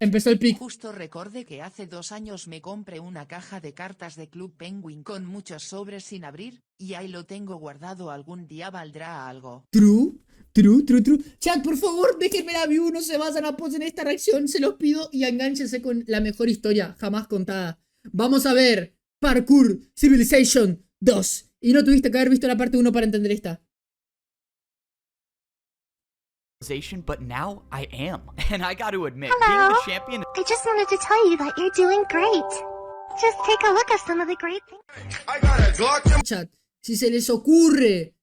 Empezó el pick. Justo recordé que hace 2 años me compré una caja de cartas de Club Penguin con muchos sobres sin abrir, y ahí lo tengo guardado, algún día valdrá algo. True. Chat, por favor, déjenme la view, no se vayan a poner en esta reacción, se los pido, y enganchense con la mejor historia jamás contada. Vamos a ver Parkour Civilization 2. Y no tuviste que haber visto la parte 1 para entender esta. But now I am, and I got to admit, Hello. being the champion. I just wanted to tell you that you're doing great. Just take a look at some of the great things. Chat, si se les ocurre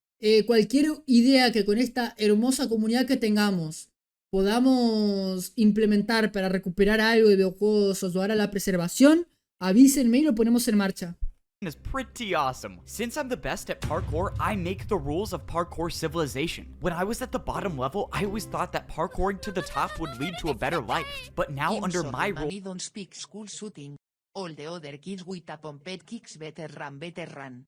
cualquier idea que con esta hermosa comunidad que tengamos podamos implementar para recuperar algo de videojuegos o ayudar a la preservación, avísenme y lo ponemos en marcha. Is pretty awesome. Since I'm the best at parkour, I make the rules of Parkour Civilization. When I was at the bottom level, I always thought that parkouring to the top would lead to a better life. But now under my rules, don't speak school shooting. All the other kids with a pompet kicks better run.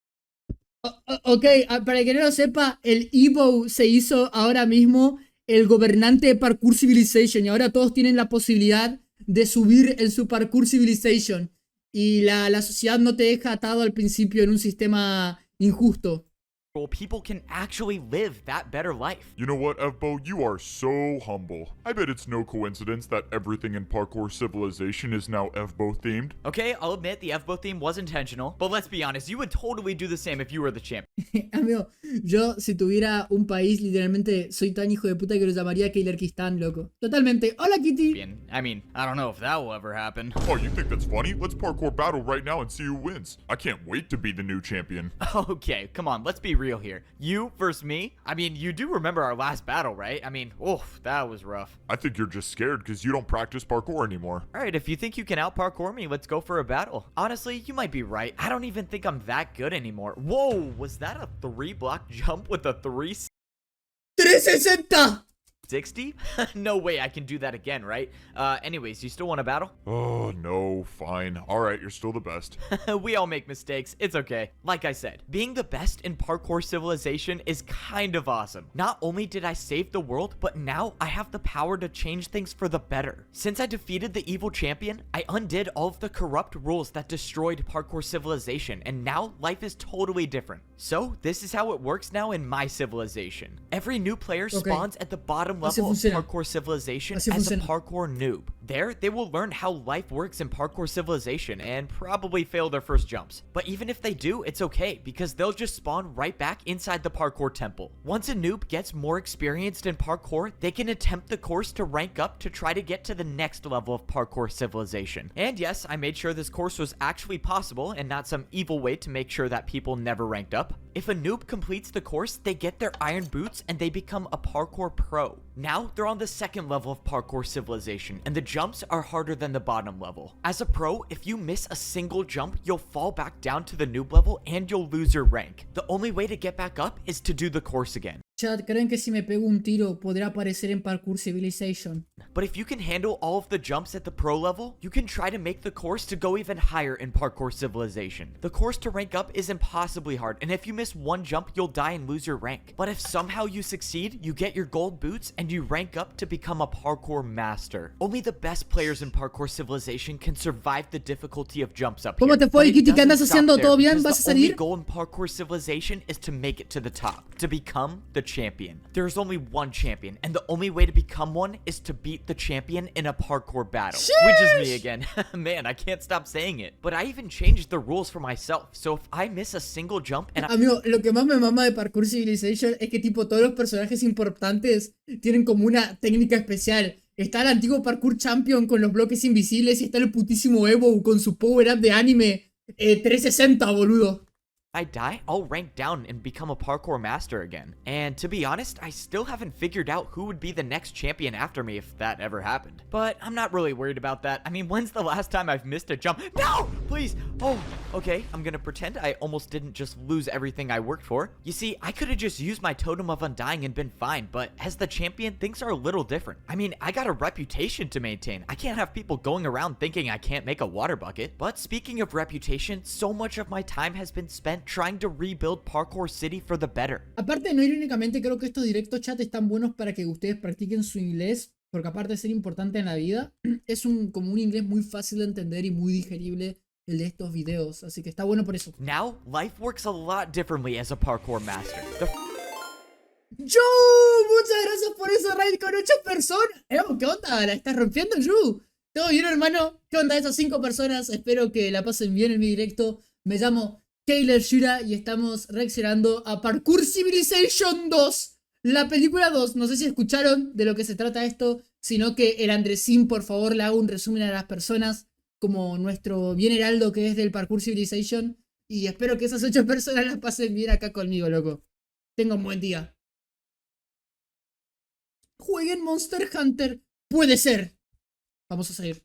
Ok, para el que no lo sepa, el Evo se hizo ahora mismo el gobernante de Parkour Civilization y ahora todos tienen la posibilidad de subir en su Parkour Civilization y la sociedad no te deja atado al principio en un sistema injusto. people can actually live that better life. You know what, Evbo? You are so humble. I bet it's no coincidence that everything in Parkour Civilization is now Evbo themed. Okay, I'll admit the FBO theme was intentional, but let's be honest, you would totally do the same if you were the champ. Amigo, yo si tuviera un país, literalmente soy tan hijo de puta que lo llamaría Keiler Reacciona, loco. Totalmente. Hola, Kitty. I mean, I don't know if that will ever happen. Oh, you think that's funny? Let's parkour battle right now and see who wins. I can't wait to be the new champion. Okay, come on, let's be real here. You versus me? I mean, you do remember our last battle, right? I mean, oof, that was rough. I think you're just scared because you don't practice parkour anymore. Alright, if you think you can out-parkour me, let's go for a battle. Honestly, you might be right. I don't even think I'm that good anymore. Whoa, was that a 3-block jump with a 360! 360? No way I can do that again, right? Anyways, you still want to battle? Oh, no, fine. Alright, you're still the best. We all make mistakes, it's okay. Like I said, being the best in Parkour Civilization is kind of awesome. Not only did I save the world, but now I have the power to change things for the better. Since I defeated the evil champion, I undid all of the corrupt rules that destroyed Parkour Civilization, and now life is totally different. So, this is how it works now in my civilization. Every new player spawns at the bottom level of Parkour Civilization as a parkour noob. There, they will learn how life works in Parkour Civilization and probably fail their first jumps. But even if they do, it's okay because they'll just spawn right back inside the parkour temple. Once a noob gets more experienced in parkour, they can attempt the course to rank up to try to get to the next level of Parkour Civilization. And yes, I made sure this course was actually possible and not some evil way to make sure that people never ranked up. If a noob completes the course, they get their iron boots and they become a parkour pro. Now, they're on the second level of Parkour Civilization, and the jumps are harder than the bottom level. As a pro, if you miss a single jump, you'll fall back down to the noob level and you'll lose your rank. The only way to get back up is to do the course again. Chat, ¿creen que si me pego un tiro podrá aparecer en Parkour Civilization? But if you can handle all of the jumps at the pro level, you can try to make the course to go even higher in Parkour Civilization. The course to rank up is impossibly hard, and if you miss one jump, you'll die and lose your rank. But if somehow you succeed, you get your gold boots and you rank up to become a parkour master. Only the best players in Parkour Civilization can survive the difficulty of jumps up here. ¿Cómo te fue, Kitty? ¿Qué andas haciendo? ¿Todo bien? ¿Vas a salir? The only goal in Parkour Civilization is to make it to the top, to become the champion. There's only one champion, and the only way to become one is to beat the champion in a parkour battle. Sheesh! Which is me again. Man, I can't stop saying it. But I even changed the rules for myself, so if I miss a single jump and Amigo, lo que más me mama de Parkour Civilization es que tipo todos los personajes importantes tienen como una técnica especial. Está el antiguo Parkour Champion con los bloques invisibles y está el putísimo Evo con su power up de anime 360, boludo. I die, I'll rank down and become a parkour master again. And to be honest, I still haven't figured out who would be the next champion after me if that ever happened. But I'm not really worried about that. I mean, when's the last time I've missed a jump? No! Please! Oh, okay, I'm gonna pretend I almost didn't just lose everything I worked for. You see, I could have just used my totem of undying and been fine, but as the champion, things are a little different. I mean, I got a reputation to maintain. I can't have people going around thinking I can't make a water bucket. But speaking of reputation, so much of my time has been spent trying to rebuild Parkour City for the better. Aparte, no irónicamente, creo que estos directos chat están buenos para que ustedes practiquen su inglés Porque aparte de ser importante en la vida, es como un inglés muy fácil de entender y muy digerible el de estos videos. Así que está bueno por eso. Now, life works a lot differently as a parkour master. ¡Yu! Muchas gracias por ese raid con 8 personas. ¿Qué onda? ¿La estás rompiendo, Yu? ¿Todo bien, hermano? ¿Qué onda esas 5 personas? Espero que la pasen bien en mi directo. Me llamo Keiler Reacciona y estamos reaccionando a Parkour Civilization 2. La película 2. No sé si escucharon de lo que se trata esto, sino que el Andresín, por favor, le haga un resumen a las personas, como nuestro bien heraldo que es del Parkour Civilization. Y espero que esas 8 personas la pasen bien acá conmigo, loco. Tenga un buen día. Jueguen Monster Hunter. Puede ser. Vamos a seguir.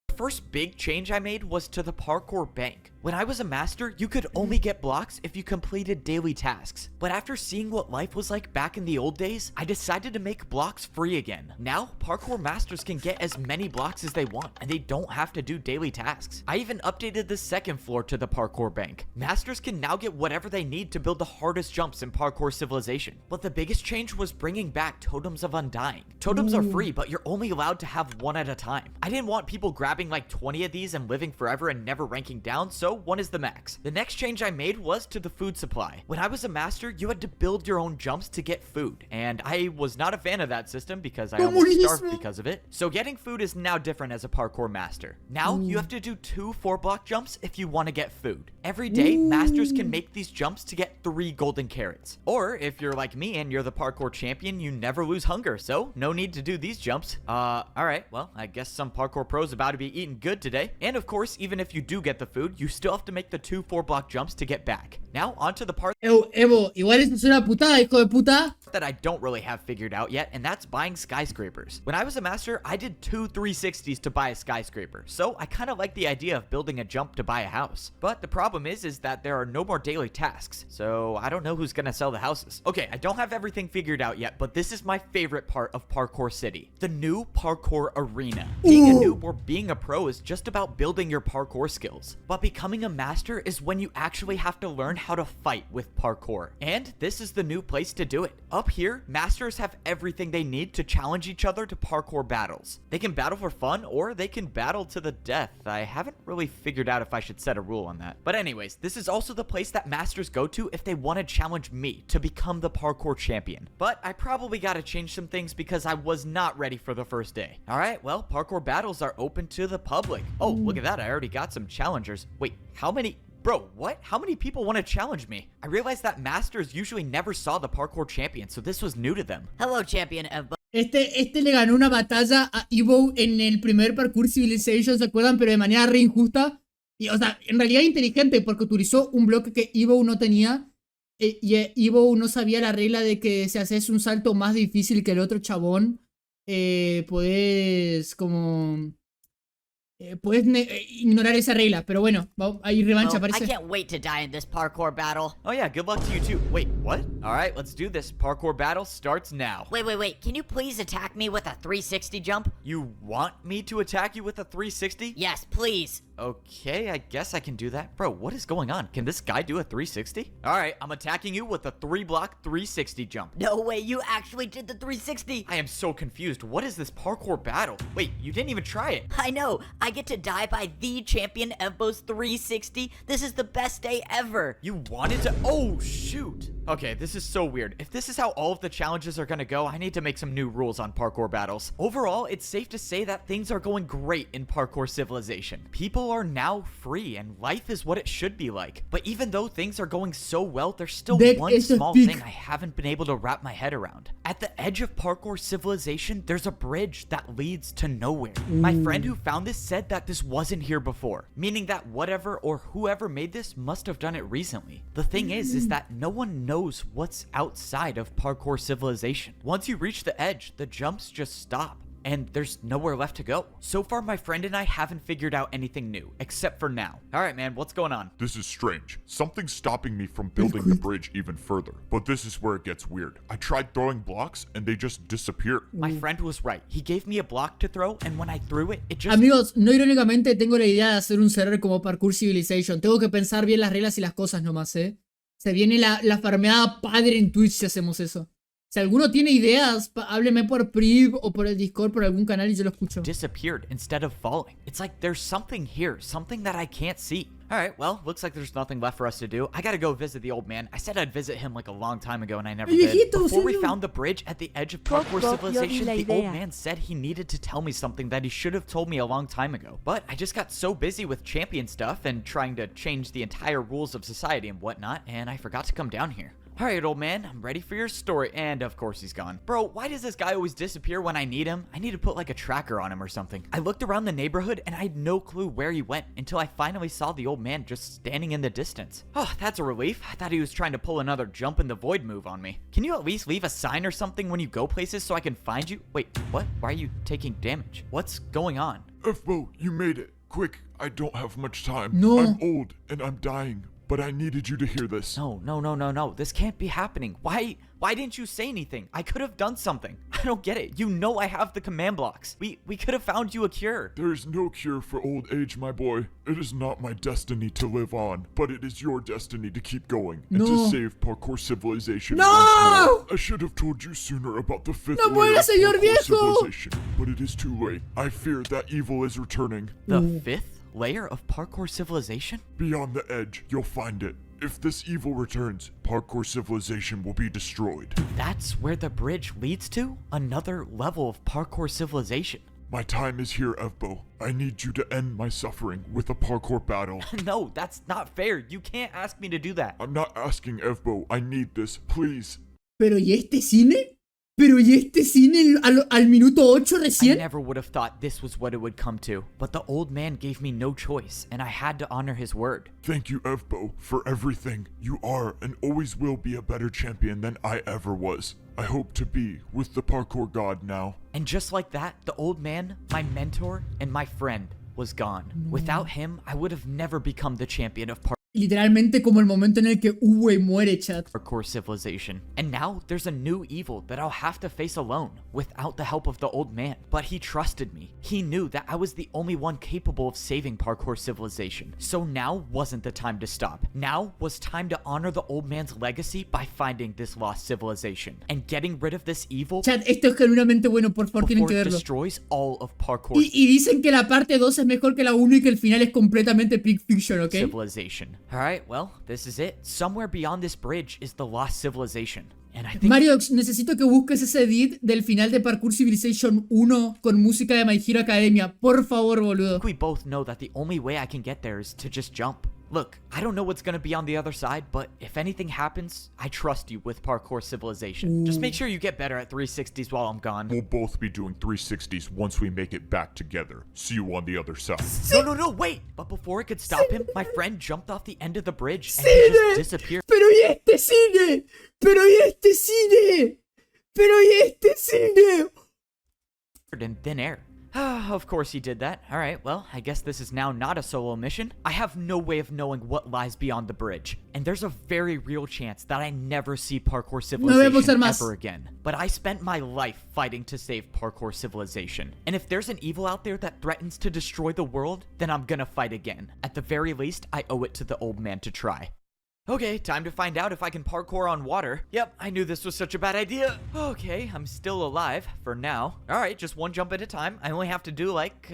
The first big change I made was to the parkour bank. When I was a master, you could only get blocks if you completed daily tasks. But after seeing what life was like back in the old days, I decided to make blocks free again. Now, parkour masters can get as many blocks as they want, and they don't have to do daily tasks. I even updated the second floor to the parkour bank. Masters can now get whatever they need to build the hardest jumps in Parkour Civilization. But the biggest change was bringing back Totems of Undying. Totems are free, but you're only allowed to have one at a time. I didn't want people grabbing like 20 of these and living forever and never ranking down, so one is the max. The next change I made was to the food supply. When I was a master, you had to build your own jumps to get food, and I was not a fan of that system because I almost starved because of it. So getting food is now different as a parkour master. Now you have to do 2 4-block jumps if you want to get food. Every day, masters can make these jumps to get 3 golden carrots. Or if you're like me and you're the parkour champion, you never lose hunger, so no need to do these jumps. Alright, well, I guess some parkour pros about to be eating good today. And of course, even if you do get the food, you still have to make the 2 4-block jumps to get back. Now, onto the part Evo, igual esto es una putada, hijo de puta. that I don't really have figured out yet, and that's buying skyscrapers. When I was a master, I did 2 360s to buy a skyscraper, so I kind of like the idea of building a jump to buy a house. But the problem is that there are no more daily tasks, so I don't know who's gonna sell the houses. Okay, I don't have everything figured out yet, but this is my favorite part of Parkour City, the new parkour arena. Being a noob or being a pro is just about building your parkour skills, but becoming a master is when you actually have to learn how to fight with parkour, and this is the new place to do it. Up here, masters have everything they need to challenge each other to parkour battles. They can battle for fun, or they can battle to the death. I haven't really figured out if I should set a rule on that. But anyways, this is also the place that masters go to if they want to challenge me to become the parkour champion. But I probably gotta change some things because I was not ready for the first day. Alright, well, parkour battles are open to the public. Oh, look at that, I already got some challengers. Wait, how many? Bro, what? How many people want to challenge me? I realized that masters usually never saw the parkour champion, so this was new to them. Hello, champion of... Este le ganó una batalla a Evo en el primer Parkour Civilization, ¿se acuerdan? Pero de manera re injusta. Y, o sea, en realidad inteligente, porque utilizó un bloque que Evo no tenía. Y Evo no sabía la regla de que si haces un salto más difícil que el otro chabón, podés como... puedes ignorar esa regla, pero bueno, hay revancha, I parece. can't wait to die in this parkour battle. Oh yeah, good luck to you too. Wait, what? Alright, let's do this. Parkour battle starts now. Wait. Can you please attack me with a 360 jump? You want me to attack you with a 360? Yes, please. Okay, I guess I can do that. Bro, what is going on? Can this guy do a 360? Alright, I'm attacking you with a 3-block 360 jump. No way, you actually did the 360. I am so confused. What is this parkour battle? Wait, you didn't even try it. I know. I get to die by the champion Evbo's 360. This is the best day ever. You wanted to? Oh, shoot. Okay, this is so weird. If this is how all of the challenges are gonna go, I need to make some new rules on parkour battles. Overall, it's safe to say that things are going great in Parkour Civilization. People are now free, and life is what it should be like. But even though things are going so well, there's still one small thing I haven't been able to wrap my head around. At the edge of Parkour Civilization, there's a bridge that leads to nowhere. My friend who found this said that this wasn't here before, meaning that whatever or whoever made this must have done it recently. The thing is that no one knows what's outside of Parkour Civilization. Once you reach the edge, the jumps just stop, and there's nowhere left to go. So far, my friend and I haven't figured out anything new, except for now. Alright, man, what's going on? This is strange. Something's stopping me from building the bridge even further. But this is where it gets weird. I tried throwing blocks, and they just disappear. My friend was right. He gave me a block to throw, and when I threw it, it just... Amigos, no irónicamente tengo la idea de hacer un server como Parkour Civilization. Tengo que pensar bien las reglas y las cosas nomás, Se viene la farmeada padre en Twitch si hacemos eso. Si alguno tiene ideas, hábleme por Priv o por el Discord, por algún canal y yo lo escucho. Disappeared instead of falling. It's like there's something here, something that I can't see. Alright, well, looks like there's nothing left for us to do. I gotta go visit the old man. I said I'd visit him like a long time ago and I never did. Before we found the bridge at the edge of Parkour Civilization, the old man said he needed to tell me something that he should have told me a long time ago. But I just got so busy with champion stuff and trying to change the entire rules of society and whatnot, and I forgot to come down here. Alright, old man, I'm ready for your story. And of course he's gone. Bro, why does this guy always disappear when I need him? I need to put like a tracker on him or something. I looked around the neighborhood and I had no clue where he went until I finally saw the old man just standing in the distance. Oh, that's a relief. I thought he was trying to pull another jump in the void move on me. Can you at least leave a sign or something when you go places so I can find you? Wait, what? Why are you taking damage? What's going on? F-Bo, you made it. Quick, I don't have much time. No. I'm old and I'm dying. But I needed you to hear this. No. This can't be happening. Why didn't you say anything? I could have done something. I don't get it. You know I have the command blocks. We could have found you a cure. There is no cure for old age, my boy. It is not my destiny to live on, but it is your destiny to keep going and to save Parkour Civilization. No! Once more. I should have told you sooner about the fifth layer of señor Parkour viejo! Civilization, but it is too late. I fear that evil is returning. The fifth layer of Parkour Civilization? Beyond the edge, you'll find it. If this evil returns, Parkour Civilization will be destroyed. That's where the bridge leads to? Another level of Parkour Civilization. My time is here, Evbo. I need you to end my suffering with a parkour battle. No, that's not fair. You can't ask me to do that. I'm not asking, Evbo. I need this, please. ¿Pero y este cine? ¿Pero y este cine al minuto 8 I recién? never would have thought this was what it would come to, but the old man gave me no choice, and I had to honor his word. Thank you, Evbo, for everything. You are and always will be a better champion than I ever was. I hope to be with the parkour god now. And just like that, the old man, my mentor, and my friend was gone. Without him, I would have never become the champion of Literalmente como el momento en el que Uwe muere, chat. Parkour Civilization. And now there's a new evil that I'll have to face alone without the help of the old man. But he trusted me. He knew that I was the only one capable of saving Parkour Civilization. So now wasn't the time to stop. Now was time to honor the old man's legacy by finding this lost civilization and getting rid of this evil. Chat, esto es genuinamente bueno, por favor, tienen que Before it verlo. destroys all of Parkour Y dicen que la parte 2 es mejor que la 1 y que el final es completamente Pig Fiction, ¿ok? Civilization. Alright, well, this is it. Somewhere beyond this bridge is the lost civilization. And I think Mario, necesito que busques ese edit del final de Parkour Civilization 1 con música de My Hero Academia. Por favor, boludo. we both know that the only way I can get there is to just jump. Look, I don't know what's gonna be on the other side, but if anything happens, I trust you with Parkour Civilization. Just make sure you get better at 360s while I'm gone. We'll both be doing 360s once we make it back together. See you on the other side. No, wait! But before I could stop him, my friend jumped off the end of the bridge and he just disappeared. Pero y este cine, pero y este cine, pero y este cine. In thin air. Of course he did that. Alright, well, I guess this is now not a solo mission. I have no way of knowing what lies beyond the bridge. And there's a very real chance that I never see Parkour Civilization ever again. But I spent my life fighting to save Parkour Civilization. And if there's an evil out there that threatens to destroy the world, then I'm gonna fight again. At the very least, I owe it to the old man to try. Okay, time to find out if I can parkour on water. Yep, I knew this was such a bad idea. Okay, I'm still alive for now. Alright, just one jump at a time. I only have to do like,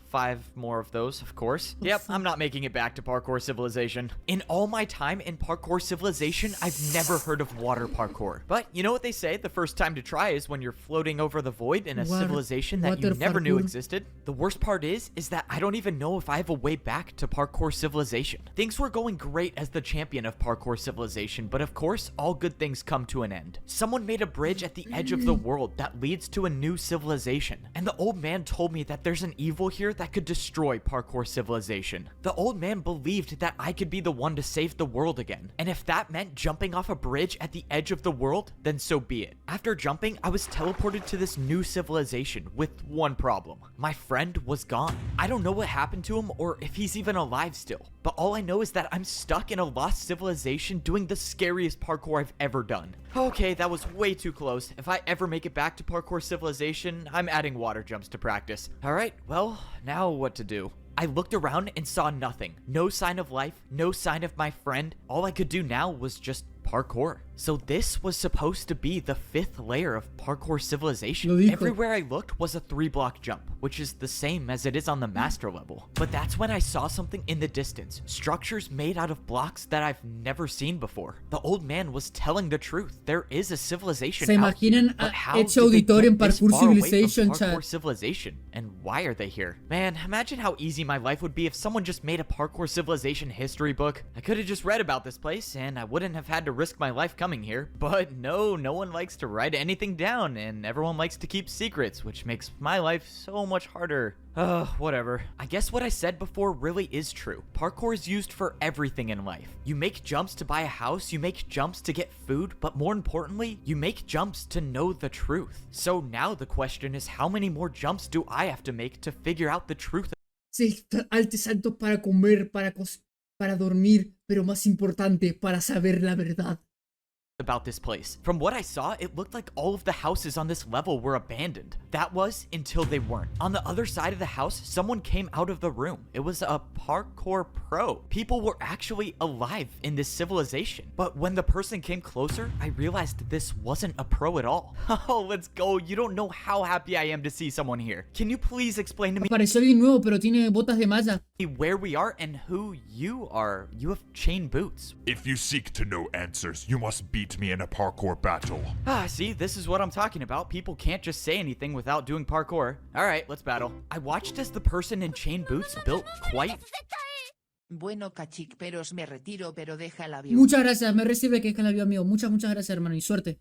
5 more of those, of course. Yep, I'm not making it back to Parkour Civilization. In all my time in Parkour Civilization, I've never heard of water parkour. But you know what they say, the first time to try is when you're floating over the void in a civilization that you never knew existed. The worst part is that I don't even know if I have a way back to Parkour Civilization. Things were going great as the champion of Parkour Civilization, but of course, all good things come to an end. Someone made a bridge at the edge of the world that leads to a new civilization, and the old man told me that there's an evil here that could destroy Parkour Civilization. The old man believed that I could be the one to save the world again, and if that meant jumping off a bridge at the edge of the world, then so be it. After jumping, I was teleported to this new civilization with one problem. My friend was gone. I don't know what happened to him or if he's even alive still, but all I know is that I'm stuck in a lost civilization doing the scariest parkour I've ever done. Okay, that was way too close. If I ever make it back to Parkour Civilization, I'm adding water jumps to practice. Alright, well, now what to do? I looked around and saw nothing. No sign of life, no sign of my friend. All I could do now was just parkour. So this was supposed to be the 5th layer of Parkour Lo Civilization. dijo. Everywhere I looked was a 3-block jump, which is the same as it is on the master level. But that's when I saw something in the distance. Structures made out of blocks that I've never seen before. The old man was telling the truth. There is a civilization ¿Se out here, imaginan but a how Eche did they Auditor en get this Parkour far away from Civilization, Parkour chat? Civilization? And why are they here? Man, imagine how easy my life would be if someone just made a Parkour Civilization history book. I could have just read about this place, and I wouldn't have had to risk my life coming here. But no one likes to write anything down, and everyone likes to keep secrets, which makes my life so much harder. Whatever. I guess what I said before really is true. Parkour is used for everything in life. You make jumps to buy a house, you make jumps to get food, but more importantly, you make jumps to know the truth. So now the question is, how many more jumps do I have to make to figure out the truth? 6 altos saltos para comer, para dormir, pero más importante, para saber la verdad. About this place. From what I saw, it looked like all of the houses on this level were abandoned. That was until they weren't. On the other side of the house, someone came out of the room. It was a parkour pro. People were actually alive in this civilization. But when the person came closer, I realized this wasn't a pro at all. Oh, let's go. You don't know how happy I am to see someone here. Can you please explain to me Apareció alguien nuevo, pero tiene botas de malla. where we are and who you are? You have chain boots. If you seek to know answers, you must beat me in a parkour battle. See, this is what I'm talking about. People can't just say anything without doing parkour. Alright, let's battle. I watched as the person in chain boots built quite Bueno, cachiperos, me retiro, pero deja el avión. Muchas gracias, me recibe que es que la vio amigo. Muchas gracias, hermano, y suerte.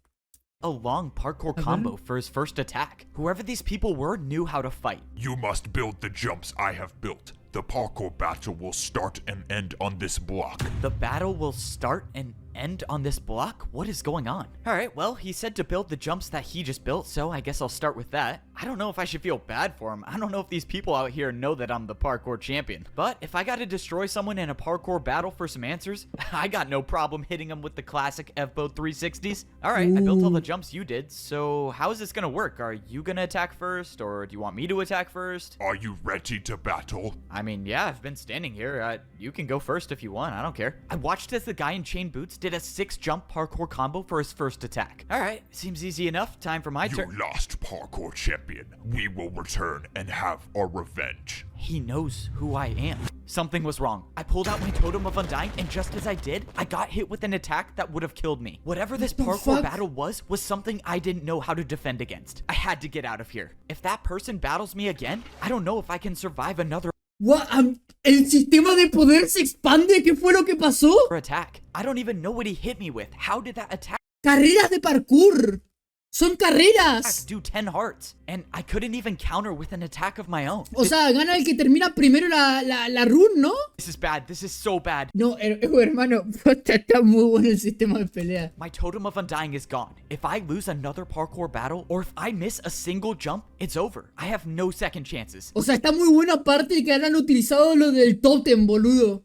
a long parkour combo for his first attack. Whoever these people were knew how to fight. You must build the jumps I have built. The parkour battle will start and end on this block. The battle will start and end on this block? What is going on? Alright, well, he said to build the jumps that he just built, so I guess I'll start with that. I don't know if I should feel bad for him. I don't know if these people out here know that I'm the parkour champion. But if I gotta destroy someone in a parkour battle for some answers, I got no problem hitting them with the classic F-Boat 360s. Alright, I built all the jumps you did, so how is this gonna work? Are you gonna attack first, or do you want me to attack first? Are you ready to battle? I mean, yeah, I've been standing here. You can go first if you want. I don't care. I watched as the guy in chain boots did a 6-jump parkour combo for his first attack. Alright, seems easy enough. Time for my You turn. lost, parkour champion. We will return and have our revenge. He knows who I am. Something was wrong. I pulled out my totem of undying, and just as I did, I got hit with an attack that would have killed me. Whatever this parkour battle was something I didn't know how to defend against. I had to get out of here. If that person battles me again, I don't know if I can survive another What? ¿El sistema de poder se expande? ¿Qué fue lo que pasó? attack. I don't even know what he hit me with. How did that attack Carreras de parkour. Son carreras. do 10 hearts? And I couldn't even counter with an attack of my own. O sea, gana el que termina primero la run, ¿no? This is bad. This is so bad. No, hermano, está muy bueno el sistema de pelea. My totem of undying is gone. If I lose another parkour battle, or if I miss a single jump, it's over. I have no second chances. O sea, está muy buena aparte de que hayan utilizado lo del totem, boludo.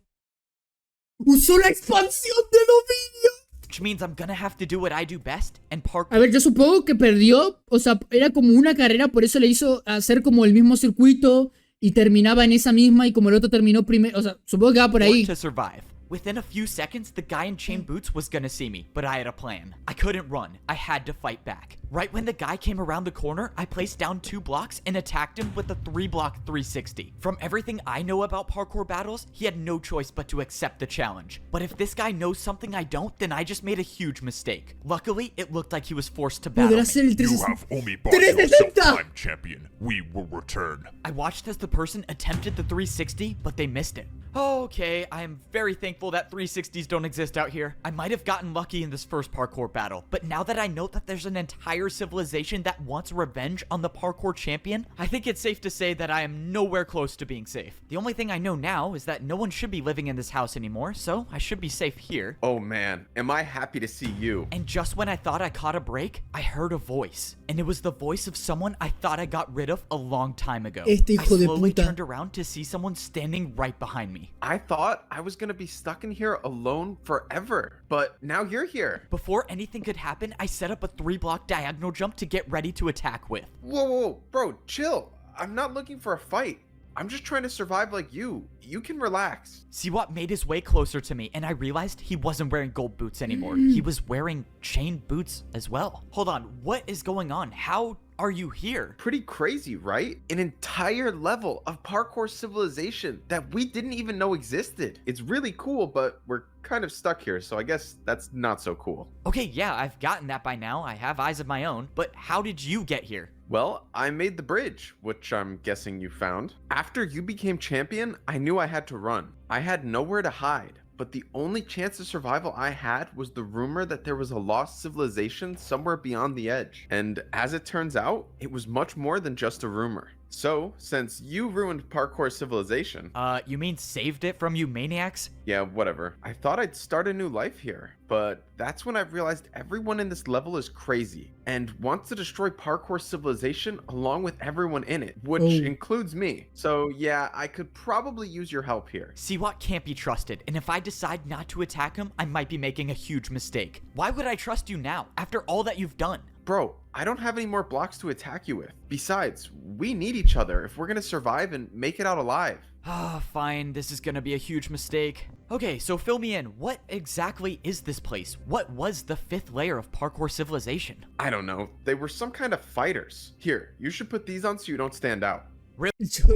Usó la expansión de dominio. Which means I'm gonna have to do what I do best and park. A ver, yo supongo que perdió. O sea, era como una carrera, por eso le hizo hacer como el mismo circuito y terminaba en esa misma y como el otro terminó primero. O sea, supongo que va por ahí. To survive. Within a few seconds, the guy in chain boots was gonna see me, but I had a plan. I couldn't run. I had to fight back. Right when the guy came around the corner, I placed down 2 blocks and attacked him with a 3-block 360. From everything I know about parkour battles, he had no choice but to accept the challenge. But if this guy knows something I don't, then I just made a huge mistake. Luckily, it looked like he was forced to battle Podrá me. ser el You 360. have only bought yourself 360. time, champion. We will return. I watched as the person attempted the 360, but they missed it. Okay, I am very thankful that 360s don't exist out here. I might have gotten lucky in this first parkour battle, but now that I know that there's an entire civilization that wants revenge on the parkour champion, I think it's safe to say that I am nowhere close to being safe. The only thing I know now is that no one should be living in this house anymore, so I should be safe here. Oh man, am I happy to see you. And just when I thought I caught a break, I heard a voice. And it was the voice of someone I thought I got rid of a long time ago. Este I hijo de slowly puta. turned around to see someone standing right behind me. I thought I was gonna be stuck in here alone forever, but now you're here. Before anything could happen, I set up a 3-block diagonal jump to get ready to attack with. Whoa, bro, chill. I'm not looking for a fight. I'm just trying to survive like you. You can relax. Siwat made his way closer to me, and I realized he wasn't wearing gold boots anymore. He was wearing chain boots as well. Hold on, what is going on? How are you here? Pretty crazy, right? An entire level of Parkour Civilization that we didn't even know existed. It's really cool, but we're kind of stuck here, so I guess that's not so cool. Okay, yeah, I've gotten that by now. I have eyes of my own, but how did you get here? Well, I made the bridge, which I'm guessing you found. After you became champion, I knew I had to run. I had nowhere to hide, but the only chance of survival I had was the rumor that there was a lost civilization somewhere beyond the edge. And as it turns out, it was much more than just a rumor. So, since you ruined Parkour Civilization... You mean saved it from you maniacs? Yeah, whatever. I thought I'd start a new life here, but that's when I realized everyone in this level is crazy and wants to destroy Parkour Civilization along with everyone in it, which includes me. So yeah, I could probably use your help here. Siwat can't be trusted, and if I decide not to attack him, I might be making a huge mistake. Why would I trust you now, after all that you've done? Bro, I don't have any more blocks to attack you with. Besides, we need each other if we're gonna survive and make it out alive. Ah, fine, this is gonna be a huge mistake. Okay, so fill me in. What exactly is this place? What was the 5th layer of Parkour Civilization? I don't know. They were some kind of fighters. Here, you should put these on so you don't stand out.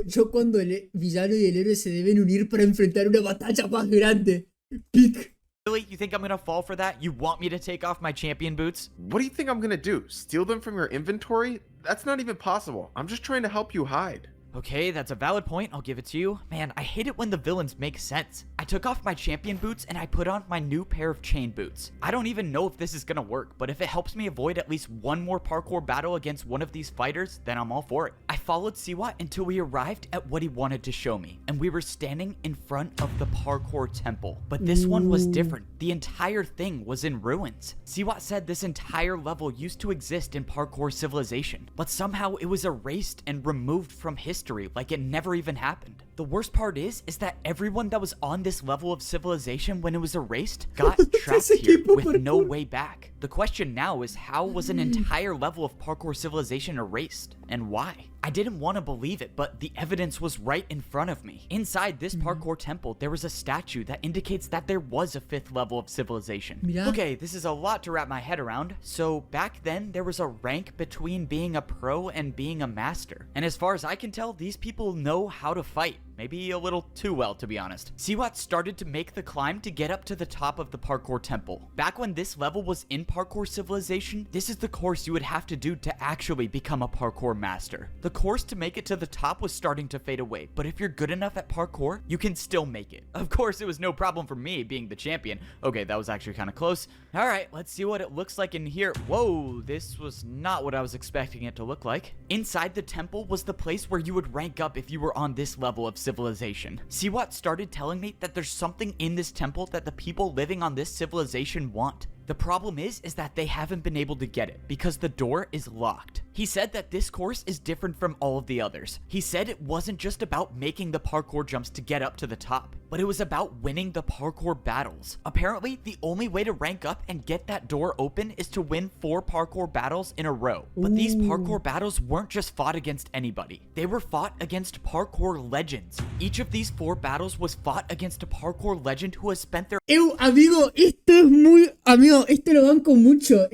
Yo cuando el villano y el héroe se deben unir para enfrentar una batalla más grande. Pic. Really? You think I'm gonna fall for that? You want me to take off my champion boots? What do you think I'm gonna do? Steal them from your inventory? That's not even possible. I'm just trying to help you hide. Okay, that's a valid point. I'll give it to you. Man, I hate it when the villains make sense. I took off my champion boots and I put on my new pair of chain boots. I don't even know if this is gonna work, but if it helps me avoid at least one more parkour battle against one of these fighters, then I'm all for it. I followed Siwat until we arrived at what he wanted to show me, and we were standing in front of the parkour temple. But this one was different. The entire thing was in ruins. Siwat said this entire level used to exist in Parkour Civilization, but somehow it was erased and removed from history like it never even happened. The worst part is that everyone that was on this level of civilization when it was erased got trapped here with no way back. The question now is, how was an entire level of Parkour Civilization erased, and why? I didn't want to believe it, but the evidence was right in front of me. Inside this parkour temple, there was a statue that indicates that there was a 5th level of civilization. Mira. Okay, this is a lot to wrap my head around. So back then, there was a rank between being a pro and being a master. And as far as I can tell, these people know how to fight. Maybe a little too well, to be honest. Siwat started to make the climb to get up to the top of the parkour temple. Back when this level was in Parkour Civilization, this is the course you would have to do to actually become a parkour master. The course to make it to the top was starting to fade away, but if you're good enough at parkour, you can still make it. Of course, it was no problem for me being the champion. Okay, that was actually kind of close. All right, let's see what it looks like in here. Whoa, this was not what I was expecting it to look like. Inside the temple was the place where you would rank up if you were on this level of civilization. Siwat started telling me that there's something in this temple that the people living on this civilization want. The problem is that they haven't been able to get it because the door is locked. He said that this course is different from all of the others. He said it wasn't just about making the parkour jumps to get up to the top, but it was about winning the parkour battles. Apparently, the only way to rank up and get that door open is to win 4 parkour battles in a row. But these parkour battles weren't just fought against anybody. They were fought against parkour legends. Each of these 4 battles was fought against a parkour legend who has spent their... Amigo, esto es muy... Amigo, esto lo banco mucho.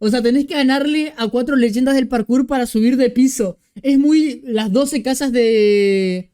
O sea, tenés que ganarle a 4 leyendas del parkour para subir de piso. Es muy las 12 casas de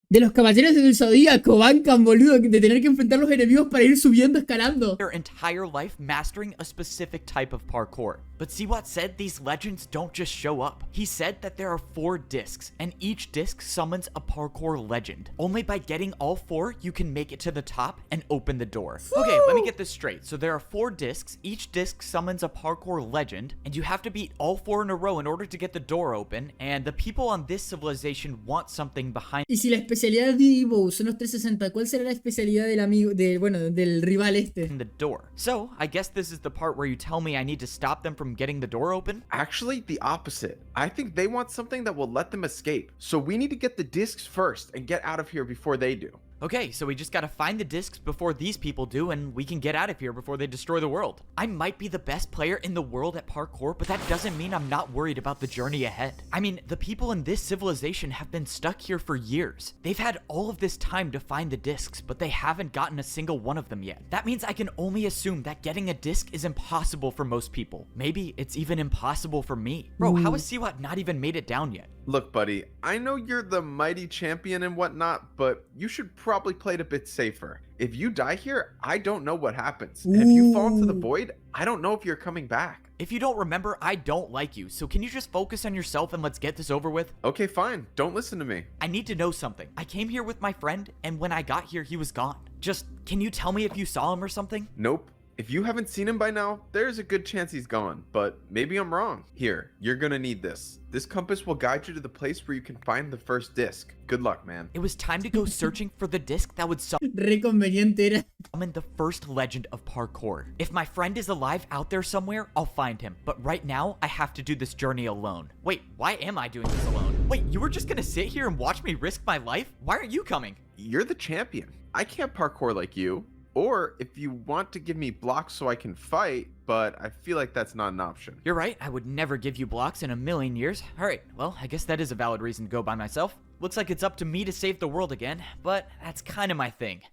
los caballeros del Zodíaco. Bancan, boludo, de tener que enfrentar los enemigos para ir subiendo, escalando. Their entire life mastering a specific type of parkour. But Siwat said these legends don't just show up. He said that there are 4 discs, and each disc summons a parkour legend. Only by getting all 4, you can make it to the top and open the door. Okay, let me get this straight. So there are 4 discs, each disc summons a parkour legend, and you have to beat all 4 in a row in order to get the door open, and the people on this civilization want something behind... Y si la especialidad de Evo son los 360, ¿cuál será la especialidad del amigo, del rival este? the door. So, I guess this is the part where you tell me I need to stop them from getting the door open? Actually, the opposite. I think they want something that will let them escape. So we need to get the discs first and get out of here before they do. Okay, so we just gotta find the discs before these people do, and we can get out of here before they destroy the world. I might be the best player in the world at parkour, but that doesn't mean I'm not worried about the journey ahead. I mean, the people in this civilization have been stuck here for years. They've had all of this time to find the discs, but they haven't gotten a single one of them yet. That means I can only assume that getting a disc is impossible for most people. Maybe it's even impossible for me. Bro, how has Siwat not even made it down yet? Look, buddy, I know you're the mighty champion and whatnot, but you should probably play it a bit safer. If you die here, I don't know what happens. And if you fall into the void, I don't know if you're coming back. If you don't remember, I don't like you, so can you just focus on yourself and let's get this over with? Okay, fine. Don't listen to me. I need to know something. I came here with my friend, and when I got here, he was gone. Just, can you tell me if you saw him or something? Nope. If you haven't seen him by now, there's a good chance he's gone, but maybe I'm wrong. Here, you're gonna need this. This compass will guide you to the place where you can find the first disc. Good luck, man. It was time to go searching for the disc that would Re conveniente era. summon the first legend of parkour. If my friend is alive out there somewhere, I'll find him. But right now, I have to do this journey alone. Wait, why am I doing this alone? Wait, you were just gonna sit here and watch me risk my life? Why aren't you coming? You're the champion. I can't parkour like you. Or if you want to give me blocks so I can fight, but I feel like that's not an option. You're right, I would never give you blocks in a million years. Alright, well, I guess that is a valid reason to go by myself. Looks like it's up to me to save the world again, but that's kind of my thing.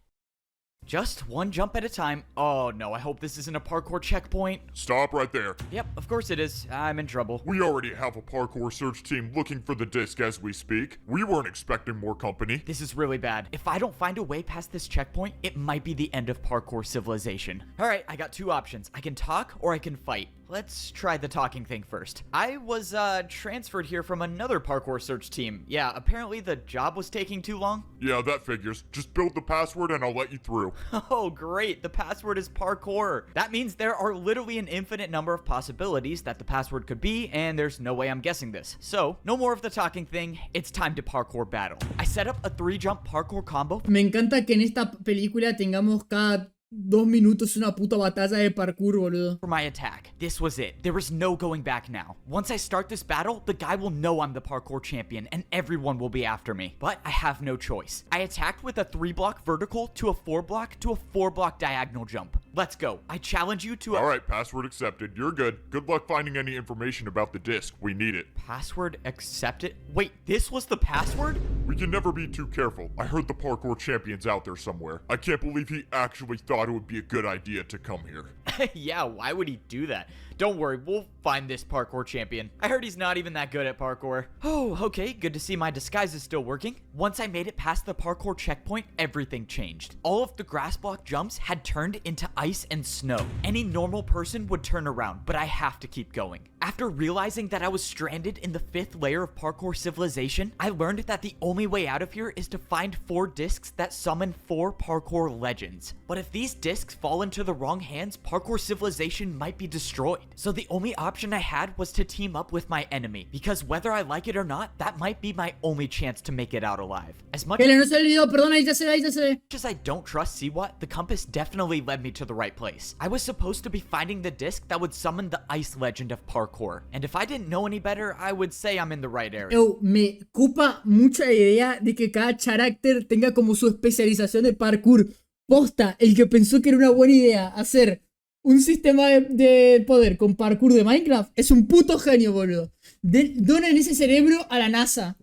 Just one jump at a time. Oh no, I hope this isn't a parkour checkpoint. Stop right there. Yep, of course it is. I'm in trouble. We already have a parkour search team looking for the disc as we speak. We weren't expecting more company. This is really bad. If I don't find a way past this checkpoint, it might be the end of Parkour Civilization. Alright, I got two options. I can talk or I can fight. Let's try the talking thing first. I was transferred here from another parkour search team. Yeah, apparently the job was taking too long. Yeah, that figures. Just build the password and I'll let you through. Oh, great. The password is parkour. That means there are literally an infinite number of possibilities that the password could be, and there's no way I'm guessing this. So, no more of the talking thing. It's time to parkour battle. I set up a 3-jump parkour combo. Me encanta que en esta película tengamos cada 2 minutos una puta batalla de parkour, boludo. For my attack. This was it. There is no going back now. Once I start this battle, the guy will know I'm the parkour champion and everyone will be after me. But I have no choice. I attacked with a 3-block vertical to a 4-block to a 4-block diagonal jump. Let's go. I challenge you to a— Alright, password accepted. You're good. Good luck finding any information about the disc. We need it. Password accepted? Wait, this was the password? We can never be too careful. I heard the parkour champion's out there somewhere. I can't believe he actually thought it would be a good idea to come here. Yeah, why would he do that? Don't worry, we'll find this parkour champion. I heard he's not even that good at parkour. Oh, okay, good to see my disguise is still working. Once I made it past the parkour checkpoint, everything changed. All of the grass block jumps had turned into ice and snow. Any normal person would turn around, but I have to keep going. After realizing that I was stranded in the 5th layer of Parkour Civilization, I learned that the only way out of here is to find 4 discs that summon 4 parkour legends. But if these discs fall into the wrong hands, Parkour Civilization might be destroyed. So the only option I had was to team up with my enemy, because whether I like it or not, that might be my only chance to make it out alive. As much Keiler, no se olvidó, perdón, ahí ya se ve. as I don't trust Siwat, the compass definitely led me to the right place. I was supposed to be finding the disc that would summon the ice legend of parkour, and if I didn't know any better, I would say I'm in the right area. Me copa mucho la idea de que cada carácter tenga como su especialización de parkour. Posta, el que pensó que era una buena idea hacer un sistema de poder con parkour de Minecraft es un puto genio, boludo. Donen ese cerebro a la NASA.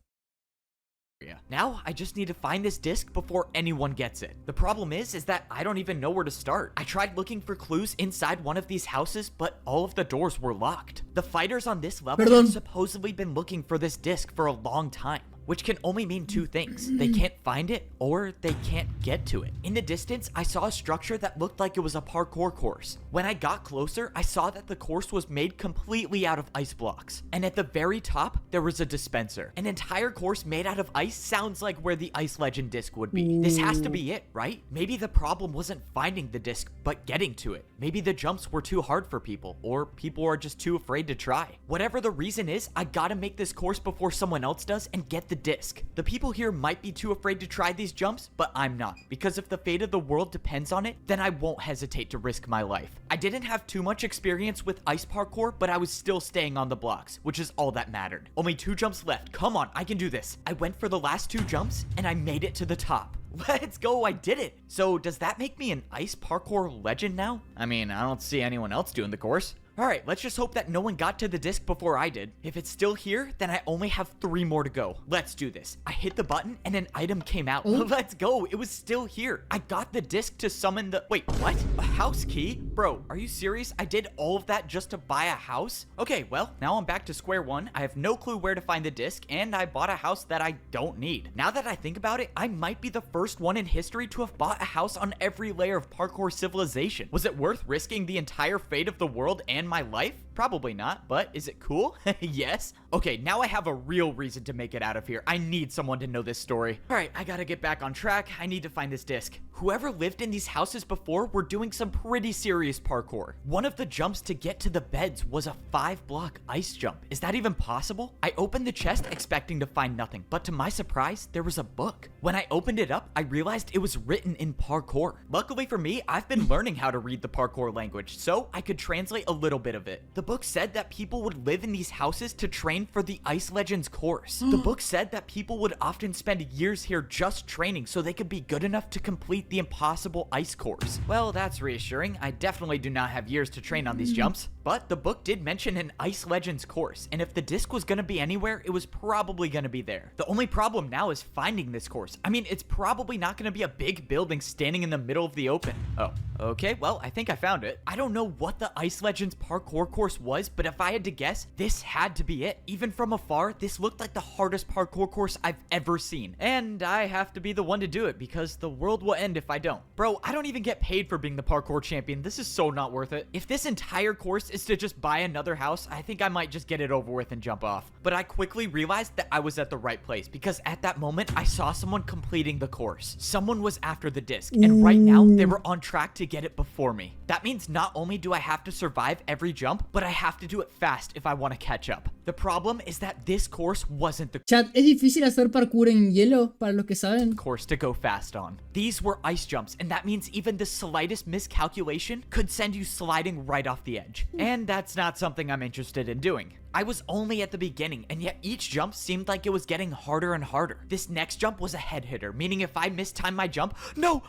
Now, I just need to find this disc before anyone gets it. The problem is that I don't even know where to start. I tried looking for clues inside one of these houses, but all of the doors were locked. The fighters on this level have supposedly been looking for this disc for a long time, which can only mean 2 things. They can't find it, or they can't get to it. In the distance, I saw a structure that looked like it was a parkour course. When I got closer, I saw that the course was made completely out of ice blocks. And at the very top, there was a dispenser. An entire course made out of ice sounds like where the ice legend disc would be. This has to be it, right? Maybe the problem wasn't finding the disc, but getting to it. Maybe the jumps were too hard for people, or people are just too afraid to try. Whatever the reason is, I gotta make this course before someone else does and get the disc. The people here might be too afraid to try these jumps, but I'm not, because if the fate of the world depends on it, then I won't hesitate to risk my life. I didn't have too much experience with ice parkour, but I was still staying on the blocks, which is all that mattered. Only 2 jumps left. Come on, I can do this. I went for the last 2 jumps, and I made it to the top. Let's go, I did it. So does that make me an ice parkour legend now? I mean, I don't see anyone else doing the course. Alright, let's just hope that no one got to the disc before I did. If it's still here, then I only have 3 more to go. Let's do this. I hit the button and an item came out. Let's go. It was still here. I got the disc to summon the... Wait, what? A house key? Bro, are you serious? I did all of that just to buy a house? Okay, well, now I'm back to square one. I have no clue where to find the disc, and I bought a house that I don't need. Now that I think about it, I might be the first one in history to have bought a house on every layer of Parkour Civilization. Was it worth risking the entire fate of the world and my life? Probably not, but is it cool? Yes. Okay, now I have a real reason to make it out of here. I need someone to know this story. All right, I gotta get back on track. I need to find this disc. Whoever lived in these houses before were doing some pretty serious parkour. One of the jumps to get to the beds was a 5-block ice jump. Is that even possible? I opened the chest expecting to find nothing, but to my surprise, there was a book. When I opened it up, I realized it was written in parkour. Luckily for me, I've been learning how to read the parkour language, so I could translate a little bit of it. The book said that people would live in these houses to train for the Ice Legends course. The book said that people would often spend years here just training so they could be good enough to complete the impossible ice course. Well, that's reassuring. I definitely do not have years to train on these jumps. But the book did mention an Ice Legends course, and if the disc was gonna be anywhere, it was probably gonna be there. The only problem now is finding this course. I mean, it's probably not gonna be a big building standing in the middle of the open. Oh, okay, well, I think I found it. I don't know what the Ice Legends parkour course was, but if I had to guess, this had to be it. Even from afar, this looked like the hardest parkour course I've ever seen. And I have to be the one to do it, because the world will end if I don't. Bro, I don't even get paid for being the parkour champion. This is so not worth it. If this entire course is to just buy another house, I think I might just get it over with and jump off. But I quickly realized that I was at the right place, because at that moment, I saw someone completing the course. Someone was after the disc, and right now, they were on track to get it before me. That means not only do I have to survive every jump, but I have to do it fast if I want to catch up. The problem is that this course wasn't the Chat, ¿es difícil hacer parkour en hielo? Para los que saben. course to go fast on. These were ice jumps, and that means even the slightest miscalculation could send you sliding right off the edge. And that's not something I'm interested in doing. I was only at the beginning, and yet each jump seemed like it was getting harder and harder. This next jump was a head hitter, meaning if I mistimed my jump, no!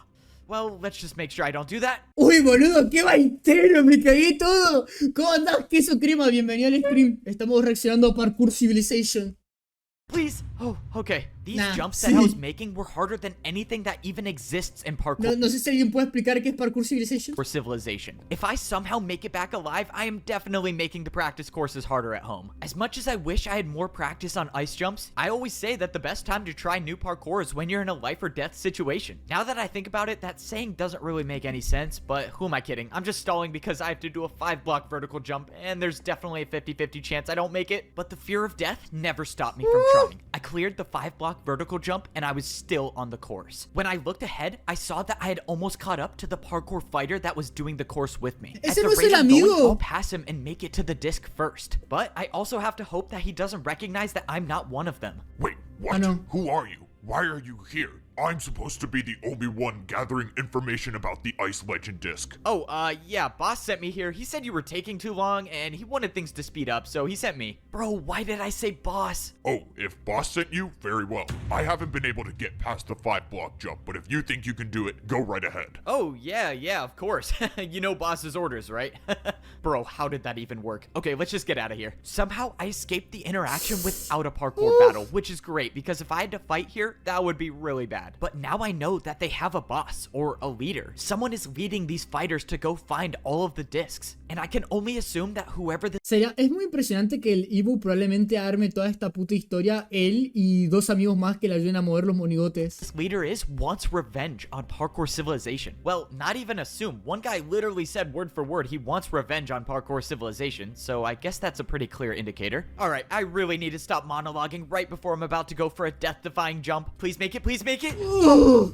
Well, let's just make sure I don't do that. Uy, boludo, qué baitero, me cagué todo. ¿Cómo andás, queso crema? Bienvenido al stream. Estamos reaccionando a Parkour Civilization. Please. Oh, okay. These Nah, jumps that I was making were harder than anything that even exists in parkour. No sé si alguien puede explicar qué es Parkour Civilization. For Civilization. If I somehow make it back alive, I am definitely making the practice courses harder at home. As much as I wish I had more practice on ice jumps, I always say that the best time to try new parkour is when you're in a life or death situation. Now that I think about it, that saying doesn't really make any sense, but who am I kidding? I'm just stalling because I have to do a 5-block vertical jump, and there's definitely a 50-50 chance I don't make it, but the fear of death never stopped me from trying. I cleared the 5-block vertical jump, and I was still on the course. When I looked ahead, I saw that I had almost caught up to the parkour fighter that was doing the course with me. At Ese the no es rate el I'm going, amigo. I'll pass him and make it to the disc first. But I also have to hope that he doesn't recognize that I'm not one of them. Wait, what? know. Who are you? Why are you here? I'm supposed to be the only one gathering information about the Ice Legend disc. Oh, yeah, boss sent me here. He said you were taking too long, and he wanted things to speed up, so he sent me. Bro, why did I say boss? Oh, if boss sent you, very well. I haven't been able to get past the 5-block jump, but if you think you can do it, go right ahead. Oh, yeah, of course. You know boss's orders, right? Bro, how did that even work? Okay, let's just get out of here. Somehow, I escaped the interaction without a parkour battle, which is great, because if I had to fight here, that would be really bad. But now I know that they have a boss, or a leader. Someone is leading these fighters to go find all of the discs. And I can only assume that whoever the Es muy impresionante que el Ibu probablemente arme toda esta puta historia, él y 2 amigos más que le ayuden a mover los monigotes. this leader is wants revenge on Parkour Civilization. Well, not even assume. One guy literally said word for word he wants revenge on Parkour Civilization, so I guess that's a pretty clear indicator. Alright, I really need to stop monologuing right before I'm about to go for a death-defying jump. Please make it, please make it!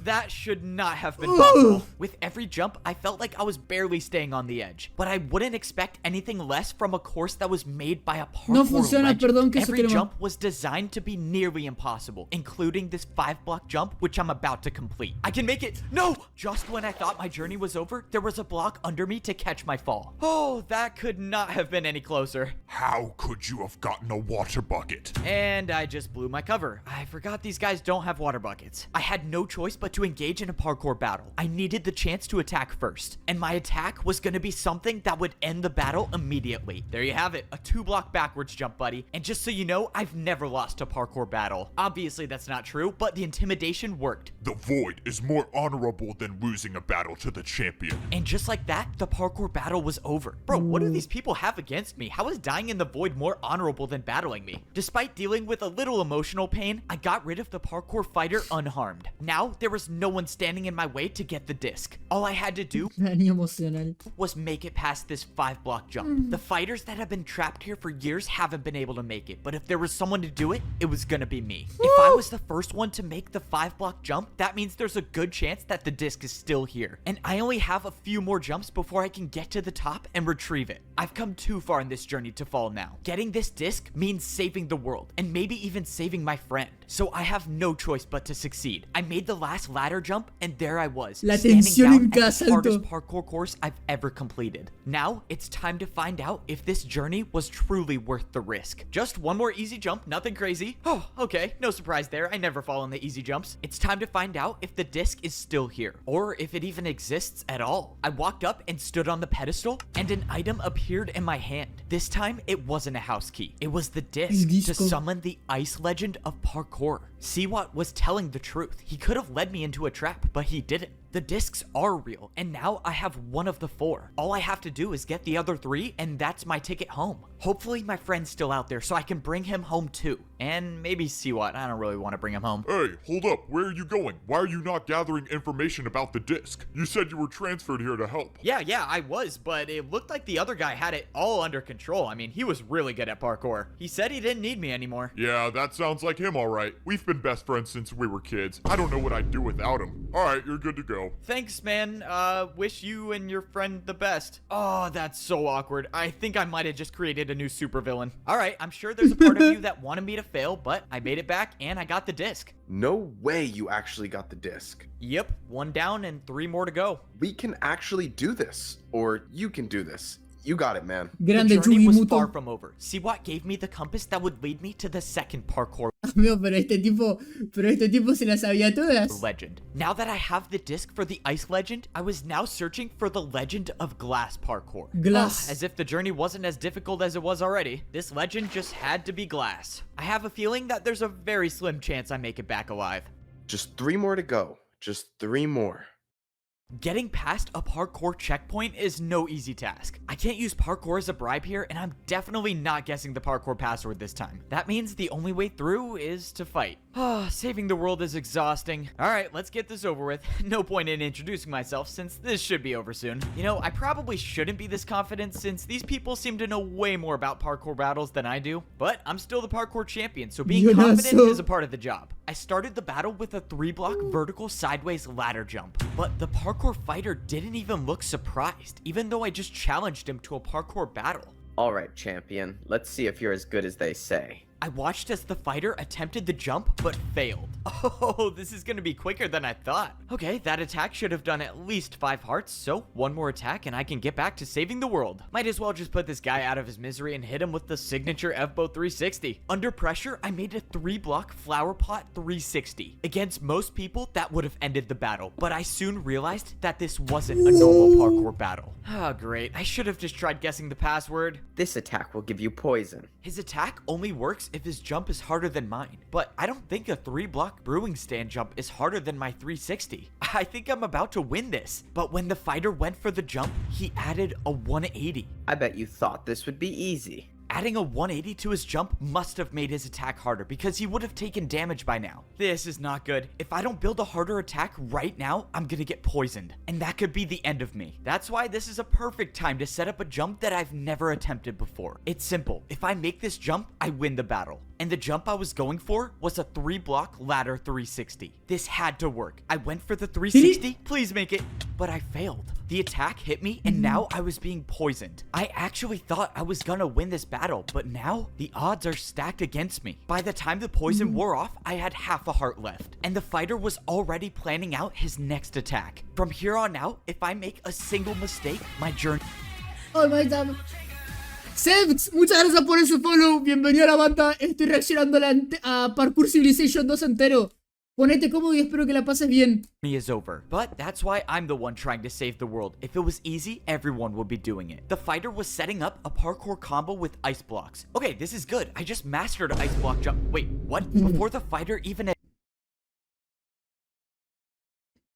That should not have been possible. With every jump, I felt like I was barely staying on the edge. But I wouldn't expect anything less from a course that was made by a parkour No funciona, legend. perdón que Every eso jump was designed to be nearly impossible, including this 5-block jump, which I'm about to complete. I can make it. No! Just when I thought my journey was over, there was a block under me to catch my fall. Oh, that could not have been any closer. How could you have gotten a water bucket? And I just blew my cover. I forgot these guys don't have water buckets. I had no choice but to engage in a parkour battle. I needed the chance to attack first, and my attack was gonna be something that would end the battle immediately. There you have it, a 2-block backwards jump, buddy. And just so you know, I've never lost a parkour battle. Obviously that's not true, but the intimidation worked. The void is more honorable than losing a battle to the champion. And just like that, the parkour battle was over. Bro, what do these people have against me? How is dying in the void more honorable than battling me? Despite dealing with a little emotional pain, I got rid of the parkour fighter unharmed. Now, there was no one standing in my way to get the disc. All I had to do Daño emocional. was make it past this 5-block jump. The fighters that have been trapped here for years haven't been able to make it, but if there was someone to do it, it was gonna be me. If I was the first one to make the 5-block jump, that means there's a good chance that the disc is still here. And I only have a few more jumps before I can get to the top and retrieve it. I've come too far in this journey to fall now. Getting this disc means saving the world, and maybe even saving my friend. So I have no choice but to succeed. I made the last ladder jump, and there I was, La standing tensión down en at cada the hardest salto. parkour course I've ever completed. Now, it's time to find out if this journey was truly worth the risk. Just one more easy jump, nothing crazy. Oh, okay, no surprise there. I never fall on the easy jumps. It's time to find out if the disc is still here, or if it even exists at all. I walked up and stood on the pedestal, and an item appeared in my hand. This time, it wasn't a house key. It was the disc to disco. summon the ice legend of parkour. Siwat was telling the truth. He could have led me into a trap, but he didn't. The discs are real, and now I have one of the 4. All I have to do is get the other 3, and that's my ticket home. Hopefully my friend's still out there so I can bring him home too. And maybe Siwat. I don't really want to bring him home. Hey, hold up. Where are you going? Why are you not gathering information about the disc? You said you were transferred here to help. Yeah, I was, but it looked like the other guy had it all under control. I mean, he was really good at parkour. He said he didn't need me anymore. Yeah, that sounds like him, all right. We've been best friends since we were kids. I don't know what I'd do without him. All right, you're good to go. Thanks, man. Wish you and your friend the best. Oh, that's so awkward. I think I might have just created a new supervillain. All right, I'm sure there's a part of you that wanted me to fail, but I made it back and I got the disc. No way you actually got the disc. Yep, 1 down and 3 more to go. We can actually do this. Or you can do this. You got it, man. Grande The journey was Yugi far Muto. from over. Siwat gave me the compass that would lead me to the second parkour Amigo, pero este tipo se las sabía todas. legend. Now that I have the disc for the ice legend, I was now searching for the legend of glass parkour. Glass. As if the journey wasn't as difficult as it was already. This legend just had to be glass. I have a feeling that there's a very slim chance I make it back alive. Just 3 more to go. Just 3 more. Getting past a parkour checkpoint is no easy task. I can't use parkour as a bribe here, and I'm definitely not guessing the parkour password this time. That means the only way through is to fight. Saving the world is exhausting. Alright, let's get this over with. No point in introducing myself since this should be over soon. You know, I probably shouldn't be this confident since these people seem to know way more about parkour battles than I do, but I'm still the parkour champion, so being You're not confident so- is a part of the job. I started the battle with a 3-block vertical sideways ladder jump, but the parkour fighter didn't even look surprised, even though I just challenged him to a parkour battle. Alright, champion. Let's see if you're as good as they say. I watched as the fighter attempted the jump, but failed. Oh, this is gonna be quicker than I thought. Okay, that attack should have done at least 5 hearts, so 1 more attack and I can get back to saving the world. Might as well just put this guy out of his misery and hit him with the signature F-Bow 360. Under pressure, I made a 3-block flower pot 360. Against most people, that would have ended the battle, but I soon realized that this wasn't a normal parkour battle. Oh, great. I should have just tried guessing the password. This attack will give you poison. His attack only works if his jump is harder than mine, but I don't think a 3-block brewing stand jump is harder than my 360. I think I'm about to win this, but when the fighter went for the jump, he added a 180. I bet you thought this would be easy. Adding a 180 to his jump must have made his attack harder because he would have taken damage by now. This is not good. If I don't build a harder attack right now, I'm gonna get poisoned, and that could be the end of me. That's why this is a perfect time to set up a jump that I've never attempted before. It's simple. If I make this jump, I win the battle. And the jump I was going for was a 3-block ladder 360. This had to work. I went for the 360, please make it, but I failed. The attack hit me and now I was being poisoned. I actually thought I was gonna win this battle, but now the odds are stacked against me. By the time the poison wore off, I had half a heart left, and the fighter was already planning out his next attack. From here on out, if I make a single mistake, my journey... Oh my god. Sebs, muchas gracias por ese follow. Bienvenido a la banda. Estoy reaccionando a Parkour Civilization 2 entero. Ponete cómodo y espero que la pases bien. is over. But that's why I'm the one trying to save the world. If it was easy, everyone would be doing it. The fighter was setting up a parkour combo with ice blocks. Okay, this is good. I just mastered ice block jump. Wait, what? Before the fighter even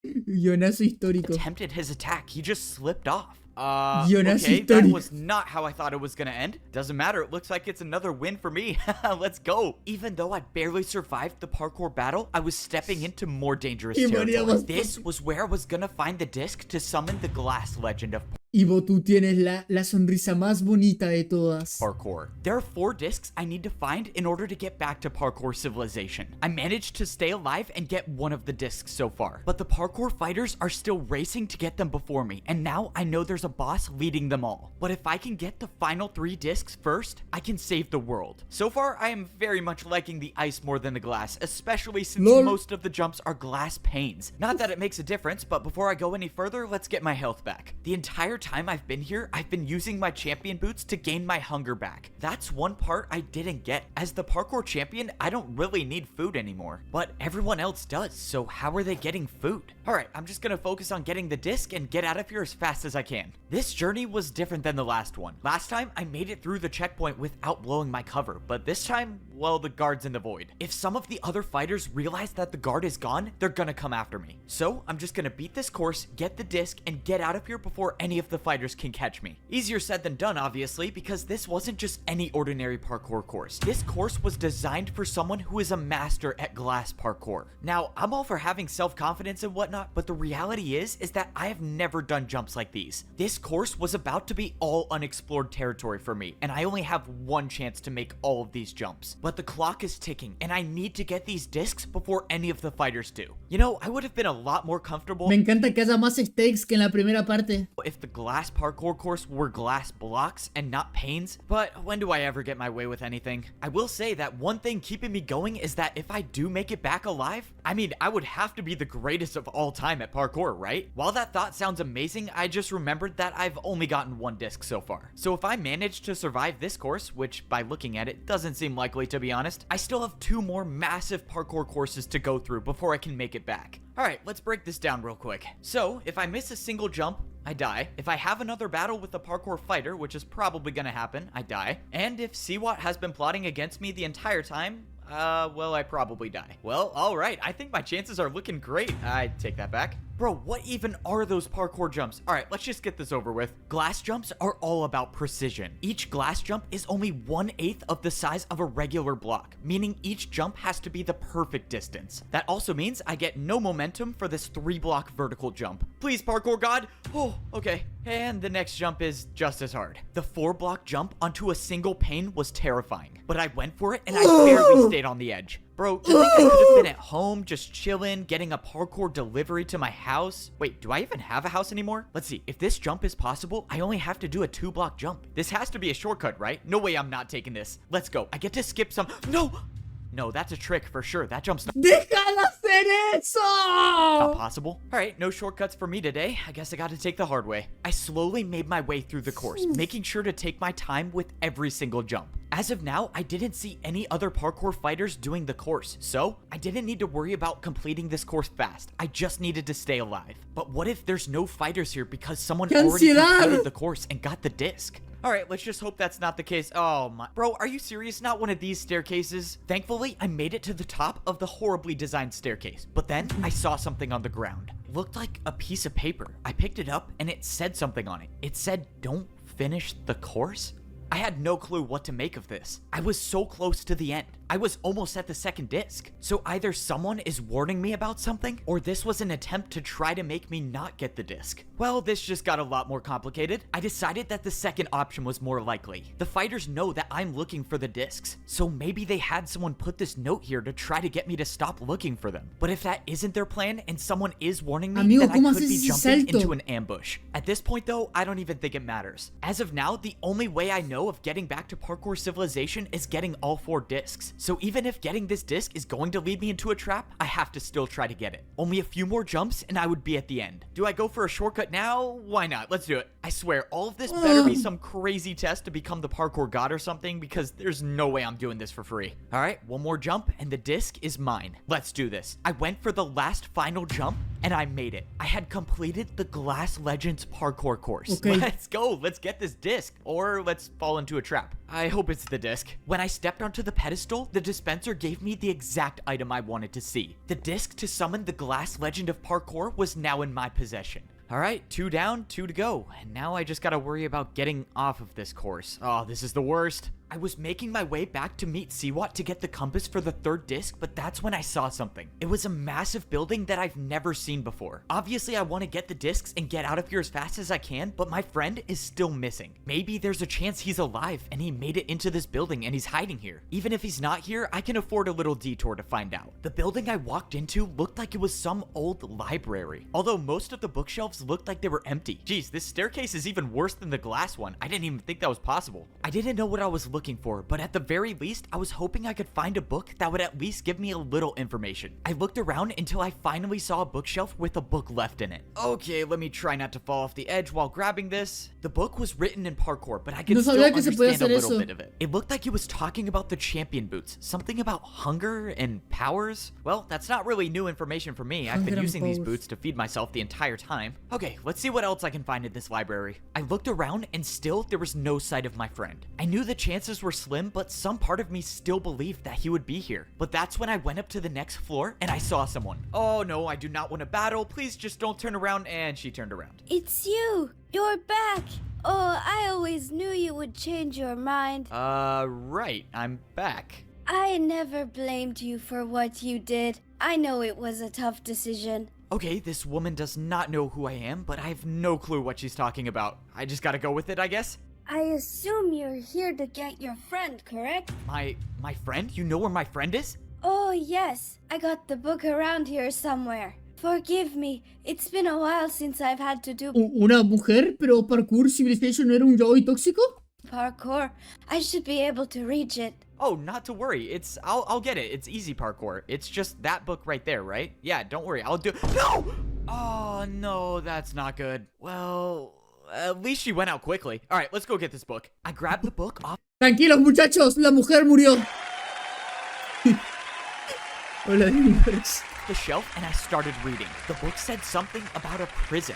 Guionazo histórico. attempted his attack, he just slipped off. Guionazo Okay, that histórico. was not how I thought it was gonna end. Doesn't matter, it looks like it's another win for me. Let's go. Even though I barely survived the parkour battle, I was stepping into more dangerous territory. This was where I was gonna find the disc to summon the glass legend of Ivo, tú tienes la sonrisa más bonita de todas. parkour. There are 4 discs I need to find in order to get back to Parkour Civilization. I managed to stay alive and get one of the discs so far, but the parkour fighters are still racing to get them before me, and now I know there's a boss leading them all. But if I can get the final 3 discs first, I can save the world. So far, I am very much liking the ice more than the glass, especially since most of the jumps are glass panes. Not that it makes a difference, but before I go any further, let's get my health back. The entire time I've been here, I've been using my champion boots to gain my hunger back. That's one part I didn't get. As the parkour champion, I don't really need food anymore, but everyone else does, so how are they getting food? Alright, I'm just gonna focus on getting the disc and get out of here as fast as I can. This journey was different than the last one. Last time, I made it through the checkpoint without blowing my cover, but this time, well, the guard's in the void. If some of the other fighters realize that the guard is gone, they're gonna come after me. So, I'm just gonna beat this course, get the disc, and get out of here before any of the fighters can catch me. Easier said than done, obviously, because this wasn't just any ordinary parkour course. This course was designed for someone who is a master at glass parkour. Now, I'm all for having self-confidence and whatnot, but the reality is that I have never done jumps like these. This course was about to be all unexplored territory for me, and I only have one chance to make all of these jumps. But the clock is ticking, and I need to get these discs before any of the fighters do. You know, I would have been a lot more comfortable. Me encanta que haya más stakes que en la primera parte. If the glass parkour course were glass blocks and not panes, but when do I ever get my way with anything? I will say that one thing keeping me going is that if I do make it back alive, I mean, I would have to be the greatest of all time at parkour, right? While that thought sounds amazing, I just remembered that I've only gotten one disc so far. So if I manage to survive this course, which by looking at it doesn't seem likely to be honest, I still have 2 more massive parkour courses to go through before I can make it back. Alright, let's break this down real quick. So, if I miss a single jump, I die. If I have another battle with the parkour fighter, which is probably gonna happen, I die. And if Siwat has been plotting against me the entire time, well, I probably die. Well, alright, I think my chances are looking great. I take that back. Bro, what even are those parkour jumps? Alright, let's just get this over with. Glass jumps are all about precision. Each glass jump is only 1/8 of the size of a regular block, meaning each jump has to be the perfect distance. That also means I get no momentum for this 3-block vertical jump. Please, parkour god. Oh, okay. And the next jump is just as hard. The 4-block jump onto a single pane was terrifying, but I went for it and I barely stayed on the edge. Bro, you think I could have been at home, just chilling, getting a parkour delivery to my house? Wait, do I even have a house anymore? Let's see, if this jump is possible, I only have to do a 2-block jump. This has to be a shortcut, right? No way I'm not taking this. Let's go. I get to skip some. No! No, that's a trick for sure. That jump's not hacer eso! possible. Alright, no shortcuts for me today. I guess I gotta take the hard way. I slowly made my way through the course, making sure to take my time with every single jump. As of now, I didn't see any other parkour fighters doing the course, so I didn't need to worry about completing this course fast. I just needed to stay alive. But what if there's no fighters here because someone already completed the course and got the disc? Alright, let's just hope that's not the case. Oh my. Bro, are you serious? Not one of these staircases? Thankfully, I made it to the top of the horribly designed staircase. But then, I saw something on the ground. Looked like a piece of paper. I picked it up and it said something on it. It said, "Don't finish the course?" I had no clue what to make of this. I was so close to the end. I was almost at the second disc. So either someone is warning me about something, or this was an attempt to try to make me not get the disc. Well, this just got a lot more complicated. I decided that the second option was more likely. The fighters know that I'm looking for the discs, so maybe they had someone put this note here to try to get me to stop looking for them. But if that isn't their plan and someone is warning me, Amigo, then I ¿cómo could haces be ese jumping salto? into an ambush. At this point though, I don't even think it matters. As of now, the only way I know of getting back to Parkour Civilization is getting all 4 discs. So even if getting this disc is going to lead me into a trap, I have to still try to get it. Only a few more jumps and I would be at the end. Do I go for a shortcut now? Why not? Let's do it. I swear, all of this better be some crazy test to become the parkour god or something, because there's no way I'm doing this for free. All right, one more jump and the disc is mine. Let's do this. I went for the last final jump and I made it. I had completed the Glass Legends parkour course. Okay. Let's go. Let's get this disc, or let's fall into a trap. I hope it's the disc. When I stepped onto the pedestal, the dispenser gave me the exact item I wanted to see. The disc to summon the Glass Legend of Parkour was now in my possession. Alright, 2 down, 2 to go. And now I just gotta worry about getting off of this course. Oh, this is the worst. I was making my way back to meet Siwat to get the compass for the 3rd disc, but that's when I saw something. It was a massive building that I've never seen before. Obviously, I want to get the discs and get out of here as fast as I can, but my friend is still missing. Maybe there's a chance he's alive and he made it into this building and he's hiding here. Even if he's not here, I can afford a little detour to find out. The building I walked into looked like it was some old library, although most of the bookshelves looked like they were empty. Geez, this staircase is even worse than the glass one. I didn't even think that was possible. I didn't know what I was looking for, but at the very least, I was hoping I could find a book that would at least give me a little information. I looked around until I finally saw a bookshelf with a book left in it. Okay, let me try not to fall off the edge while grabbing this. The book was written in parkour, but I could No still sabía que se podía understand a hacer little eso. bit of it. It looked like it was talking about the champion boots, something about hunger and powers. Well, that's not really new information for me. I've Hunger been and using these powers. boots to feed myself the entire time. Okay, let's see what else I can find in this library. I looked around and still there was no sight of my friend. I knew the chances were slim, but some part of me still believed that he would be here. But that's when I went up to the next floor and I saw someone. Oh no, I do not want to battle. Please just don't turn around. And she turned around. It's you! You're back! Oh, I always knew you would change your mind. Right, I'm back. I never blamed you for what you did. I know it was a tough decision. Okay, this woman does not know who I am, but I have no clue what she's talking about. I just gotta go with it, I guess. I assume you're here to get your friend, correct? My friend? You know where my friend is? Oh, yes. I got the book around here somewhere. Forgive me. It's been a while since I've had to do ¿Una mujer? ¿Pero Parkour Civilization no era un yaoi tóxico? parkour. I should be able to reach it. Oh, not to worry. I'll get it. It's easy parkour. It's just that book right there, right? Yeah, don't worry. I'll do. No! Oh, no, that's not good. Well, at least she went out quickly. All right, let's go get this book. I grabbed the book off Tranquilos, muchachos, la mujer murió. Hola, universe. the shelf and I started reading. The book said something about a prison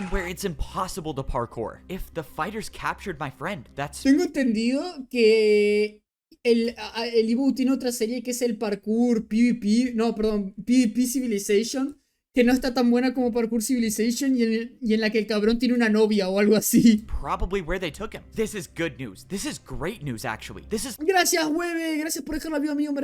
where it's impossible to parkour. If the fighters captured my friend, that's... Tengo entendido que el Ibu tiene otra serie que es el Parkour PvP, no, perdón, PvP Civilization, que no está tan buena como Parkour Civilization y en la que el cabrón tiene una novia o algo así. probably where they took him. This is good news. This is great news, actually. This is Gracias, Webe, gracias por dejar la view, amigo, me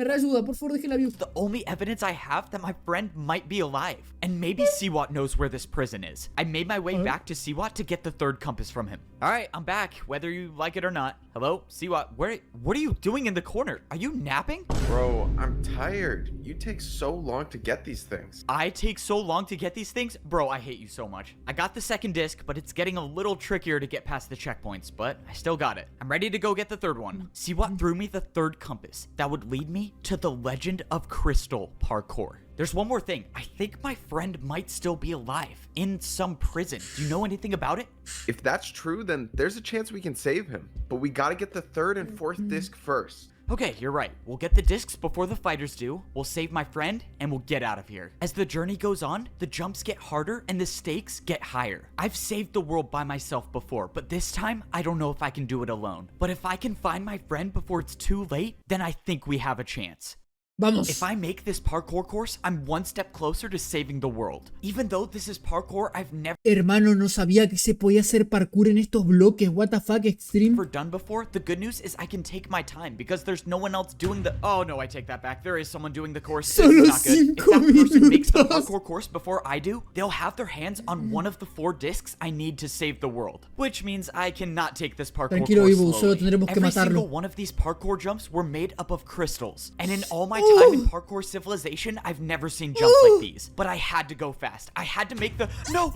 reayuda, por favor, deje la view. the only evidence I have that my friend might be alive. And maybe Siwat knows where this prison is. I made my way back to Siwat to get the third compass from him. Alright, I'm back, whether you like it or not. Hello, Siwat, what are you doing in the corner? Are you napping? Bro, I'm tired. You take so long to get these things. I take so long to get these things? Bro, I hate you so much. I got the second disc, but it's getting a little trickier to get past the checkpoints, but I still got it. I'm ready to go get the third one. Siwat threw me the third compass that would lead me to the Legend of Crystal parkour. There's one more thing. I think my friend might still be alive in some prison. Do you know anything about it? If that's true, then there's a chance we can save him. But we gotta get the third and fourth disc first. Okay, you're right. We'll get the discs before the fighters do, we'll save my friend, and we'll get out of here. As the journey goes on, the jumps get harder and the stakes get higher. I've saved the world by myself before, but this time, I don't know if I can do it alone. But if I can find my friend before it's too late, then I think we have a chance. Vamos. If I make this parkour course, I'm one step closer to saving the world. Even though this is parkour I've never Hermano, no sabía que se podía hacer parkour en estos bloques. What the fuck, Extreme. done before. The good news is I can take my time because there's no one else doing the— Oh no, I take that back. There is someone doing the course. This Solo is not good. If 5 that person makes the minutos. parkour course before I do, they'll have their hands on one of the 4 discs I need to save the world. Which means I cannot take this parkour Tranquilo, course Ibu, solo slowly. tendremos que Every matarlo. single one of these parkour jumps were made up of crystals. And in all my time in Parkour Civilization, I've never seen jumps like these. But I had to go fast. I had to make the— No!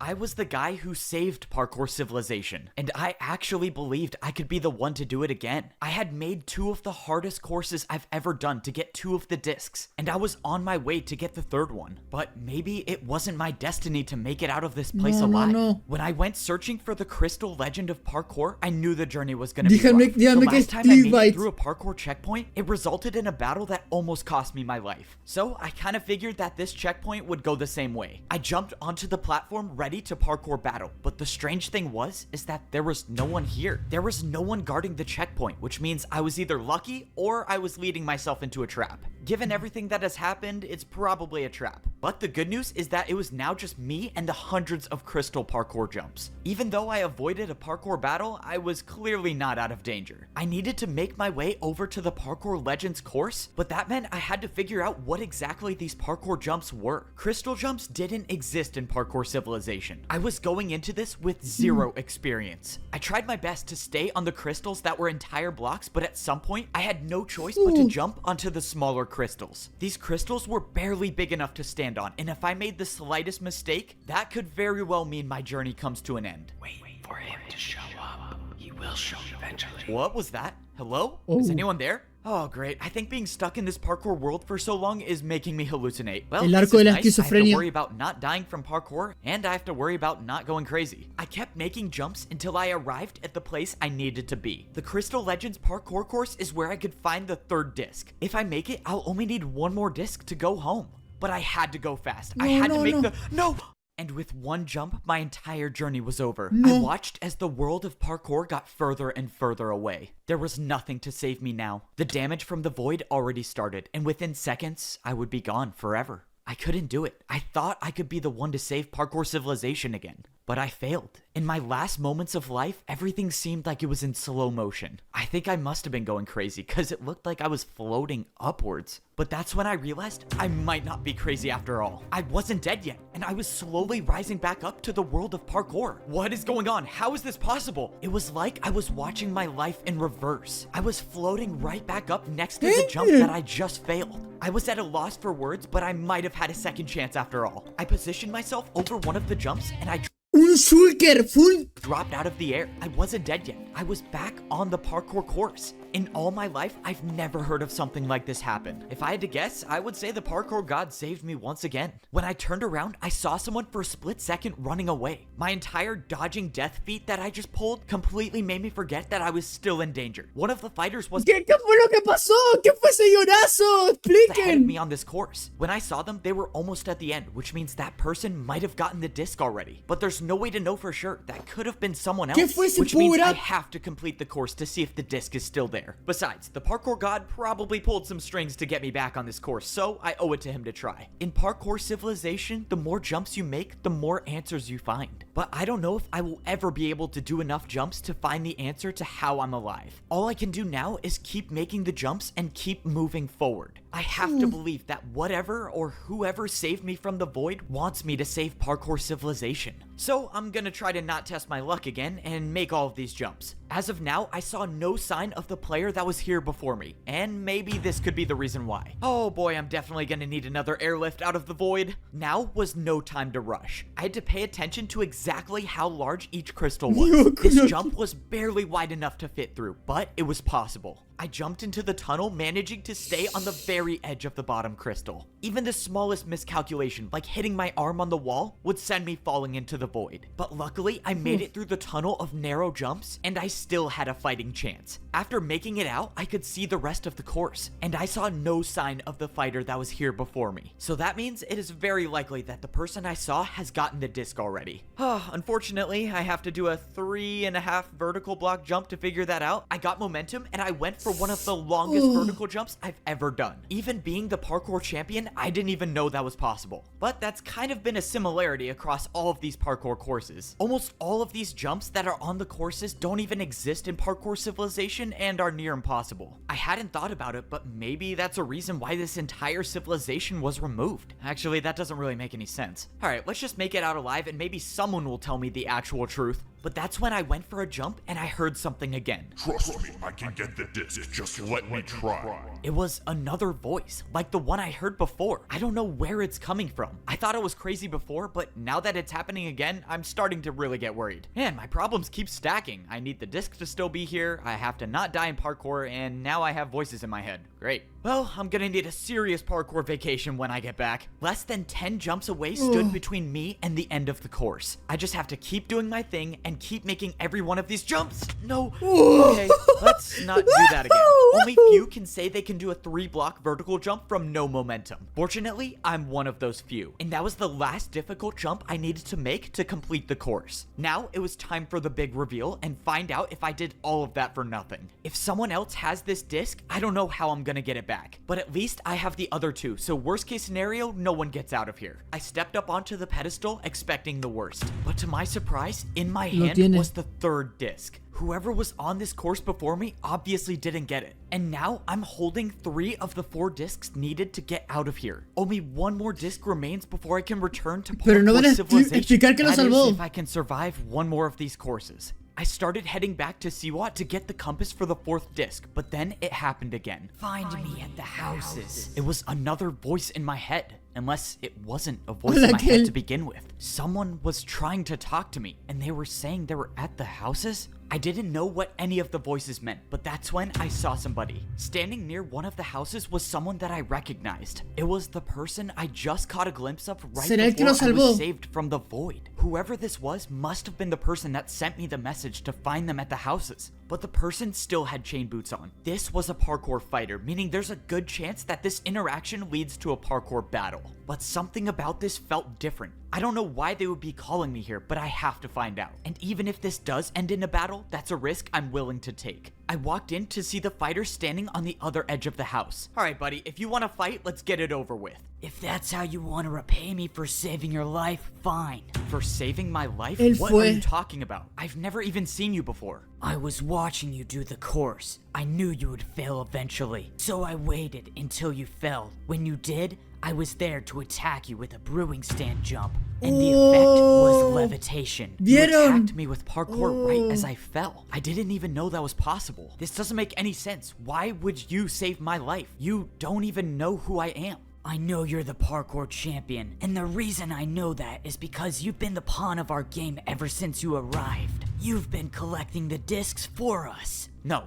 I was the guy who saved Parkour Civilization, and I actually believed I could be the one to do it again. I had made 2 of the hardest courses I've ever done to get 2 of the discs, and I was on my way to get the 3rd one. But maybe it wasn't my destiny to make it out of this place alive. No. When I went searching for the crystal legend of parkour, I knew the journey was gonna be rough. Dígame The que last time I made Steve it through a parkour checkpoint, it resulted in a battle that almost cost me my life. So I kind of figured that this checkpoint would go the same way. I jumped onto the platform ready to parkour battle, but the strange thing is that there was no one here. There was no one guarding the checkpoint, which means I was either lucky or I was leading myself into a trap. Given everything that has happened, it's probably a trap. But the good news is that it was now just me and the hundreds of crystal parkour jumps. Even though I avoided a parkour battle, I was clearly not out of danger. I needed to make my way over to the Parkour Legends course, but that meant I had to figure out what exactly these parkour jumps were. Crystal jumps didn't exist in Parkour Civilization. I was going into this with 0 experience. I tried my best to stay on the crystals that were entire blocks, but at some point, I had no choice but to jump onto the smaller crystals. These crystals were barely big enough to stand on, and if I made the slightest mistake, that could very well mean my journey comes to an end. Wait for him to show up. He will show eventually. What was that? Hello? Oh. Is anyone there? Oh, great. I think being stuck in this parkour world for so long is making me hallucinate. Well, El this arco is de la nice. I have to esquizofrenia. worry about not dying from parkour, and I have to worry about not going crazy. I kept making jumps until I arrived at the place I needed to be. The Crystal Legends parkour course is where I could find the 3rd disc. If I make it, I'll only need 1 more disc to go home. But I had to go fast. I had to make the— No! And with 1 jump, my entire journey was over. I watched as the world of parkour got further and further away. There was nothing to save me now. The damage from the void already started, and within seconds, I would be gone forever. I couldn't do it. I thought I could be the one to save Parkour Civilization again. But I failed. In my last moments of life, everything seemed like it was in slow motion. I think I must have been going crazy because it looked like I was floating upwards. But that's when I realized I might not be crazy after all. I wasn't dead yet, and I was slowly rising back up to the world of parkour. What is going on? How is this possible? It was like I was watching my life in reverse. I was floating right back up next to the jump that I just failed. I was at a loss for words, but I might have had a second chance after all. I positioned myself over one of the jumps, and I Un shulker full. dropped out of the air. I wasn't dead yet. I was back on the parkour course. In all my life, I've never heard of something like this happen. If I had to guess, I would say the parkour god saved me once again. When I turned around, I saw someone for a split second running away. My entire dodging death feat that I just pulled completely made me forget that I was still in danger. One of the fighters was ¿Qué fue lo que pasó? ¿Qué fue ese llorazo? ahead of Expliquen. me on this course. When I saw them, they were almost at the end, which means that person might have gotten the disc already. But there's no way to know for sure. That could have been someone else, ¿Qué fue ese which means I power-up? have to complete the course to see if the disc is still there. Besides, the parkour god probably pulled some strings to get me back on this course, so I owe it to him to try. In Parkour Civilization, the more jumps you make, the more answers you find. But I don't know if I will ever be able to do enough jumps to find the answer to how I'm alive. All I can do now is keep making the jumps and keep moving forward. I have to believe that whatever or whoever saved me from the void wants me to save Parkour Civilization. So I'm gonna try to not test my luck again and make all of these jumps. As of now, I saw no sign of the player that was here before me, and maybe this could be the reason why. Oh boy, I'm definitely gonna need another airlift out of the void. Now was no time to rush. I had to pay attention to exactly how large each crystal was. This jump was barely wide enough to fit through, but it was possible. I jumped into the tunnel, managing to stay on the very edge of the bottom crystal. Even the smallest miscalculation, like hitting my arm on the wall, would send me falling into the void. But luckily, I made it through the tunnel of narrow jumps, and I still had a fighting chance. After making it out, I could see the rest of the course, and I saw no sign of the fighter that was here before me. So that means it is very likely that the person I saw has gotten the disc already. Unfortunately, I have to do a 3.5 vertical block jump to figure that out. I got momentum, and I went for one of the longest vertical jumps I've ever done. Even being the parkour champion, I didn't even know that was possible. But that's kind of been a similarity across all of these parkour courses. Almost all of these jumps that are on the courses don't even exist in Parkour Civilization and are near impossible. I hadn't thought about it, but maybe that's a reason why this entire civilization was removed. Actually, that doesn't really make any sense. Alright, let's just make it out alive and maybe someone will tell me the actual truth. But that's when I went for a jump and I heard something again. Trust me, I can get the disc, just let me try. It was another voice, like the one I heard before. I don't know where it's coming from. I thought it was crazy before, but now that it's happening again, I'm starting to really get worried. Man, my problems keep stacking. I need the disc to still be here, I have to not die in parkour, and now I have voices in my head. Great. Well, I'm gonna need a serious parkour vacation when I get back. Less than 10 jumps away stood between me and the end of the course. I just have to keep doing my thing and keep making every one of these jumps. No. Okay, let's not do that again. Only few can say they can do a 3-block vertical jump from no momentum. Fortunately, I'm one of those few. And that was the last difficult jump I needed to make to complete the course. Now it was time for the big reveal and find out if I did all of that for nothing. If someone else has this disc, I don't know how I'm gonna get it back. But at least I have the other two, so worst case scenario, no one gets out of here. I stepped up onto the pedestal expecting the worst. But to my surprise, in my hand was the 3rd disc. Whoever was on this course before me obviously didn't get it. And now I'm holding 3 of the 4 discs needed to get out of here. Only 1 more disc remains before I can return to Parkour Civilization. That is if I can survive 1 more of these courses. I started heading back to Siwat to get the compass for the 4th disc, but then it happened again. Find me at the houses. It was another voice in my head. Unless it wasn't a voice in my head to begin with. Someone was trying to talk to me, and they were saying they were at the houses? I didn't know what any of the voices meant, but that's when I saw somebody. Standing near one of the houses was someone that I recognized. It was the person I just caught a glimpse of right before I was saved from the void. Whoever this was must have been the person that sent me the message to find them at the houses. But the person still had chain boots on. This was a parkour fighter, meaning there's a good chance that this interaction leads to a parkour battle. But something about this felt different. I don't know why they would be calling me here, but I have to find out. And even if this does end in a battle, that's a risk I'm willing to take. I walked in to see the fighter standing on the other edge of the house. Alright buddy, if you want to fight, let's get it over with. If that's how you want to repay me for saving your life, fine. For saving my life? What are you talking about? I've never even seen you before. I was watching you do the course. I knew you would fail eventually, so I waited until you fell. When you did, I was there to attack you with a brewing stand jump, and the effect was levitation. You attacked me with parkour right as I fell. I didn't even know that was possible. This doesn't make any sense. Why would you save my life? You don't even know who I am. I know you're the parkour champion, and the reason I know that is because you've been the pawn of our game ever since you arrived. You've been collecting the discs for us. No,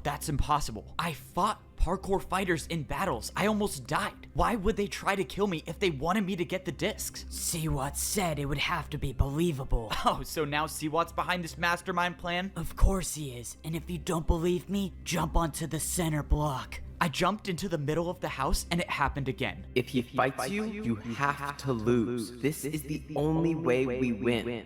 that's impossible. I fought parkour fighters in battles. I almost died. Why would they try to kill me if they wanted me to get the discs? Siwat said it would have to be believable. Oh, so now Siwat's behind this mastermind plan? Of course he is, and if you don't believe me, jump onto the center block. I jumped into the middle of the house and it happened again. If he fights you, you have to lose. This is the only way we win.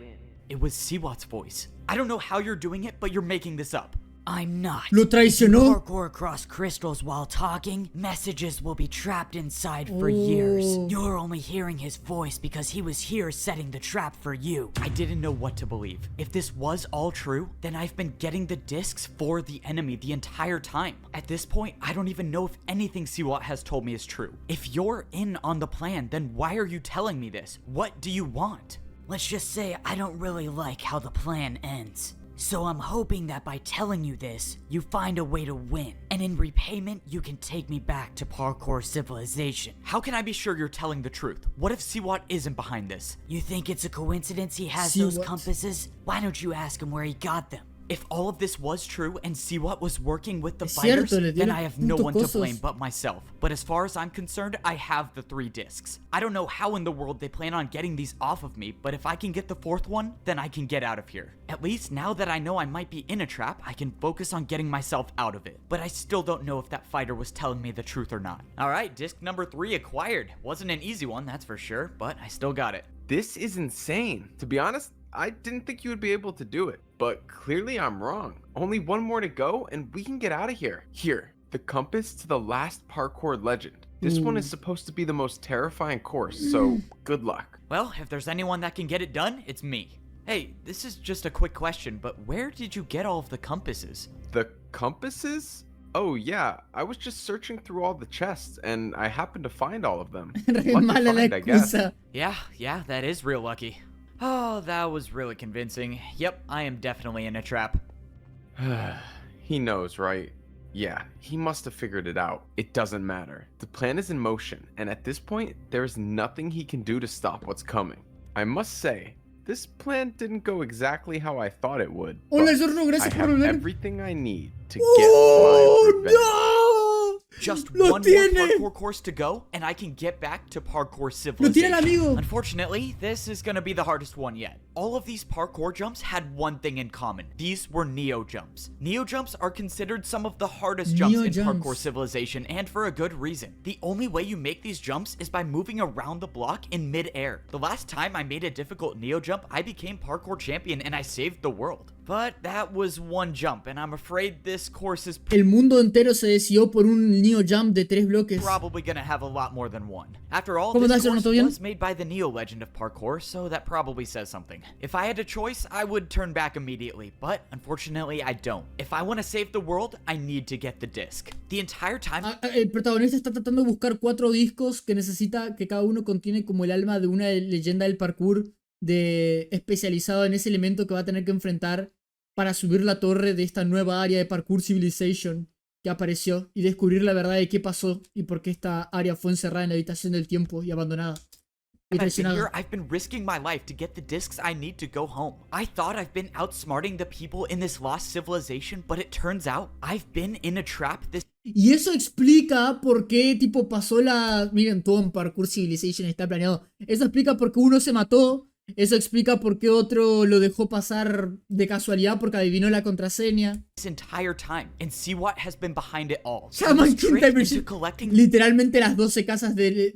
It was Siwat's voice. I don't know how you're doing it, but you're making this up. I'm not. Lo traicionó. Parkour across crystals while talking, messages will be trapped inside for years. You're only hearing his voice because he was here setting the trap for you. I didn't know what to believe. If this was all true, then I've been getting the discs for the enemy the entire time. At this point, I don't even know if anything Siwat has told me is true. If you're in on the plan, then why are you telling me this? What do you want? Let's just say I don't really like how the plan ends. So I'm hoping that by telling you this, you find a way to win. And in repayment, you can take me back to Parkour Civilization. How can I be sure you're telling the truth? What if Siwat isn't behind this? You think it's a coincidence he has those compasses? Why don't you ask him where he got them? If all of this was true and Siwat was working with the fighters, then I have no one to blame but myself. But as far as I'm concerned, I have the 3 discs. I don't know how in the world they plan on getting these off of me, but if I can get the 4th one, then I can get out of here. At least now that I know I might be in a trap, I can focus on getting myself out of it. But I still don't know if that fighter was telling me the truth or not. Alright, disc number 3 acquired. Wasn't an easy one, that's for sure, but I still got it. This is insane. To be honest, I didn't think you would be able to do it, but clearly I'm wrong. Only one more to go and we can get out of here. Here, the compass to the last parkour legend. This one is supposed to be the most terrifying course, so good luck. Well, if there's anyone that can get it done, it's me. Hey, this is just a quick question, but where did you get all of the compasses? The compasses? Oh yeah, I was just searching through all the chests and I happened to find all of them. Re Lucky mala la find, I guess. excusa. Yeah, that is real lucky. Oh, that was really convincing. Yep, I am definitely in a trap. He knows, right? Yeah, he must have figured it out. It doesn't matter. The plan is in motion, and at this point, there is nothing he can do to stop what's coming. I must say, this plan didn't go exactly how I thought it would. Hola, but Zorro, gracias I por have volver. everything I need to ¡Oh, get my revenge. no! Just ¡Lo one tiene! more parkour course to go, and I can get back to Parkour ¡Lo tiene el Civilization. amigo! Unfortunately, this is gonna be the hardest one yet. All of these parkour jumps had one thing in common. These were Neo jumps. Neo jumps are considered some of the hardest jumps Neo in jumps. Parkour Civilization, and for a good reason. The only way you make these jumps is by moving around the block in mid-air. The last time I made a difficult Neo jump, I became Parkour Champion and I saved the world. But that was one jump, and I'm afraid this course is El mundo entero se decidió por un Neo Jump de 3 bloques. probably gonna have a lot more than one. After all, ¿Cómo this estás, course Jonathan? ¿Bien? was made by the Neo legend of parkour, so that probably says something. If I had a choice, I would turn back immediately, but unfortunately I don't. If I want to save the world, I need to get the disc. The entire time... El protagonista está tratando de buscar 4 discos que necesita, que cada uno contiene como el alma de una leyenda del parkour especializado en ese elemento que va a tener que enfrentar para subir la torre de esta nueva área de Parkour Civilization que apareció y descubrir la verdad de qué pasó y por qué esta área fue encerrada en la habitación del tiempo y abandonada. Y I've been here, traicionada. I've been risking my life to get the discs I need to go home. I thought I've been outsmarting the people in this lost civilization, but it turns out I've been in a trap this Y eso explica por qué tipo pasó la... Miren, todo en Parkour Civilization está planeado. Eso explica por qué uno se mató. Eso explica por qué otro lo dejó pasar de casualidad porque adivinó la contraseña. entire time, and see what has been behind it all. Shaman This trick King into Dimension. collecting Literalmente las 12 casas de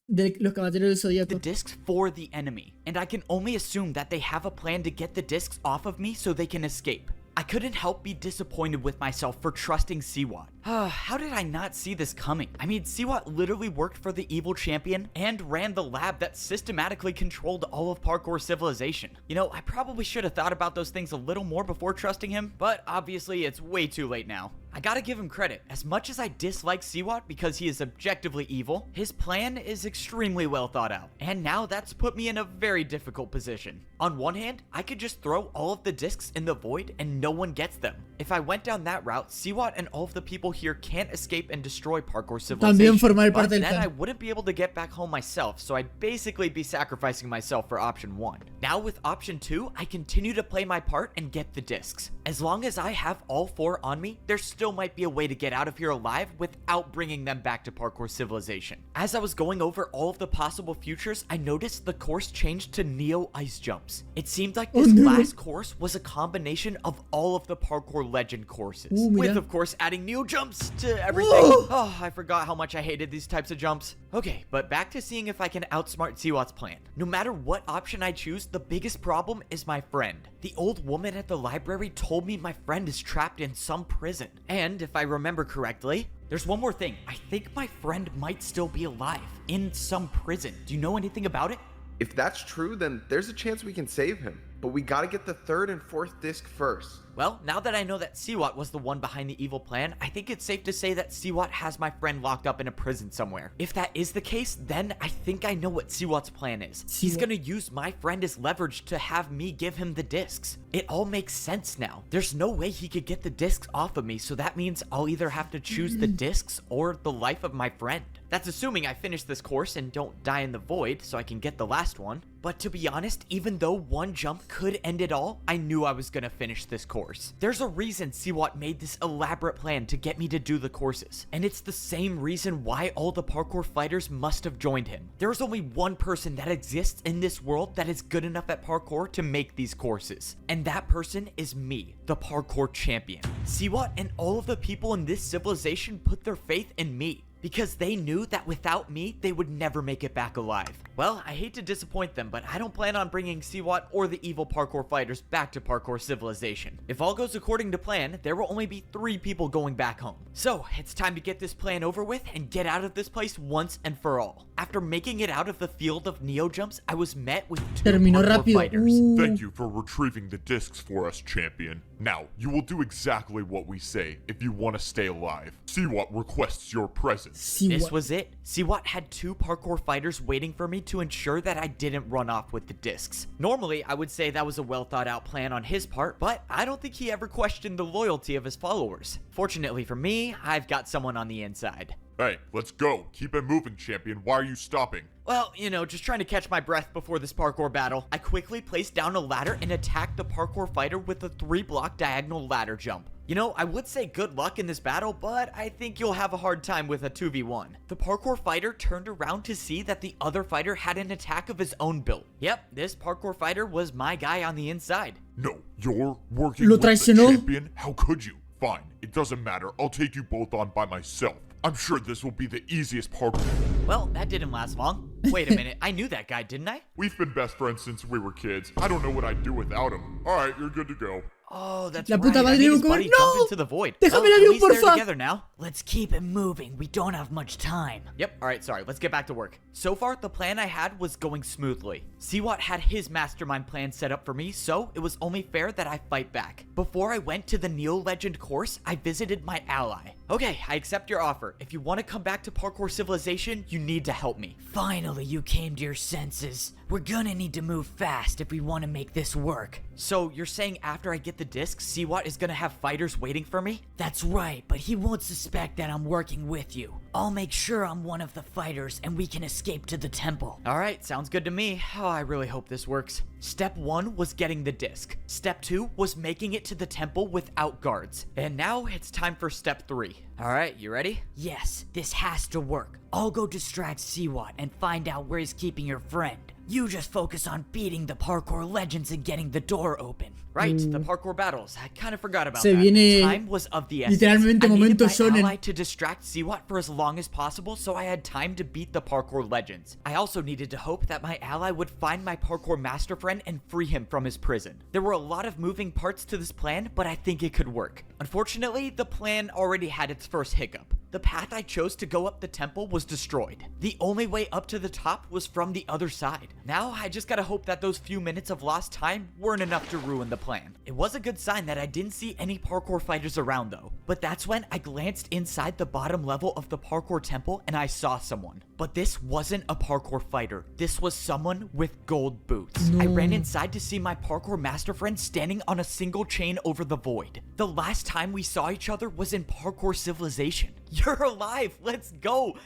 los caballeros del the Zodíaco. discs for the enemy, and I can only assume that they have a plan to get the discs off of me so they can escape. I couldn't help be disappointed with myself for trusting Siwat. How did I not see this coming? I mean, Siwat literally worked for the evil champion and ran the lab that systematically controlled all of Parkour Civilization. You know, I probably should have thought about those things a little more before trusting him, but obviously it's way too late now. I gotta give him credit. As much as I dislike Siwat because he is objectively evil, his plan is extremely well thought out. And now that's put me in a very difficult position. On one hand, I could just throw all of the discs in the void and no one gets them. If I went down that route, Siwat and all of the people here can't escape and destroy Parkour Civilization. También formar But parte del then I plan. wouldn't be able to get back home myself, so I'd basically be sacrificing myself for option 1. Now with option 2, I continue to play my part and get the discs. As long as I have all 4 on me, there still might be a way to get out of here alive without bringing them back to Parkour Civilization. As I was going over all of the possible futures, I noticed the course changed to Neo Ice Jumps. It seemed like this no. last course was a combination of all of the Parkour Legend courses, with mira. of course adding Neo Jumps to everything. Oh, I forgot how much I hated these types of jumps. Okay, but back to seeing if I can outsmart Siwat's plan. No matter what option I choose, the biggest problem is my friend. The old woman at the library told me my friend is trapped in some prison. And if I remember correctly, there's one more thing. I think my friend might still be alive in some prison. Do you know anything about it? If that's true, then there's a chance we can save him. But we gotta get the 3rd and 4th disc first. Well, now that I know that Siwat was the one behind the evil plan, I think it's safe to say that Siwat has my friend locked up in a prison somewhere. If that is the case, then I think I know what Siwat's plan is. He's gonna use my friend as leverage to have me give him the discs. It all makes sense now. There's no way he could get the discs off of me, so that means I'll either have to choose the discs or the life of my friend. That's assuming I finish this course and don't die in the void so I can get the last one. But to be honest, even though one jump could end it all, I knew I was gonna finish this course. There's a reason Siwat made this elaborate plan to get me to do the courses, and it's the same reason why all the parkour fighters must have joined him. There's only one person that exists in this world that is good enough at parkour to make these courses, and that person is me, the parkour champion. Siwat and all of the people in this civilization put their faith in me, because they knew that without me, they would never make it back alive. Well, I hate to disappoint them, but I don't plan on bringing Siwat or the evil parkour fighters back to Parkour Civilization. If all goes according to plan, there will only be 3 people going back home. So, it's time to get this plan over with and get out of this place once and for all. After making it out of the field of Neo jumps, I was met with 2 Terminó parkour rápido. fighters. Thank you for retrieving the discs for us, champion. Now, you will do exactly what we say if you want to stay alive. Siwat requests your presence. This was it. Siwat had 2 parkour fighters waiting for me to ensure that I didn't run off with the discs. Normally, I would say that was a well thought out plan on his part, but I don't think he ever questioned the loyalty of his followers. Fortunately for me, I've got someone on the inside. Hey, let's go. Keep it moving, champion. Why are you stopping? Well, you know, just trying to catch my breath before this parkour battle. I quickly placed down a ladder and attacked the parkour fighter with a 3-block diagonal ladder jump. You know, I would say good luck in this battle, but I think you'll have a hard time with a 2v1. The parkour fighter turned around to see that the other fighter had an attack of his own build. Yep, this parkour fighter was my guy on the inside. No, you're working Lo with the traicionó. champion? How could you? Fine, it doesn't matter. I'll take you both on by myself. I'm sure this will be the easiest parkour. Well, that didn't last long. Wait a minute, I knew that guy, didn't I? We've been best friends since we were kids. I don't know what I'd do without him. Alright, you're good to go. Oh, that's La right. puta I madre, made his como, buddy "No, jump into the void. déjame Well, el at avión, least they're porfa." together now. Let's keep it moving. We don't have much time. Yep, alright, sorry, let's get back to work. So far, the plan I had was going smoothly. Siwat had his mastermind plan set up for me, so it was only fair that I fight back. Before I went to the Neo Legend course, I visited my ally. Okay, I accept your offer. If you want to come back to Parkour Civilization, you need to help me. Finally, you came to your senses. We're gonna need to move fast if we want to make this work. So, you're saying after I get the disc, Siwat is gonna have fighters waiting for me? That's right, but he won't suspect that I'm working with you. I'll make sure I'm one of the fighters and we can escape to the temple. Alright, sounds good to me. Oh, I really hope this works. Step 1 was getting the disc. Step 2 was making it to the temple without guards. And now it's time for step 3. Alright, you ready? Yes, this has to work. I'll go distract Siwat and find out where he's keeping your friend. You just focus on beating the parkour legends and getting the door open. Right, the parkour battles. I kind of forgot about Se that. viene Time was of the essence. literalmente I needed momento my shonen. ally to distract Siwat for as long as possible so I had time to beat the parkour legends. I also needed to hope that my ally would find my parkour master friend and free him from his prison. There were a lot of moving parts to this plan, but I think it could work. Unfortunately, the plan already had its first hiccup. The path I chose to go up the temple was destroyed. The only way up to the top was from the other side. Now, I just gotta hope that those few minutes of lost time weren't enough to ruin the plan. It was a good sign that I didn't see any parkour fighters around though. But that's when I glanced inside the bottom level of the parkour temple and I saw someone. But this wasn't a parkour fighter. This was someone with gold boots. I ran inside to see my parkour master friend standing on a single chain over the void. The last time we saw each other was in Parkour Civilization. You're alive, let's go.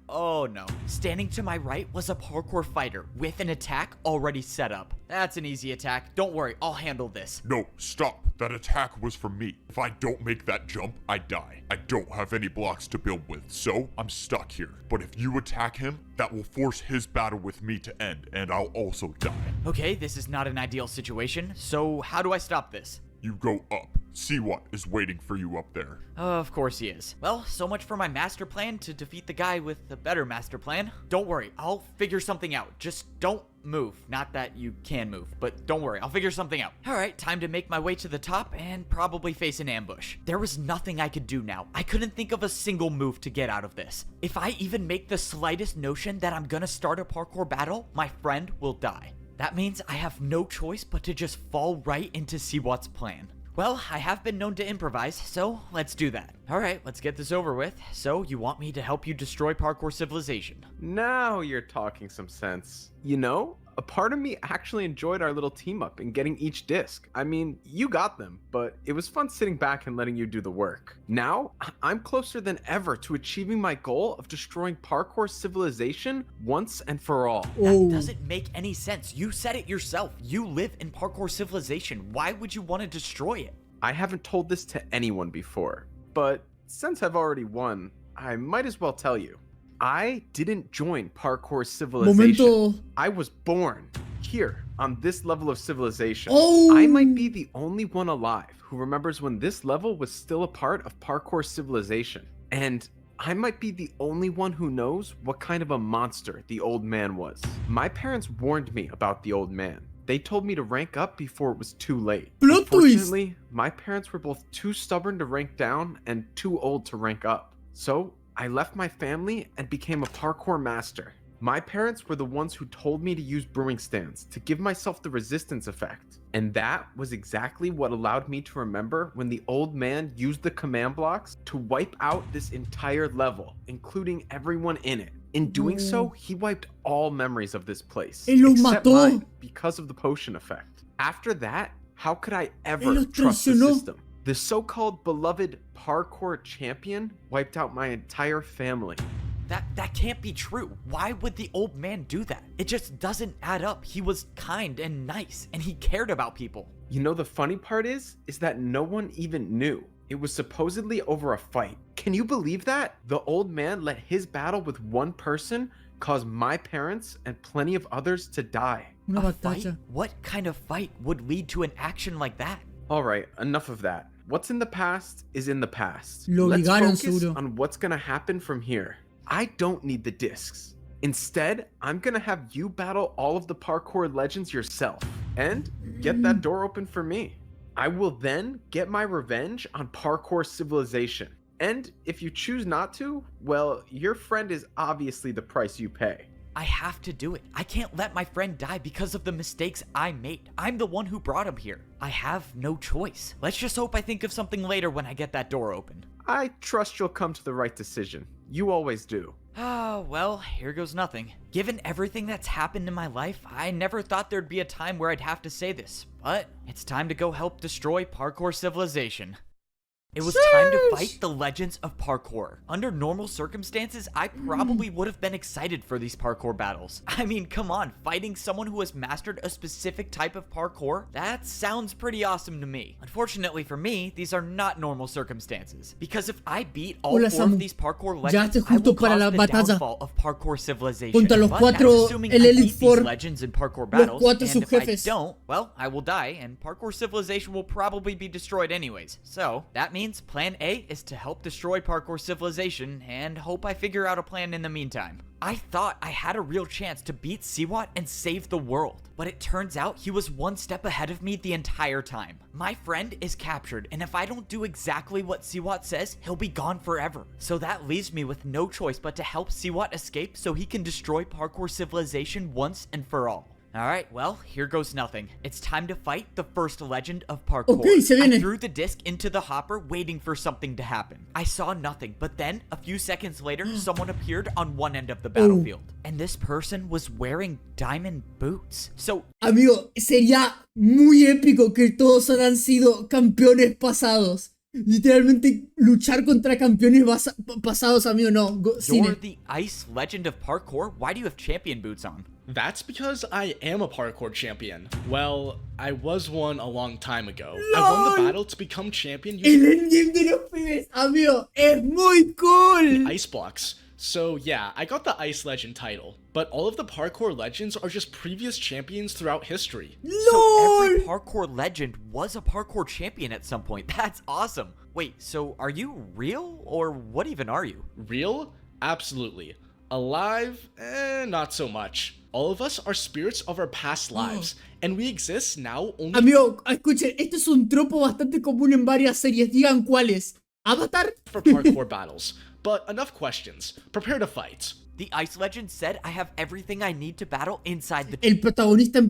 Oh no. Standing to my right was a parkour fighter with an attack already set up. That's an easy attack. Don't worry, I'll handle this. No, stop. That attack was from me. If I don't make that jump, I die. I don't have any blocks to build with, so I'm stuck here. But if you attack him, that will force his battle with me to end, and I'll also die. Okay, this is not an ideal situation, so how do I stop this? You go up. Siwat is waiting for you up there. Of course he is. Well, so much for my master plan to defeat the guy with a better master plan. Don't worry, I'll figure something out. Just don't move. Not that you can move, but don't worry, I'll figure something out. Alright, time to make my way to the top and probably face an ambush. There was nothing I could do now. I couldn't think of a single move to get out of this. If I even make the slightest notion that I'm gonna start a parkour battle, my friend will die. That means I have no choice but to just fall right into Siwat's plan. Well, I have been known to improvise, so let's do that. Alright, let's get this over with. So, you want me to help you destroy Parkour Civilization? Now you're talking some sense. You know, a part of me actually enjoyed our little team up in getting each disc. I mean, you got them, but it was fun sitting back and letting you do the work. Now, I'm closer than ever to achieving my goal of destroying Parkour Civilization once and for all. That doesn't make any sense. You said it yourself. You live in Parkour Civilization. Why would you want to destroy it? I haven't told this to anyone before, but since I've already won, I might as well tell you. I didn't join Parkour Civilization. Momento. I was born here on this level of civilization. Oh. I might be the only one alive who remembers when this level was still a part of Parkour Civilization. And I might be the only one who knows what kind of a monster the old man was. My parents warned me about the old man. They told me to rank up before it was too late. Plot twist. Unfortunately, my parents were both too stubborn to rank down and too old to rank up. So, I left my family and became a parkour master. My parents were the ones who told me to use brewing stands to give myself the resistance effect. And that was exactly what allowed me to remember when the old man used the command blocks to wipe out this entire level, including everyone in it. In doing so, he wiped all memories of this place, Él los except mató. mine, because of the potion effect. After that, how could I ever trust the traicionó. system? The so-called beloved parkour champion wiped out my entire family. That can't be true. Why would the old man do that? It just doesn't add up. He was kind and nice, and he cared about people. You know, the funny part is that no one even knew. It was supposedly over a fight. Can you believe that? The old man let his battle with one person cause my parents and plenty of others to die. Una A fight? batalla. What kind of fight would lead to an action like that? Alright, enough of that. What's in the past is in the past. Lo Let's obligaron, focus seguro. on what's gonna happen from here. I don't need the discs. Instead, I'm gonna have you battle all of the parkour legends yourself and get that door open for me. I will then get my revenge on Parkour Civilization. And if you choose not to, well, your friend is obviously the price you pay. I have to do it. I can't let my friend die because of the mistakes I made. I'm the one who brought him here. I have no choice. Let's just hope I think of something later when I get that door open. I trust you'll come to the right decision. You always do. Ah, well, here goes nothing. Given everything that's happened in my life, I never thought there'd be a time where I'd have to say this, but it's time to go help destroy Parkour Civilization. It was time to fight the legends of parkour. Under normal circumstances, I probably would have been excited for these parkour battles. I mean, come on, fighting someone who has mastered a specific type of parkour? That sounds pretty awesome to me. Unfortunately for me, these are not normal circumstances. Because if I beat all Hola, four of Samu. these parkour Llegaste legends, I justo will para cause la the batalla downfall of Parkour Civilization. contra los But cuatro, that's assuming el I Elite beat Four, these legends in parkour los battles, cuatro and if I subjefes. don't, well, I will die, and Parkour Civilization will probably be destroyed anyways. So, that means plan A is to help destroy Parkour Civilization, and hope I figure out a plan in the meantime. I thought I had a real chance to beat Siwat and save the world, but it turns out he was one step ahead of me the entire time. My friend is captured, and if I don't do exactly what Siwat says, he'll be gone forever. So that leaves me with no choice but to help Siwat escape so he can destroy Parkour Civilization once and for all. Alright, well, here goes nothing. It's time to fight the first legend of parkour. Okay, se viene. I threw the disc into the hopper waiting for something to happen. I saw nothing, but then, a few seconds later, someone appeared on one end of the battlefield. And this person was wearing diamond boots. So, Amigo, sería muy épico que todos hayan sido campeones pasados. Literalmente luchar contra campeones pasados, amigo, no. you're Cine. the ice legend of parkour? Why do you have champion boots on? That's because I am a parkour champion. Well, I was one a long time ago. LOL. I won the battle to become champion El using endgame de los pibes, amigo, es muy cool. ice blocks. So yeah, I got the Ice Legend title. But all of the parkour legends are just previous champions throughout history. So every parkour legend was a parkour champion at some point. That's awesome. Wait, so are you real? Or what even are you? Real? Absolutely. Alive? Not so much. All of us are spirits of our past lives, and we exist now only Amigo, escuchen, esto es un tropo bastante común en varias series. Digan cuáles. Avatar. for parkour battles. But enough questions. Prepare to fight. The Ice Legend said I have everything I need to battle inside the El protagonista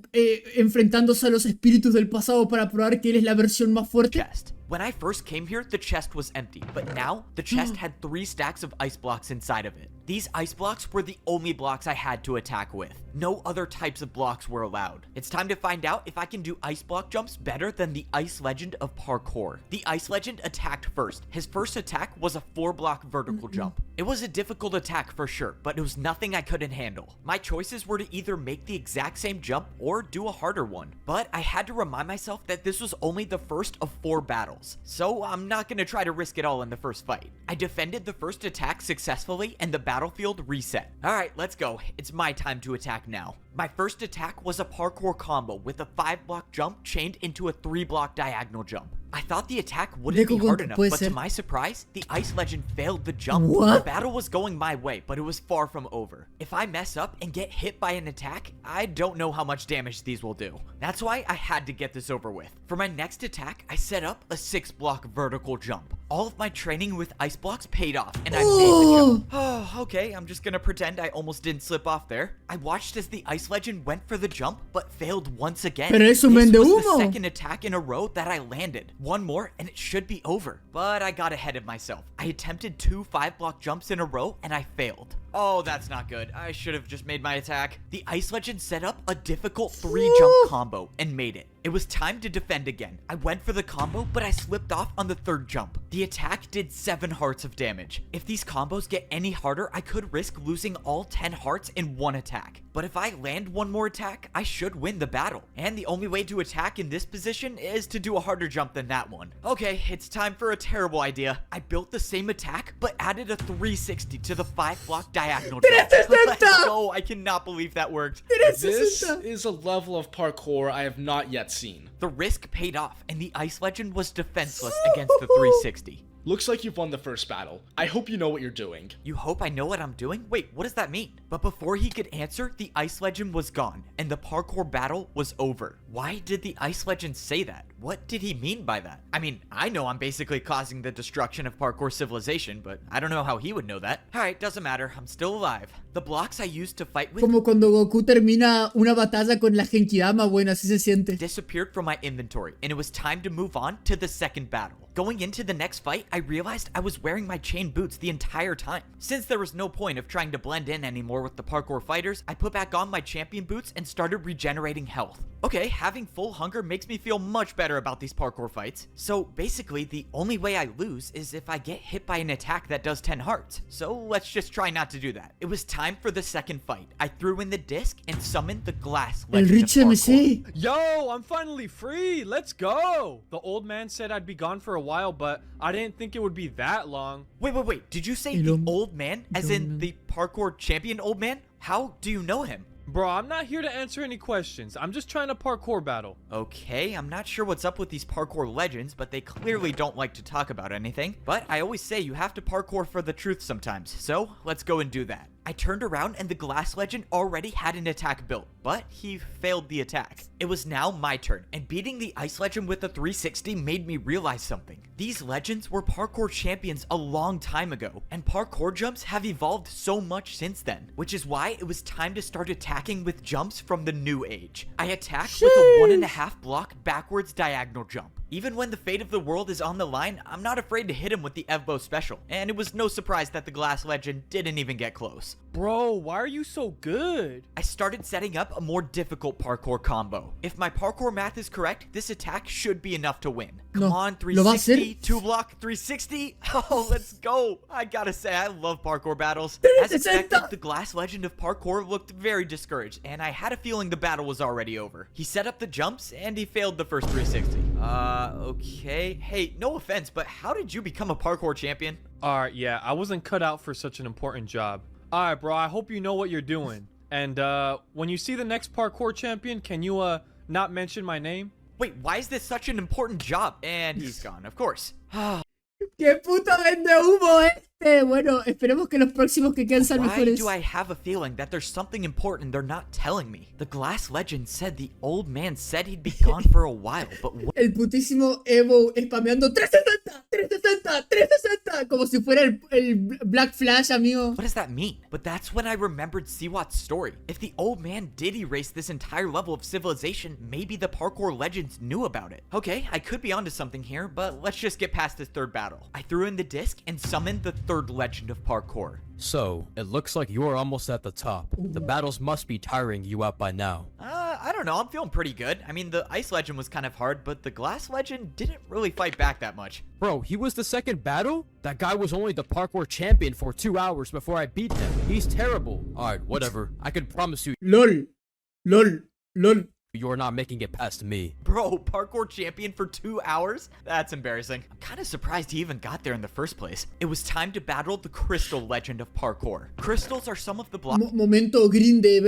enfrentándose a los espíritus del pasado para probar que él es la versión más fuerte. chest. When I first came here, the chest was empty, but now the chest had 3 stacks of ice blocks inside of it. These ice blocks were the only blocks I had to attack with. No other types of blocks were allowed. It's time to find out if I can do ice block jumps better than the Ice Legend of parkour. The Ice Legend attacked first. His first attack was a 4-block vertical jump. It was a difficult attack for sure, but it was nothing I couldn't handle. My choices were to either make the exact same jump or do a harder one, but I had to remind myself that this was only the first of 4 battles, so I'm not gonna try to risk it all in the first fight. I defended the first attack successfully and the battlefield reset. Alright, let's go. It's my time to attack now. My first attack was a parkour combo with a 5-block jump chained into a 3-block diagonal jump. I thought the attack wouldn't be hard enough, puede but ser. to my surprise, the ice legend failed the jump. What? The battle was going my way, but it was far from over. If I mess up and get hit by an attack, I don't know how much damage these will do. That's why I had to get this over with. For my next attack, I set up a 6-block vertical jump. All of my training with ice blocks paid off, and I made the jump. Oh, okay, I'm just gonna pretend I almost didn't slip off there. I watched as the ice legend went for the jump, but failed once again. Pero es un This vende was the humo. second attack in a row that I landed. One more, and it should be over. But I got ahead of myself. I attempted 2 5-block jumps in a row, and I failed. Oh, that's not good. I should have just made my attack. The ice legend set up a difficult 3-jump combo and made it. It was time to defend again. I went for the combo, but I slipped off on the 3rd jump. The attack did 7 hearts of damage. If these combos get any harder, I could risk losing all 10 hearts in one attack. But if I land one more attack, I should win the battle. And the only way to attack in this position is to do a harder jump than that one. Okay, it's time for a terrible idea. I built the same attack, but added a 360 to the 5-block diagonal jump. Let's go. I cannot believe that worked. This is a level of parkour I have not yet seen. The risk paid off, and the ice legend was defenseless against the 360. Looks like you've won the first battle. I hope you know what you're doing. You hope I know what I'm doing? Wait, what does that mean? But before he could answer, the ice legend was gone, and the parkour battle was over. Why did the ice legend say that? What did he mean by that? I mean, I know I'm basically causing the destruction of Parkour Civilization, but I don't know how he would know that. Alright, doesn't matter. I'm still alive. The blocks I used to fight with Como cuando Goku termina una batalla con la Genkidama, bueno, así se siente. disappeared from my inventory, and it was time to move on to the second battle. Going into the next fight, I realized I was wearing my chain boots the entire time. Since there was no point of trying to blend in anymore with the parkour fighters, I put back on my champion boots and started regenerating health. Okay, having full hunger makes me feel much better about these parkour fights. So basically, the only way I lose is if I get hit by an attack that does 10 hearts. So let's just try not to do that. It was time for the second fight. I threw in the disc and summoned the glass El legend of Rich parkour. MC. Yo, I'm finally free. Let's go. The old man said I'd be gone for a while, but I didn't think it would be that long. Wait. Did you say the old man? As in the parkour champion old man? How do you know him? Bro, I'm not here to answer any questions. I'm just trying to parkour battle. Okay, I'm not sure what's up with these parkour legends, but they clearly don't like to talk about anything. But I always say you have to parkour for the truth sometimes, so let's go and do that. I turned around and the glass legend already had an attack built, but he failed the attack. It was now my turn, and beating the ice legend with a 360 made me realize something. These legends were parkour champions a long time ago, and parkour jumps have evolved so much since then, which is why it was time to start attacking with jumps from the new age. I attacked with a 1.5 block backwards diagonal jump. Even when the fate of the world is on the line, I'm not afraid to hit him with the Evbo special, and it was no surprise that the glass legend didn't even get close. Bro, why are you so good? I started setting up a more difficult parkour combo. If my parkour math is correct, this attack should be enough to win. Come on, 360, 2-block, 360. Oh, let's go. I gotta say, I love parkour battles. As expected, the glass legend of parkour looked very discouraged, and I had a feeling the battle was already over. He set up the jumps, and he failed the first 360. Okay. Hey, no offense, but how did you become a parkour champion? Alright, yeah, I wasn't cut out for such an important job. Alright, bro, I hope you know what you're doing. And, when you see the next parkour champion, can you, not mention my name? Wait, why is this such an important job? And he's gone, of course. ¡Qué puto vende humo este! Bueno, esperemos que los próximos que queden sean Why mejores. do I have a feeling that there's something important they're not telling me? The glass legend said the old man said he'd be gone for a while, but what? El putísimo Evo spameando 360, 360, 360, como si fuera el Black Flash, amigo. What does that mean? But that's when I remembered Siwat's story. If the old man did erase this entire level of civilization, maybe the parkour legends knew about it. Okay, I could be onto something here, but let's just get past this third battle. I threw in the disc and summoned the third legend of parkour. So, it looks like you're almost at the top. The battles must be tiring you out by now. I don't know, I'm feeling pretty good. I mean, the ice legend was kind of hard, but the glass legend didn't really fight back that much. Bro, he was the second battle? That guy was only the parkour champion for 2 hours before I beat him. He's terrible. Alright, whatever. I can promise you. LOL. You're not making it past me. Bro, parkour champion for 2 hours? That's embarrassing. I'm kind of surprised he even got there in the first place. It was time to battle the crystal legend of parkour. Crystals are some of the blocks Momento green de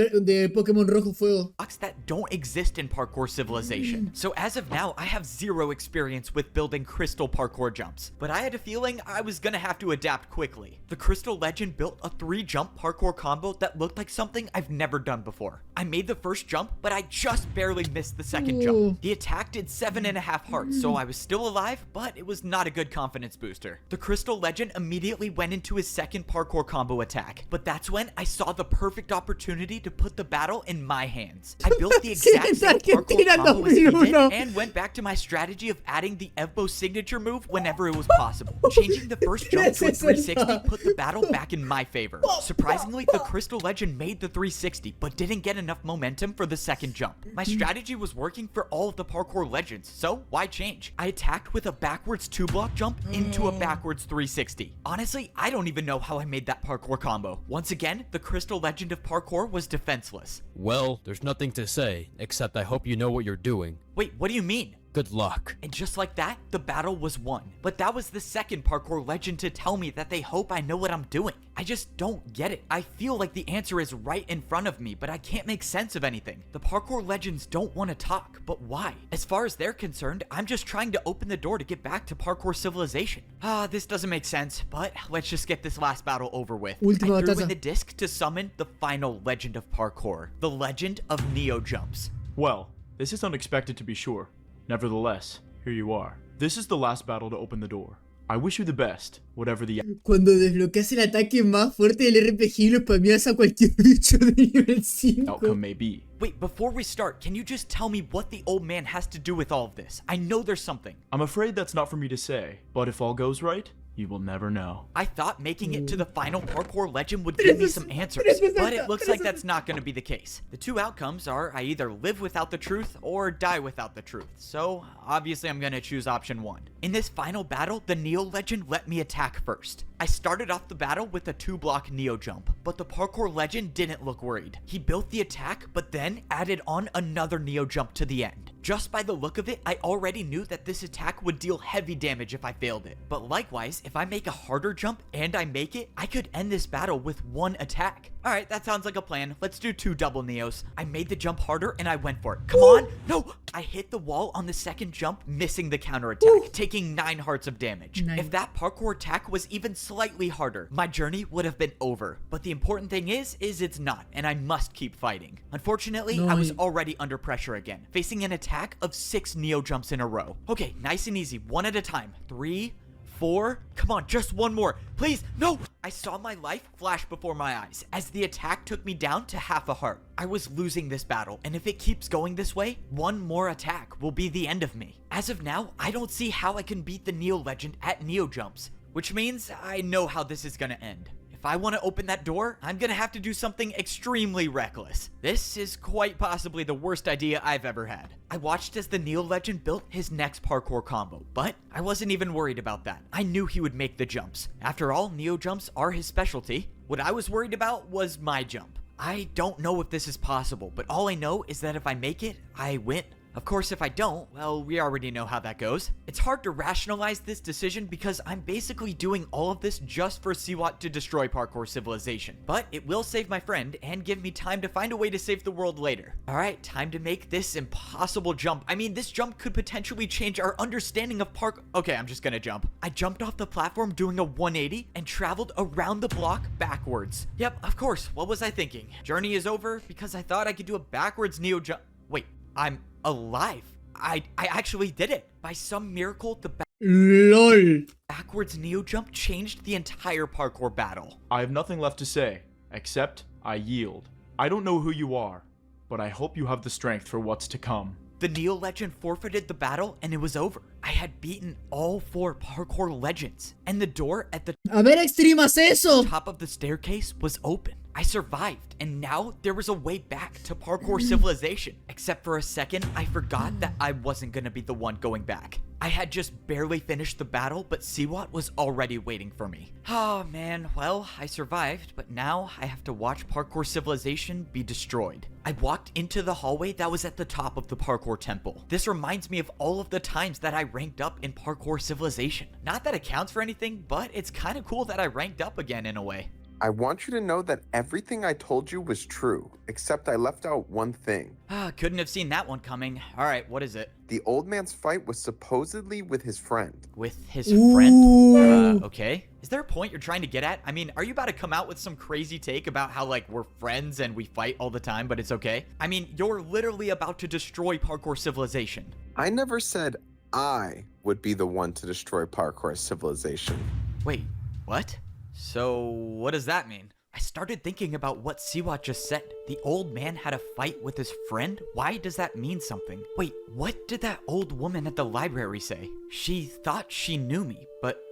Pokémon Rojo Fuego. that don't exist in Parkour Civilization. So as of now, I have zero experience with building crystal parkour jumps, but I had a feeling I was gonna have to adapt quickly. The crystal legend built a 3-jump parkour combo that looked like something I've never done before. I made the first jump, but I just barely missed the second jump. The attack did 7.5 hearts, so I was still alive, but it was not a good confidence booster. The crystal legend immediately went into his second parkour combo attack, but that's when I saw the perfect opportunity to put the battle in my hands. I built the exact same parkour combo as he did, and went back to my strategy of adding the Evo signature move whenever it was possible. Changing the first jump to a 360 put the battle back in my favor. Surprisingly, the crystal legend made the 360, but didn't get enough momentum for the second jump. My strategy was working for all of the parkour legends, so why change? I attacked with a backwards 2-block jump into a backwards 360. Honestly, I don't even know how I made that parkour combo. Once again, the crystal legend of parkour was defenseless. Well, there's nothing to say, except I hope you know what you're doing. Wait, what do you mean? Good luck. And just like that, the battle was won. But that was the second parkour legend to tell me that they hope I know what I'm doing. I just don't get it. I feel like the answer is right in front of me, but I can't make sense of anything. The parkour legends don't want to talk, but why? As far as they're concerned, I'm just trying to open the door to get back to Parkour Civilization. This doesn't make sense, but let's just get this last battle over with. I threw in the disc to summon the final legend of parkour, the legend of Neo Jumps. Well, this is unexpected to be sure. Nevertheless, here you are. This is the last battle to open the door. I wish you the best, whatever the Cuando desbloqueas el ataque más fuerte del RPG y lo spameas a cualquier bicho de nivel 5. outcome may be. Wait, before we start, can you just tell me what the old man has to do with all of this? I know there's something. I'm afraid that's not for me to say, but if all goes right, you will never know. I thought making it to the final parkour legend would give me some answers, but it looks like that's not going to be the case. The two outcomes are I either live without the truth or die without the truth, so obviously I'm going to choose option 1. In this final battle, the Neo legend let me attack first. I started off the battle with a 2-block Neo jump, but the parkour legend didn't look worried. He built the attack, but then added on another Neo jump to the end. Just by the look of it, I already knew that this attack would deal heavy damage if I failed it. But likewise, if I make a harder jump and I make it, I could end this battle with 1 attack. Alright, that sounds like a plan. Let's do 2 double Neos. I made the jump harder and I went for it. Come on! No! I hit the wall on the second jump, missing the counter attack, taking 9 hearts of damage. If that parkour attack was even slightly harder, my journey would have been over. But the important thing is it's not, and I must keep fighting. Unfortunately, I was already under pressure again, facing an attack of 6 Neo jumps in a row. Okay, nice and easy, 1 at a time. 3, 4, come on, just 1 more. Please, no! I saw my life flash before my eyes as the attack took me down to half a heart. I was losing this battle, and if it keeps going this way, 1 more attack will be the end of me. As of now, I don't see how I can beat the Neo legend at Neo jumps, which means I know how this is gonna end. If I want to open that door, I'm gonna have to do something extremely reckless. This is quite possibly the worst idea I've ever had. I watched as the Neo legend built his next parkour combo, but I wasn't even worried about that. I knew he would make the jumps. After all, Neo jumps are his specialty. What I was worried about was my jump. I don't know if this is possible, but all I know is that if I make it, I win. Of course, if I don't, well, we already know how that goes. It's hard to rationalize this decision because I'm basically doing all of this just for Siwat to destroy Parkour Civilization. But it will save my friend and give me time to find a way to save the world later. Alright, time to make this impossible jump. I mean, this jump could potentially change our understanding of parkour. Okay, I'm just gonna jump. I jumped off the platform doing a 180 and traveled around the block backwards. Yep, of course, what was I thinking? Journey is over because I thought I could do a backwards Neo jump. Wait, I'm alive. I actually did it. By some miracle, the LOL. backwards Neo jump changed the entire parkour battle. I have nothing left to say, except I yield. I don't know who you are, but I hope you have the strength for what's to come. The Neo legend forfeited the battle and it was over. I had beaten all 4 parkour legends, and the door at the A ver, Extreme, haz eso. top of the staircase was open. I survived, and now there was a way back to Parkour Civilization. Except for a second, I forgot that I wasn't gonna be the one going back. I had just barely finished the battle, but Siwat was already waiting for me. Oh man, well, I survived, but now I have to watch Parkour Civilization be destroyed. I walked into the hallway that was at the top of the Parkour Temple. This reminds me of all of the times that I ranked up in Parkour Civilization. Not that it counts for anything, but it's kind of cool that I ranked up again in a way. I want you to know that everything I told you was true, except I left out one thing. Couldn't have seen that one coming. Alright, what is it? The old man's fight was supposedly with his friend. With his friend? Okay. Is there a point you're trying to get at? I mean, are you about to come out with some crazy take about how, like, we're friends and we fight all the time, but it's okay? I mean, you're literally about to destroy Parkour Civilization. I never said I would be the one to destroy Parkour Civilization. Wait, what? So, what does that mean? I started thinking about what Siwat just said. The old man had a fight with his friend? Why does that mean something? Wait, what did that old woman at the library say? She thought she knew me, but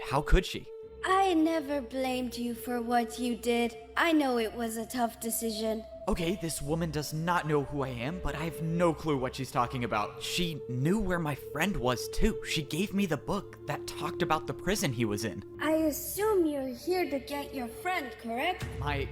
how could she? I never blamed you for what you did. I know it was a tough decision. Okay, this woman does not know who I am, but I have no clue what she's talking about. She knew where my friend was too. She gave me the book that talked about the prison he was in. I assume you're here to get your friend, correct? My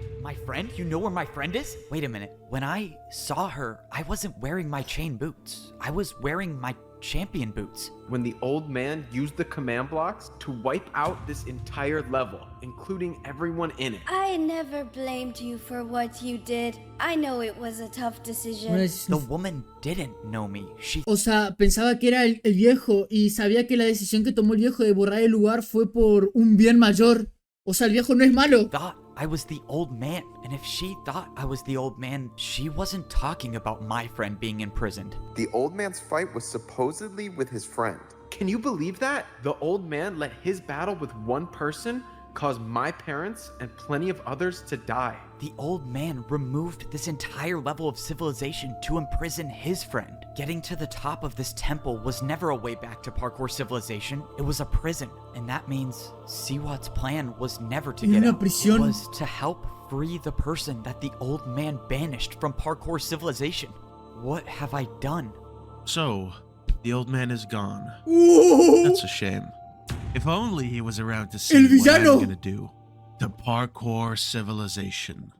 friend? You know where my friend is? Wait a minute. When I saw her, I wasn't wearing my chain boots. I was wearing my champion boots. When the old man used the command blocks to wipe out this entire level, including everyone in it. I never blamed you for what you did. I know it was a tough decision. The woman didn't know me. O sea, pensaba que era el viejo y sabía que la decisión que tomó el viejo de borrar el lugar fue por un bien mayor. O sea, el viejo no es malo. Thought I was the old man, and if she thought I was the old man, she wasn't talking about my friend being imprisoned. The old man's fight was supposedly with his friend. Can you believe that? The old man let his battle with one person cause my parents and plenty of others to die. The old man removed this entire level of civilization to imprison his friend. Getting to the top of this temple was never a way back to Parkour Civilization. It was a prison, and that means Siwat's plan was never to get out. It was to help free the person that the old man banished from Parkour Civilization. What have I done? So, the old man is gone. That's a shame. If only he was around to see what I'm gonna do. The Parkour Civilization.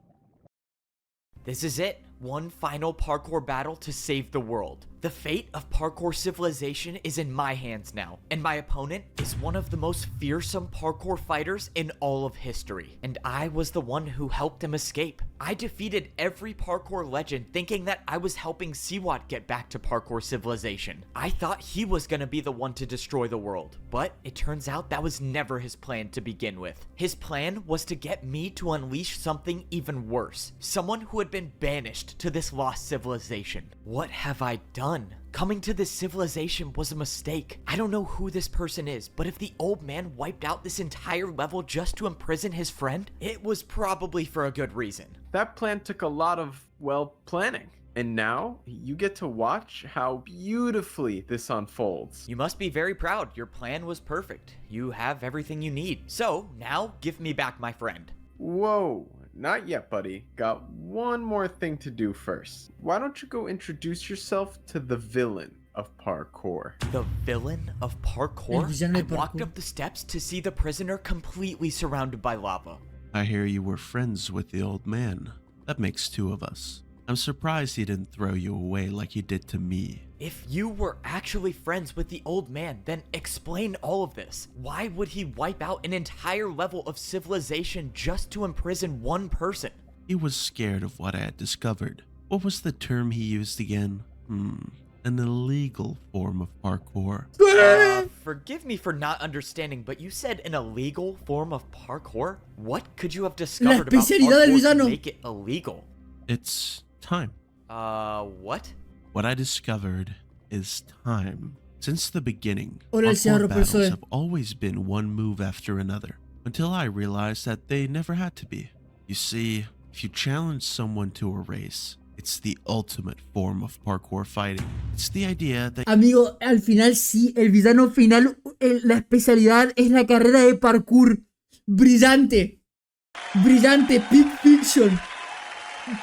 This is it. One final parkour battle to save the world. The fate of Parkour Civilization is in my hands now, and my opponent is one of the most fearsome parkour fighters in all of history, and I was the one who helped him escape. I defeated every parkour legend thinking that I was helping Siwat get back to Parkour Civilization. I thought he was gonna be the one to destroy the world, but it turns out that was never his plan to begin with. His plan was to get me to unleash something even worse, someone who had been banished to this lost civilization. What have I done? Coming to this civilization was a mistake. I don't know who this person is, but if the old man wiped out this entire level just to imprison his friend, it was probably for a good reason. That plan took a lot of, well, planning. And now, you get to watch how beautifully this unfolds. You must be very proud. Your plan was perfect. You have everything you need. So, now, give me back my friend. Whoa. Not yet, buddy. Got one more thing to do first. Why don't you go introduce yourself to the villain of parkour? The villain of parkour? I walked up the steps to see the prisoner completely surrounded by lava. I hear you were friends with the old man. That makes two of us. I'm surprised he didn't throw you away like he did to me. If you were actually friends with the old man, then explain all of this. Why would he wipe out an entire level of civilization just to imprison one person? He was scared of what I had discovered. What was the term he used again? An illegal form of parkour. Forgive me for not understanding, but you said an illegal form of parkour? What could you have discovered about parkour to make it illegal? It's time. What? What I discovered is time. Since the beginning, Hola, parkour battles have always been one move after another, until I realized that they never had to be. You see, if you challenge someone to a race, it's the ultimate form of parkour fighting. It's the idea that... Amigo, al final sí, el villano final, la especialidad es la carrera de parkour. Brillante. Brillante, pick Fiction.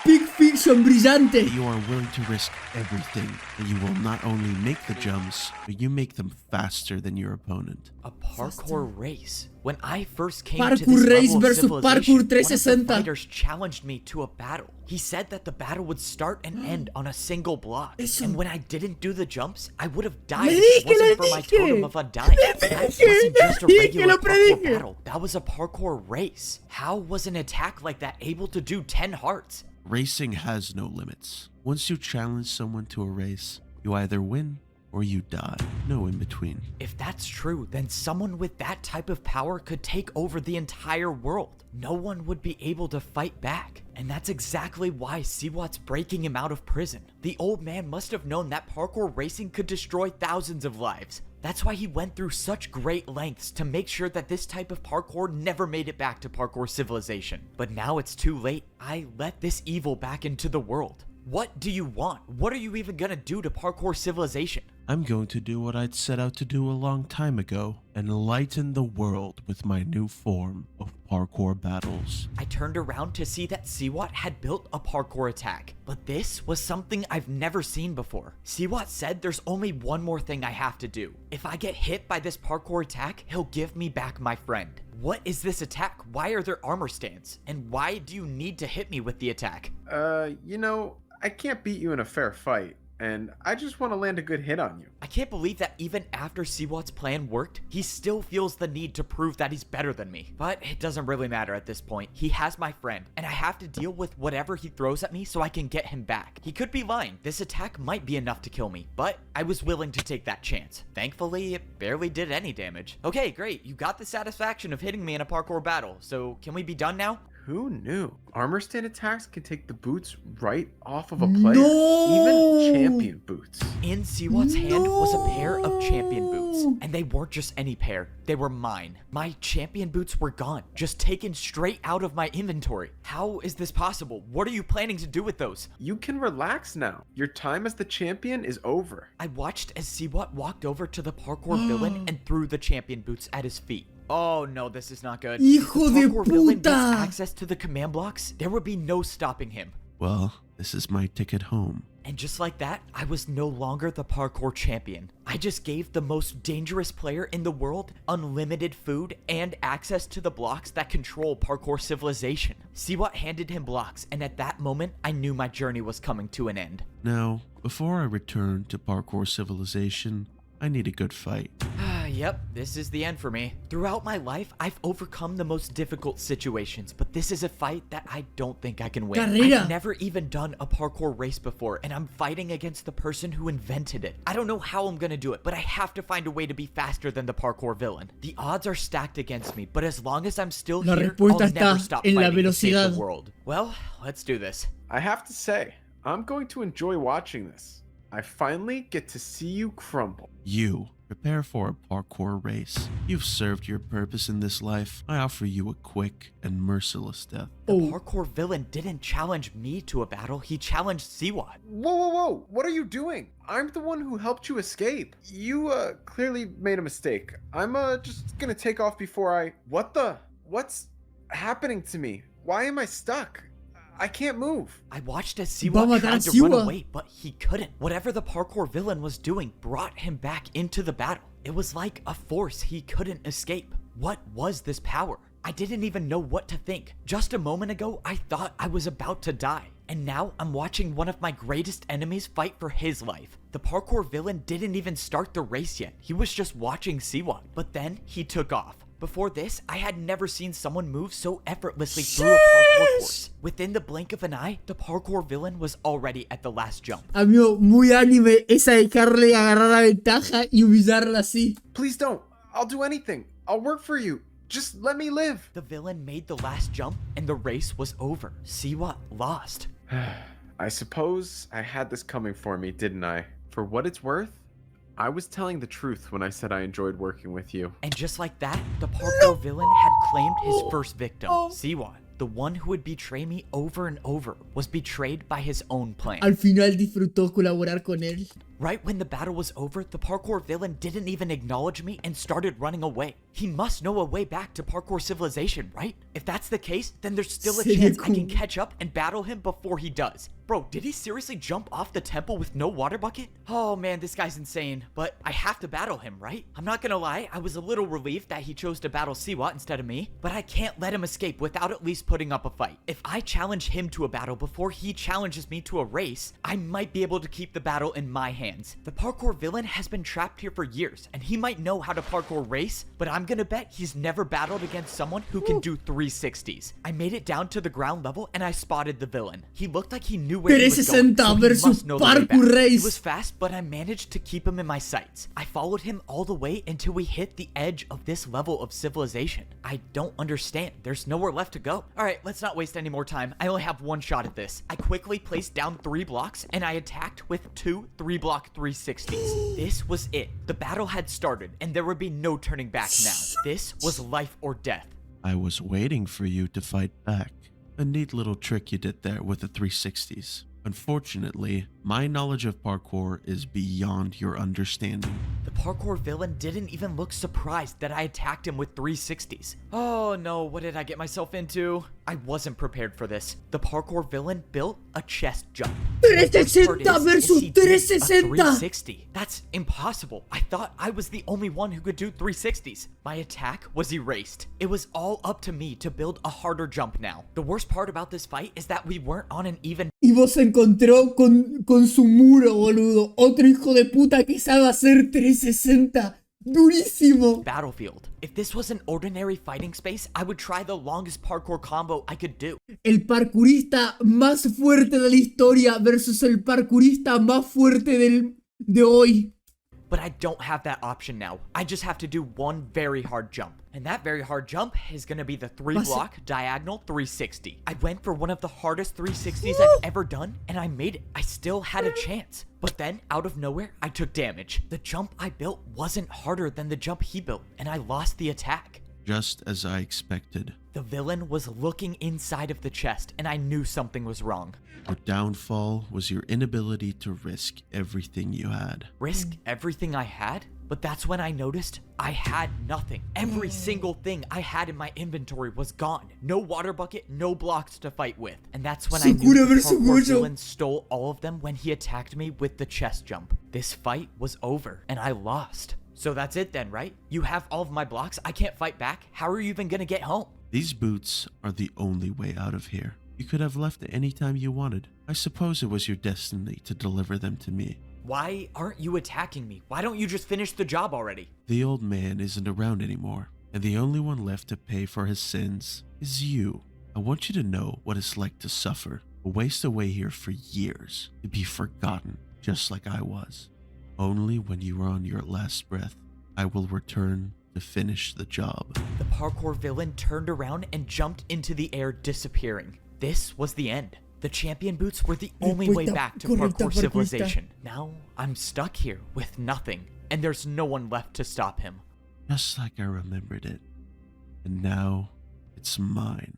Big Fiction brillante. You are willing to risk everything, and you will not only make the jumps, but you make them faster than your opponent. A parkour race. When I first came Parkour to this race level of versus civilization, Parkour one of the 360. fighters challenged me to a battle. He said that the battle would start and end on a single block. And when I didn't do the jumps, I would have died if it wasn't for my totem of undying. That wasn't just a regular parkour battle. That was a parkour race. How was an attack like that able to do 10 hearts? Racing has no limits. Once you challenge someone to a race, you either win or you die. No in between. If that's true, then someone with that type of power could take over the entire world. No one would be able to fight back. And that's exactly why Siwat's breaking him out of prison. The old man must have known that parkour racing could destroy thousands of lives. That's why he went through such great lengths to make sure that this type of parkour never made it back to Parkour Civilization. But now it's too late. I let this evil back into the world. What do you want? What are you even gonna do to Parkour Civilization? I'm going to do what I'd set out to do a long time ago, enlighten the world with my new form of parkour battles. I turned around to see that Siwat had built a parkour attack, but this was something I've never seen before. Siwat said there's only one more thing I have to do. If I get hit by this parkour attack, he'll give me back my friend. What is this attack? Why are there armor stands? And why do you need to hit me with the attack? You know, I can't beat you in a fair fight, and I just want to land a good hit on you. I can't believe that even after Siwat's plan worked, he still feels the need to prove that he's better than me. But it doesn't really matter at this point. He has my friend, and I have to deal with whatever he throws at me so I can get him back. He could be lying. This attack might be enough to kill me, but I was willing to take that chance. Thankfully, it barely did any damage. Okay, great. You got the satisfaction of hitting me in a parkour battle, so can we be done now? Who knew? Armor stand attacks can take the boots right off of a player. No! Even champion boots. In Siwat's hand was a pair of champion boots. And they weren't just any pair. They were mine. My champion boots were gone. Just taken straight out of my inventory. How is this possible? What are you planning to do with those? You can relax now. Your time as the champion is over. I watched as Siwat walked over to the parkour villain and threw the champion boots at his feet. Oh no, this is not good. Hijo de If the parkour villain gets puta. access to the command blocks, there would be no stopping him. Well, this is my ticket home. And just like that, I was no longer the parkour champion. I just gave the most dangerous player in the world unlimited food and access to the blocks that control Parkour Civilization. Siwat handed him blocks, and at that moment, I knew my journey was coming to an end. Now, before I return to Parkour Civilization, I need a good fight. Yep, this is the end for me. Throughout my life, I've overcome the most difficult situations, but this is a fight that I don't think I can win. Carrera. I've never even done a parkour race before, and I'm fighting against the person who invented it. I don't know how I'm gonna do it, but I have to find a way to be faster than the parkour villain. The odds are stacked against me, but as long as I'm still La here, respuesta I'll never está stop en la fighting to save velocidad. the world. Well, let's do this. I have to say, I'm going to enjoy watching this. I finally get to see you crumble. You, prepare for a parkour race. You've served your purpose in this life. I offer you a quick and merciless death. The parkour villain didn't challenge me to a battle, he challenged Siwat. Whoa, whoa, whoa! What are you doing? I'm the one who helped you escape. You, clearly made a mistake. I'm, just gonna take off before I... What's happening to me? Why am I stuck? I can't move. I watched as Siwat tried to run away, but he couldn't. Whatever the parkour villain was doing brought him back into the battle. It was like a force he couldn't escape. What was this power? I didn't even know what to think. Just a moment ago, I thought I was about to die. And now I'm watching one of my greatest enemies fight for his life. The parkour villain didn't even start the race yet. He was just watching Siwat, but then he took off. Before this, I had never seen someone move so effortlessly through a parkour course. Within the blink of an eye, the parkour villain was already at the last jump. Amigo, muy anime esa dejarle agarrar la ventaja y humillarla así. Please don't. I'll do anything. I'll work for you. Just let me live. The villain made the last jump and the race was over. Siwat lost. I suppose I had this coming for me, didn't I? For what it's worth, I was telling the truth when I said I enjoyed working with you. And just like that, the parkour villain had claimed his first victim. Siwat, the one who would betray me over and over, was betrayed by his own plan. Al final disfrutó colaborar con él. Right when the battle was over, the parkour villain didn't even acknowledge me and started running away. He must know a way back to Parkour Civilization, right? If that's the case, then there's still a chance I can catch up and battle him before he does. Bro, did he seriously jump off the temple with no water bucket? Oh man, this guy's insane, but I have to battle him, right? I'm not gonna lie, I was a little relieved that he chose to battle Siwa instead of me, but I can't let him escape without at least putting up a fight. If I challenge him to a battle before he challenges me to a race, I might be able to keep the battle in my hands. The parkour villain has been trapped here for years, and he might know how to parkour race, but I'm gonna bet he's never battled against someone who can do 360s. I made it down to the ground level and I spotted the villain. He looked like he knew where he was going, so he must know the way back. He was fast, but I managed to keep him in my sights. I followed him all the way until we hit the edge of this level of civilization. I don't understand. There's nowhere left to go. Alright, let's not waste any more time. I only have one shot at this. I quickly placed down 3 blocks and I attacked with 2 3-block 360s. This was it. The battle had started and there would be no turning back now. This was life or death. I was waiting for you to fight back. A neat little trick you did there with the 360s. Unfortunately, my knowledge of parkour is beyond your understanding. The parkour villain didn't even look surprised that I attacked him with 360s. Oh no, what did I get myself into? I wasn't prepared for this. The parkour villain built a chest jump. 360 versus 360. 360. That's impossible. I thought I was the only one who could do 360s. My attack was erased. It was all up to me to build a harder jump now. The worst part about this fight is that we weren't on an even... Y vos se encontró con su muro, boludo. Otro hijo de puta que sabe hacer 360. Durísimo. Battlefield. If this was an ordinary fighting space, I would try the longest parkour combo I could do. El parkourista más fuerte de la historia versus el parkourista más fuerte de hoy. But I don't have that option now. I just have to do one very hard jump. And that very hard jump is gonna be the 3-block diagonal 360. I went for one of the hardest 360s I've ever done, and I made it. I still had a chance. But then, out of nowhere, I took damage. The jump I built wasn't harder than the jump he built, and I lost the attack. Just as I expected. The villain was looking inside of the chest, and I knew something was wrong. Your downfall was your inability to risk everything you had. Risk everything I had? But that's when I noticed I had nothing. Every single thing I had in my inventory was gone. No water bucket, no blocks to fight with. And that's when I knew the parkour villain stole all of them when he attacked me with the chest jump. This fight was over, and I lost. So that's it then, right? You have all of my blocks, I can't fight back. How are you even gonna get home? These boots are the only way out of here. You could have left at any time you wanted. I suppose it was your destiny to deliver them to me. Why aren't you attacking me? Why don't you just finish the job already? The old man isn't around anymore, and the only one left to pay for his sins is you. I want you to know what it's like to suffer, to waste away here for years, to be forgotten, just like I was. Only when you are on your last breath, I will return to finish the job. The parkour villain turned around and jumped into the air, disappearing. This was the end. The champion boots were the only way back to Parkour Civilization. Now, I'm stuck here with nothing, and there's no one left to stop him. Just like I remembered it. And now, it's mine.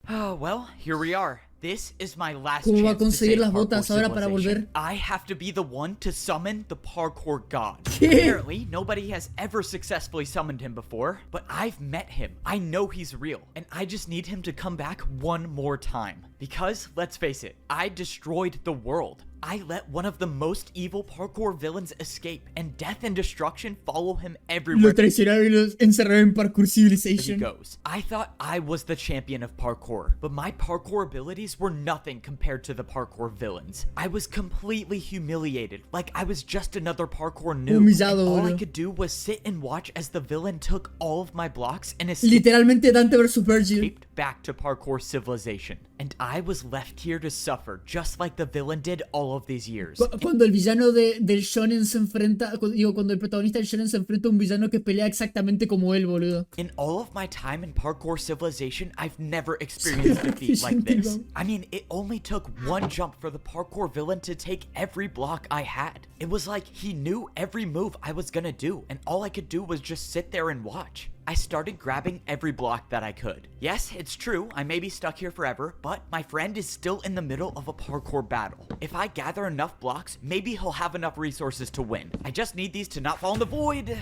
Oh, well, here we are. This is my last ¿Cómo va a chance to conseguir save las Parkour botas ahora para Civilization. volver? I have to be the one to summon the parkour god. ¿Qué? Apparently, nobody has ever successfully summoned him before, but I've met him. I know he's real, and I just need him to come back one more time. Because, let's face it, I destroyed the world. I let one of the most evil parkour villains escape, and death and destruction follow him everywhere. Lo traicionaron y lo encerraron en Parkour Civilization. He goes. I thought I was the champion of parkour, but my parkour abilities were nothing compared to the parkour villains. I was completely humiliated, like I was just another parkour noob. Humillado, And all I boludo. could do was sit and watch as the villain took all of my blocks and escaped Literalmente Dante vs Virgil. back to Parkour Civilization. And I was left here to suffer, just like the villain did all of these years. Cuando el villano del shonen se enfrenta, cuando el protagonista del shonen se enfrenta a un villano que pelea exactamente como él, boludo. In all of my time in Parkour Civilization, I've never experienced a defeat like this. I mean, it only took one jump for the parkour villain to take every block I had. It was like he knew every move I was gonna do, and all I could do was just sit there and watch. I started grabbing every block that I could. Yes, it's true, I may be stuck here forever, but my friend is still in the middle of a parkour battle. If I gather enough blocks, maybe he'll have enough resources to win. I just need these to not fall in the void.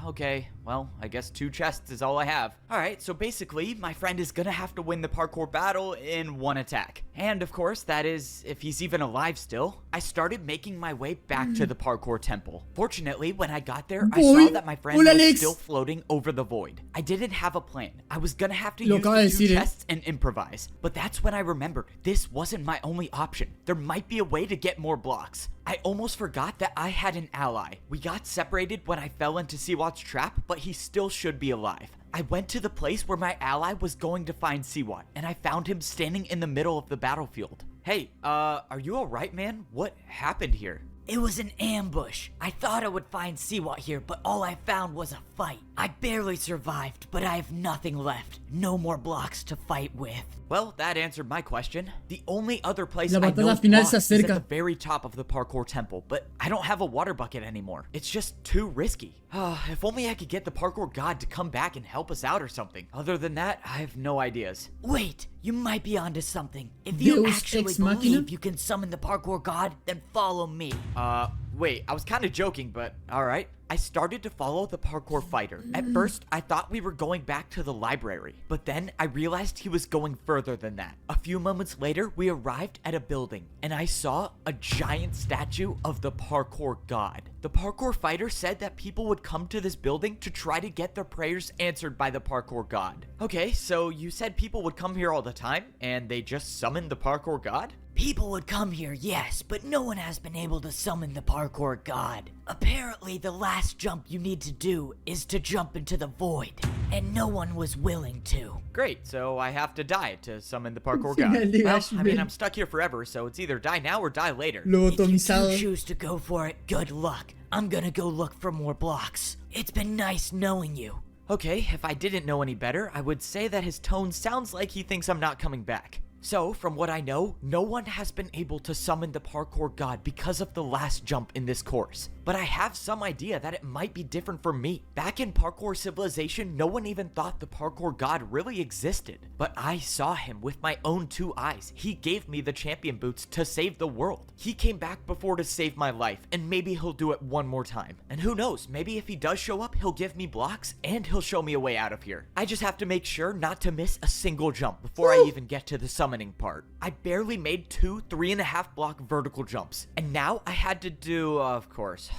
Okay, well, I guess 2 chests is all I have. Alright, so basically, my friend is gonna have to win the parkour battle in 1 attack. And of course, that is if he's even alive still. I started making my way back to the parkour temple. Fortunately, when I got there, I saw that my friend was still floating over the void. I didn't have a plan. I was gonna have to use the 2 chests and improvise. But that's when I remembered this wasn't my only option. There might be a way to get more blocks. I almost forgot that I had an ally. We got separated when I fell into Siwat's trap, but he still should be alive. I went to the place where my ally was going to find Siwat, and I found him standing in the middle of the battlefield. Hey, are you alright, man? What happened here? It was an ambush. I thought I would find Siwat here, but all I found was a fight. I barely survived, but I have nothing left. No more blocks to fight with. Well, that answered my question. The only other place La I know batalla final blocks se is at acerca. the very top of the parkour temple, but I don't have a water bucket anymore. It's just too risky. If only I could get the parkour god to come back and help us out or something. Other than that, I have no ideas. Wait, you might be onto something. If you Deus actually ex machina? believe you can summon the parkour god, then follow me. Wait, I was kind of joking, but alright. I started to follow the parkour fighter. At first, I thought we were going back to the library, but then I realized he was going further than that. A few moments later, we arrived at a building, and I saw a giant statue of the parkour god. The parkour fighter said that people would come to this building to try to get their prayers answered by the parkour god. Okay, so you said people would come here all the time, and they just summoned the parkour god? People would come here, yes, but no one has been able to summon the parkour god. Apparently, the last jump you need to do is to jump into the void, and no one was willing to. Great, so I have to die to summon the parkour god. Well, I mean, I'm stuck here forever, so it's either die now or die later. If you do choose to go for it, good luck. I'm gonna go look for more blocks. It's been nice knowing you. Okay, if I didn't know any better, I would say that his tone sounds like he thinks I'm not coming back. So, from what I know, no one has been able to summon the parkour god because of the last jump in this course. But I have some idea that it might be different for me. Back in Parkour Civilization, no one even thought the parkour god really existed. But I saw him with my own 2 eyes. He gave me the champion boots to save the world. He came back before to save my life, and maybe he'll do it one more time. And who knows, maybe if he does show up, he'll give me blocks, and he'll show me a way out of here. I just have to make sure not to miss a single jump before I even get to the summoning part. I barely made 2 3.5 block vertical jumps, and now I had to do, of course,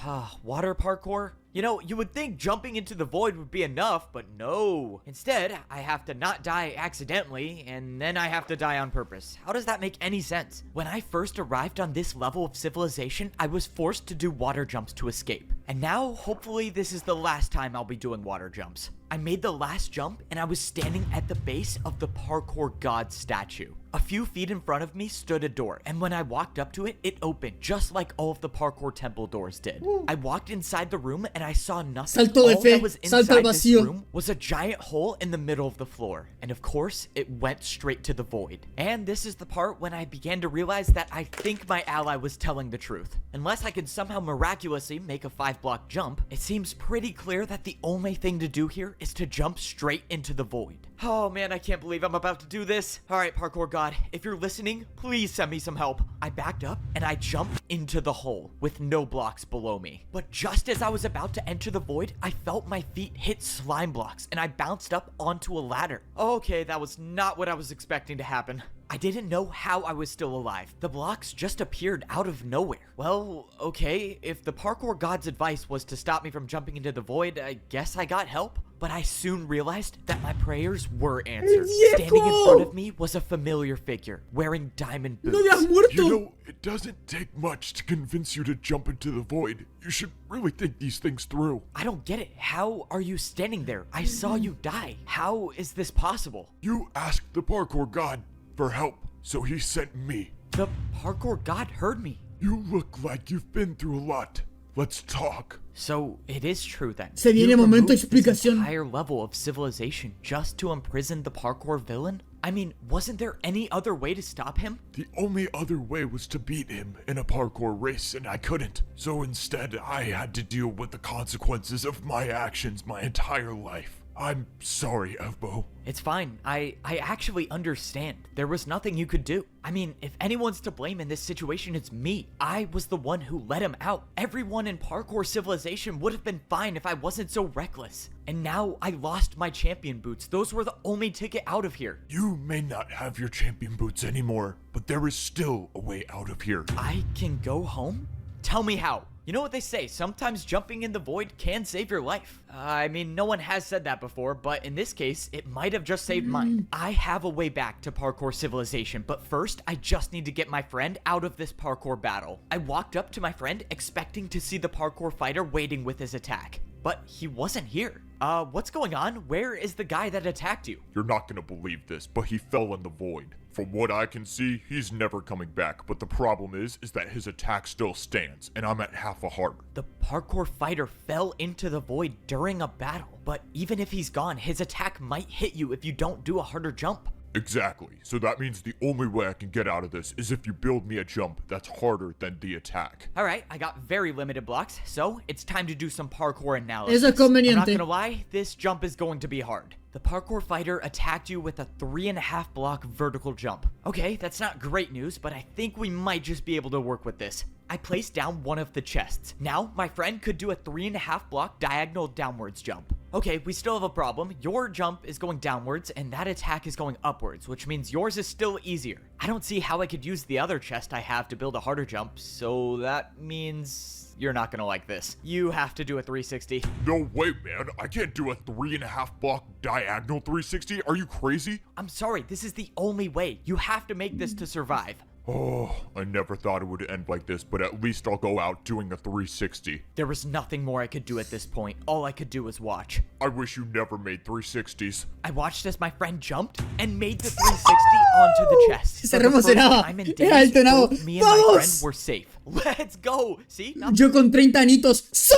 water parkour. You know, you would think jumping into the void would be enough, but no. Instead, I have to not die accidentally, and then I have to die on purpose. How does that make any sense? When I first arrived on this level of civilization, I was forced to do water jumps to escape. And now, hopefully, this is the last time I'll be doing water jumps. I made the last jump, and I was standing at the base of the parkour god statue. A few feet in front of me stood a door, and when I walked up to it, it opened, just like all of the parkour temple doors did. I walked inside the room, and I saw nothing. Salto de All fe, that was inside salto al this vacío. room was a giant hole in the middle of the floor, and of course, it went straight to the void. And this is the part when I began to realize that I think my ally was telling the truth. Unless I could somehow miraculously make a 5-block jump, it seems pretty clear that the only thing to do here is to jump straight into the void. Oh man, I can't believe I'm about to do this. Alright, parkour god, if you're listening, please send me some help. I backed up and I jumped into the hole with no blocks below me. But just as I was about to enter the void, I felt my feet hit slime blocks and I bounced up onto a ladder. Okay, that was not what I was expecting to happen. I didn't know how I was still alive. The blocks just appeared out of nowhere. Well, okay, if the parkour god's advice was to stop me from jumping into the void, I guess I got help. But I soon realized that my prayers were answered. Standing in front of me was a familiar figure, wearing diamond boots. You know, it doesn't take much to convince you to jump into the void. You should really think these things through. I don't get it. How are you standing there? I saw you die. How is this possible? You asked the parkour god for help, so he sent me. The parkour god heard me. You look like you've been through a lot. Let's talk. So it is true then. Se viene momento de explicación. Higher level of civilization just to imprison the parkour villain? I mean, wasn't there any other way to stop him? The only other way was to beat him in a parkour race, and I couldn't. So instead, I had to deal with the consequences of my actions my entire life. I'm sorry, Evbo. It's fine. I actually understand. There was nothing you could do. I mean, if anyone's to blame in this situation, it's me. I was the one who let him out. Everyone in Parkour Civilization would have been fine if I wasn't so reckless. And now I lost my champion boots. Those were the only ticket out of here. You may not have your champion boots anymore, but there is still a way out of here. I can go home? Tell me how. You know what they say, sometimes jumping in the void can save your life. I mean, no one has said that before, but in this case, it might have just saved mine. I have a way back to Parkour Civilization, but first, I just need to get my friend out of this parkour battle. I walked up to my friend expecting to see the parkour fighter waiting with his attack, but he wasn't here. What's going on? Where is the guy that attacked you? You're not gonna believe this, but he fell in the void. From what I can see, he's never coming back, but the problem is that his attack still stands, and I'm at half a heart. The parkour fighter fell into the void during a battle, but even if he's gone, his attack might hit you if you don't do a harder jump. Exactly, so that means the only way I can get out of this is if you build me a jump that's harder than the attack. Alright, I got very limited blocks, so it's time to do some parkour analysis. Es conveniente. I'm not gonna lie, this jump is going to be hard. The parkour fighter attacked you with a 3.5 block vertical jump. Okay, that's not great news, but I think we might just be able to work with this. I placed down one of the chests. Now, my friend could do a 3.5 block diagonal downwards jump. Okay, we still have a problem. Your jump is going downwards, and that attack is going upwards, which means yours is still easier. I don't see how I could use the other chest I have to build a harder jump, so that means you're not gonna like this. You have to do a 360. No way, man. I can't do a 3.5 block diagonal 360. Are you crazy? I'm sorry, this is the only way. You have to make this to survive. Oh, I never thought it would end like this, but at least I'll go out doing a 360. There was nothing more I could do at this point. All I could do was watch. I wish you never made 360s. I watched as my friend jumped and made the 360 onto the chest. Se remocionaba. Era el tonado. Me and my friend were safe. Let's go. See? Yo con 30 anitos.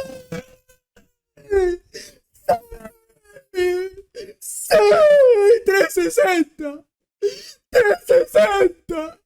360. 360.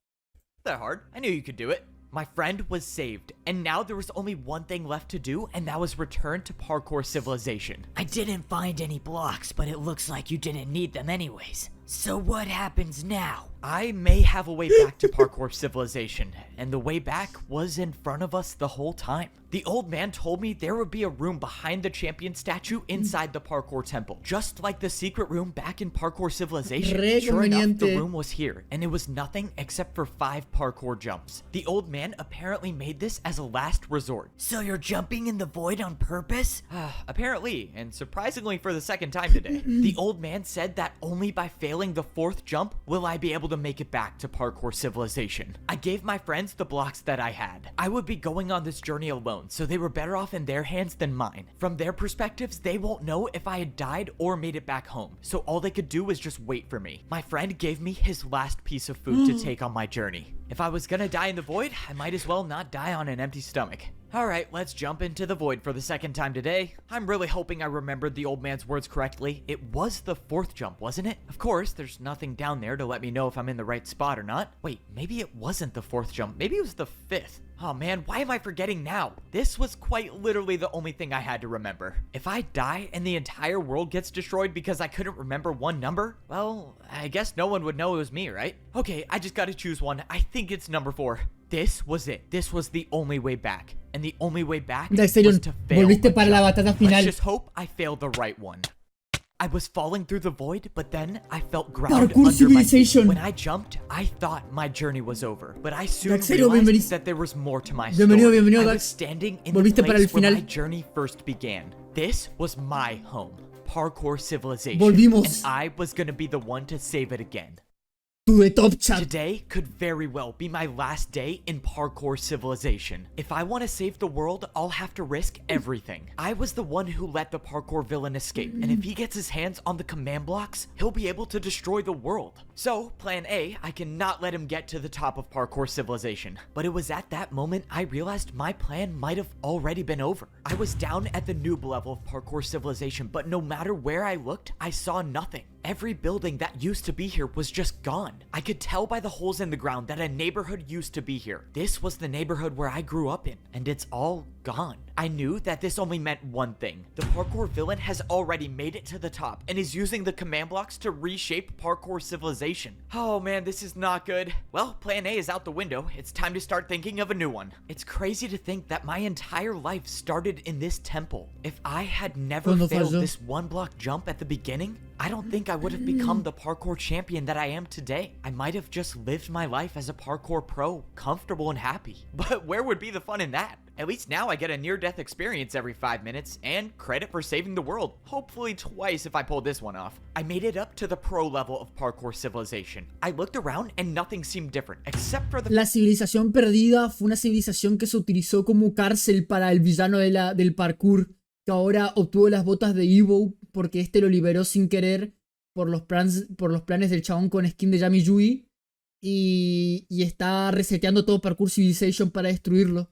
That hard. I knew you could do it. My friend was saved, and now there was only one thing left to do, and that was return to Parkour Civilization. I didn't find any blocks, but it looks like you didn't need them anyways. So what happens now? I may have a way back to Parkour Civilization, and the way back was in front of us the whole time. The old man told me there would be a room behind the champion statue inside the parkour temple, just like the secret room back in Parkour Civilization. Sure enough, the room was here, and it was nothing except for 5 parkour jumps. The old man apparently made this as a last resort. So you're jumping in the void on purpose? Apparently, and surprisingly for the second time today. The old man said that only by failing the 4th jump will I be able to make it back to Parkour Civilization. I gave my friends the blocks that I had. I would be going on this journey alone, so they were better off in their hands than mine. From their perspectives, they won't know if I had died or made it back home, so all they could do was just wait for me. My friend gave me his last piece of food to take on my journey. If I was gonna die in the void, I might as well not die on an empty stomach. Alright, let's jump into the void for the second time today. I'm really hoping I remembered the old man's words correctly. It was the 4th jump, wasn't it? Of course, there's nothing down there to let me know if I'm in the right spot or not. Wait, maybe it wasn't the 4th jump. Maybe it was the 5th. Oh man, why am I forgetting now? This was quite literally the only thing I had to remember. If I die and the entire world gets destroyed because I couldn't remember one number, well, I guess no one would know it was me, right? Okay, I just gotta choose one. I think it's number 4. This was it. This was the only way back. And the only way back was to fail. Volviste para la batalla final. Let's just hope I failed the right one. I was falling through the void, but then I felt ground Parkour under my feet. Civilization. When I jumped, I thought my journey was over, but I soon realized that there was more to my story. Bienvenido, I Dax. was standing in the place where my journey first began. This was my home, Parkour Civilization, Volvimos. and I was gonna be the one to save it again. To the top chat. Today could very well be my last day in Parkour Civilization. If I want to save the world, I'll have to risk everything. I was the one who let the parkour villain escape, and if he gets his hands on the command blocks, he'll be able to destroy the world. So, plan A, I cannot let him get to the top of Parkour Civilization. But it was at that moment I realized my plan might have already been over. I was down at the noob level of Parkour Civilization, but no matter where I looked, I saw nothing. Every building that used to be here was just gone. I could tell by the holes in the ground that a neighborhood used to be here. This was the neighborhood where I grew up in, and it's all gone. I knew that this only meant one thing. The parkour villain has already made it to the top and is using the command blocks to reshape Parkour Civilization. Oh man, this is not good. Well, plan A is out the window. It's time to start thinking of a new one. It's crazy to think that my entire life started in this temple. If I had never failed this one block jump at the beginning, I don't think I would have become the parkour champion that I am today. I might have just lived my life as a parkour pro, comfortable and happy. But where would be the fun in that? At least now I get a near-death experience every 5 minutes and credit for saving the world. Hopefully twice if I pull this one off. I made it up to the pro level of Parkour Civilization. I looked around and nothing seemed different except for the... La civilización perdida fue una civilización que se utilizó como cárcel para el villano del parkour, que ahora obtuvo las botas de Evo porque este lo liberó sin querer por los planes del chabón con skin de Yami Yui y está reseteando todo Parkour Civilization para destruirlo.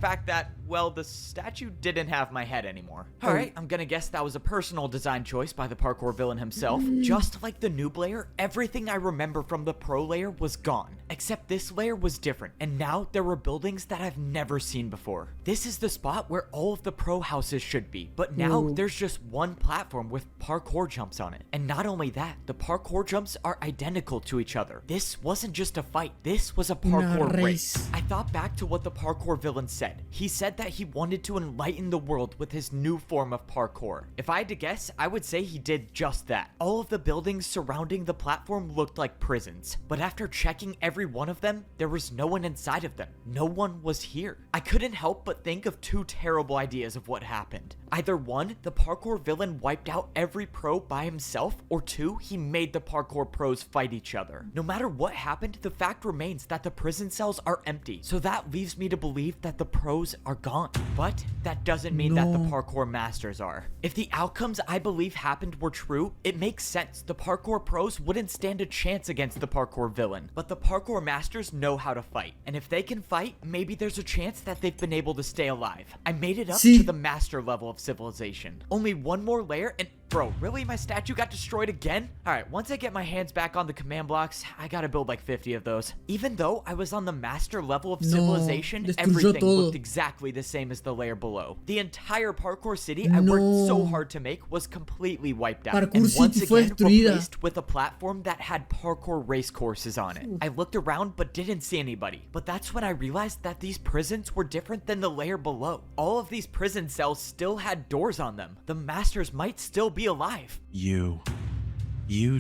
fact that, well, the statue didn't have my head anymore. Alright, I'm gonna guess that was a personal design choice by the parkour villain himself. Just like the noob layer, everything I remember from the pro layer was gone. Except this layer was different, and now there were buildings that I've never seen before. This is the spot where all of the pro houses should be, but now there's just one platform with parkour jumps on it. And not only that, the parkour jumps are identical to each other. This wasn't just a fight, this was a parkour race. I thought back to what the parkour villain said. He said that he wanted to enlighten the world with his new form of parkour. If I had to guess, I would say he did just that. All of the buildings surrounding the platform looked like prisons, but after checking every one of them, there was no one inside of them. No one was here. I couldn't help but think of two terrible ideas of what happened. Either one, the parkour villain wiped out every pro by himself, or two, he made the parkour pros fight each other. No matter what happened, the fact remains that the prison cells are empty, so that leaves me to believe that the pros are gone. But that doesn't mean that the parkour masters are. If the outcomes I believe happened were true, it makes sense. The parkour pros wouldn't stand a chance against the parkour villain, but the parkour masters know how to fight. And if they can fight, maybe there's a chance that they've been able to stay alive. I made it up to the master level of civilization. Only one more layer and bro, really? My statue got destroyed again? Alright, once I get my hands back on the command blocks, I gotta build like 50 of those. Even though I was on the master level of civilization, everything looked exactly the same as the layer below. The entire parkour city I worked so hard to make was completely wiped out. And once again replaced with a platform that had parkour race courses on it. I looked around but didn't see anybody. But that's when I realized that these prisons were different than the layer below. All of these prison cells still had doors on them. The masters might still be alive. You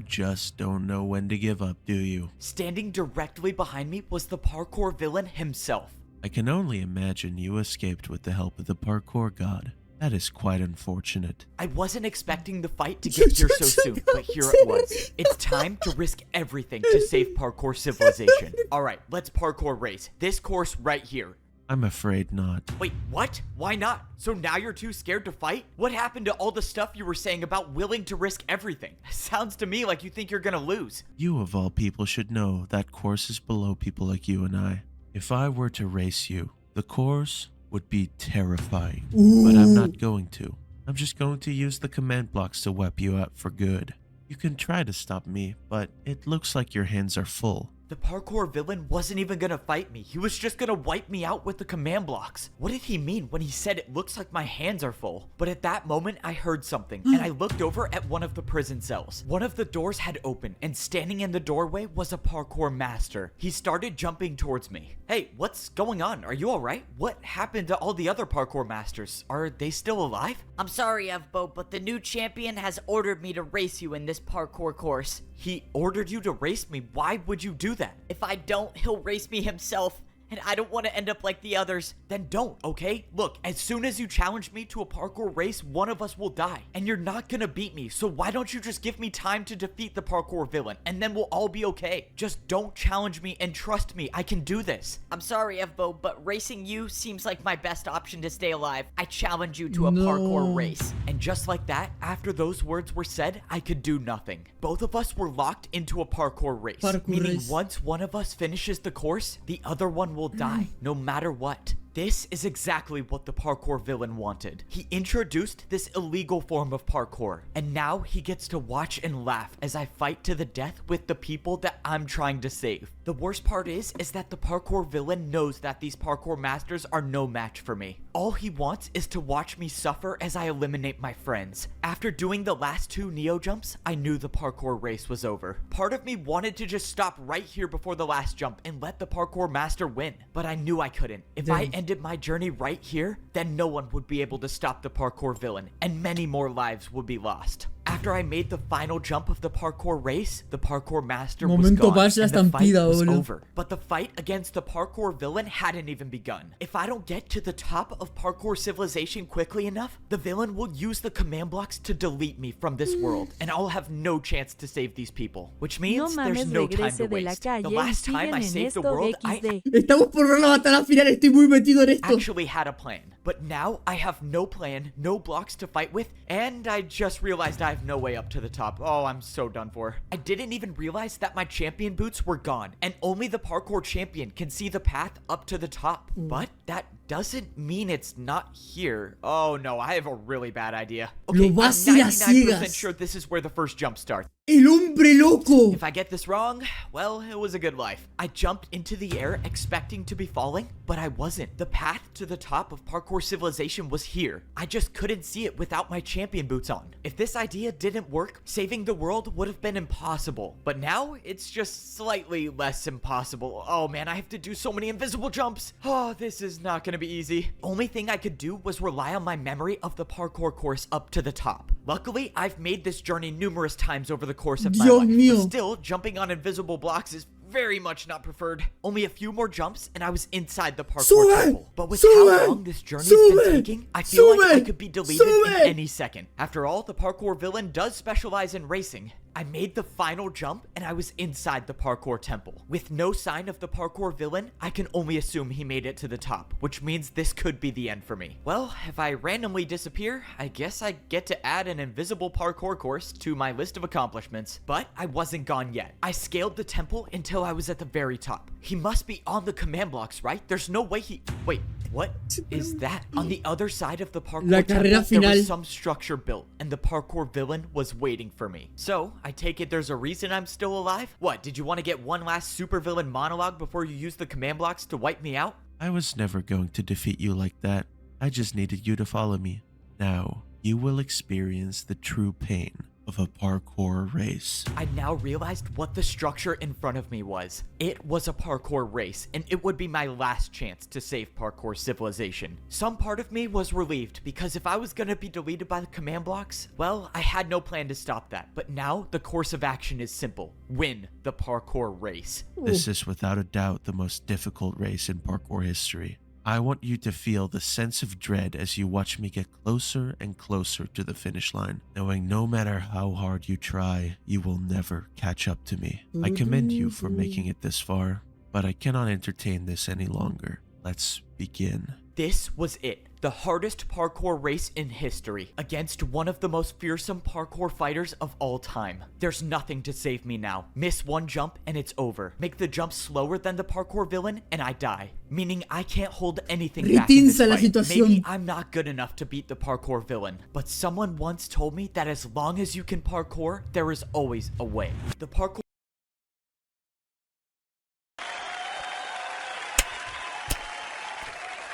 just don't know when to give up, do you? Standing directly behind me was the parkour villain himself. I can only imagine you escaped with the help of the parkour god. That is quite unfortunate. I wasn't expecting the fight to get here so soon, but here it was. It's time to risk everything to save Parkour Civilization. Alright, let's parkour race. This course right here. I'm afraid not. Wait, what? Why not? So now you're too scared to fight? What happened to all the stuff you were saying about willing to risk everything? Sounds to me like you think you're gonna lose. You of all people should know that course is below people like you and I. If I were to race you, the course would be terrifying. But I'm not going to. I'm just going to use the command blocks to wipe you out for good. You can try to stop me, but it looks like your hands are full. The parkour villain wasn't even gonna fight me. He was just gonna wipe me out with the command blocks. What did he mean when he said it looks like my hands are full? But at that moment, I heard something, and I looked over at one of the prison cells. One of the doors had opened, and standing in the doorway was a parkour master. He started jumping towards me. Hey, what's going on? Are you alright? What happened to all the other parkour masters? Are they still alive? I'm sorry, Evbo, but the new champion has ordered me to race you in this parkour course. He ordered you to race me? Why would you do that? If I don't, he'll race me himself. And I don't want to end up like the others. Then don't, okay? Look, as soon as you challenge me to a parkour race, one of us will die. And you're not gonna beat me, so why don't you just give me time to defeat the parkour villain, and then we'll all be okay. Just don't challenge me and trust me, I can do this. I'm sorry, Evbo, but racing you seems like my best option to stay alive. I challenge you to a parkour race. And just like that, after those words were said, I could do nothing. Both of us were locked into a parkour race. Meaning once one of us finishes the course, the other one will die, no matter what. This is exactly what the parkour villain wanted. He introduced this illegal form of parkour, and now he gets to watch and laugh as I fight to the death with the people that I'm trying to save. The worst part is that the parkour villain knows that these parkour masters are no match for me. All he wants is to watch me suffer as I eliminate my friends. After doing the last 2 Neo jumps, I knew the parkour race was over. Part of me wanted to just stop right here before the last jump and let the parkour master win, but I knew I couldn't. If I ended my journey right here, then no one would be able to stop the parkour villain, and many more lives would be lost. After I made the final jump of the parkour race, the parkour master was gone, and the fight was over. But the fight against the parkour villain hadn't even begun. If I don't get to the top of Parkour Civilization quickly enough, the villain will use the command blocks to delete me from this world, and I'll have no chance to save these people. Which means there's no time to waste. The last time I saved the world, Estamos por ver la batalla final, estoy muy metido en esto. Actually had a plan. But now I have no plan, no blocks to fight with, and I just realized I have no way up to the top. Oh, I'm so done for. I didn't even realize that my champion boots were gone, and only the parkour champion can see the path up to the top. But that doesn't mean it's not here. Oh no, I have a really bad idea. Okay, I'm 99% sure this is where the first jump starts. El hombre loco. If I get this wrong, well, it was a good life. I jumped into the air expecting to be falling, but I wasn't. The path to the top of Parkour Civilization was here. I just couldn't see it without my champion boots on. If this idea didn't work, saving the world would have been impossible. But now, it's just slightly less impossible. Oh man, I have to do so many invisible jumps. Oh, this is not gonna be easy. Only thing I could do was rely on my memory of the parkour course up to the top. Luckily, I've made this journey numerous times over the course of my life, but still, jumping on invisible blocks is very much not preferred. Only a few more jumps and I was inside the parkour temple. But with how long this journey's been taking, I feel like I could be deleted in any second. After all, the parkour villain does specialize in racing. I made the final jump and I was inside the parkour temple. With no sign of the parkour villain, I can only assume he made it to the top, which means this could be the end for me. Well, if I randomly disappear, I guess I get to add an invisible parkour course to my list of accomplishments. But I wasn't gone yet. I scaled the temple until I was at the very top. He must be on the command blocks, right? There's no way he... Wait, what is that? On the other side of the parkour temple, there was some structure built, and the parkour villain was waiting for me. So, I take it there's a reason I'm still alive? What, did you want to get one last supervillain monologue before you use the command blocks to wipe me out? I was never going to defeat you like that. I just needed you to follow me. Now, you will experience the true pain of a parkour race. I now realized what the structure in front of me was. It was a parkour race, and it would be my last chance to save Parkour Civilization. Some part of me was relieved, because if I was gonna be deleted by the command blocks, well, I had no plan to stop that. But now, the course of action is simple. Win the parkour race. This is without a doubt the most difficult race in parkour history. I want you to feel the sense of dread as you watch me get closer and closer to the finish line, knowing no matter how hard you try, you will never catch up to me. I commend you for making it this far, but I cannot entertain this any longer. Let's begin. This was it. The hardest parkour race in history, against one of the most fearsome parkour fighters of all time. There's nothing to save me now. Miss one jump and it's over. Make the jump slower than the parkour villain and I die. Meaning I can't hold anything back in this fight. Maybe I'm not good enough to beat the parkour villain, but someone once told me that as long as you can parkour, there is always a way. The parkour...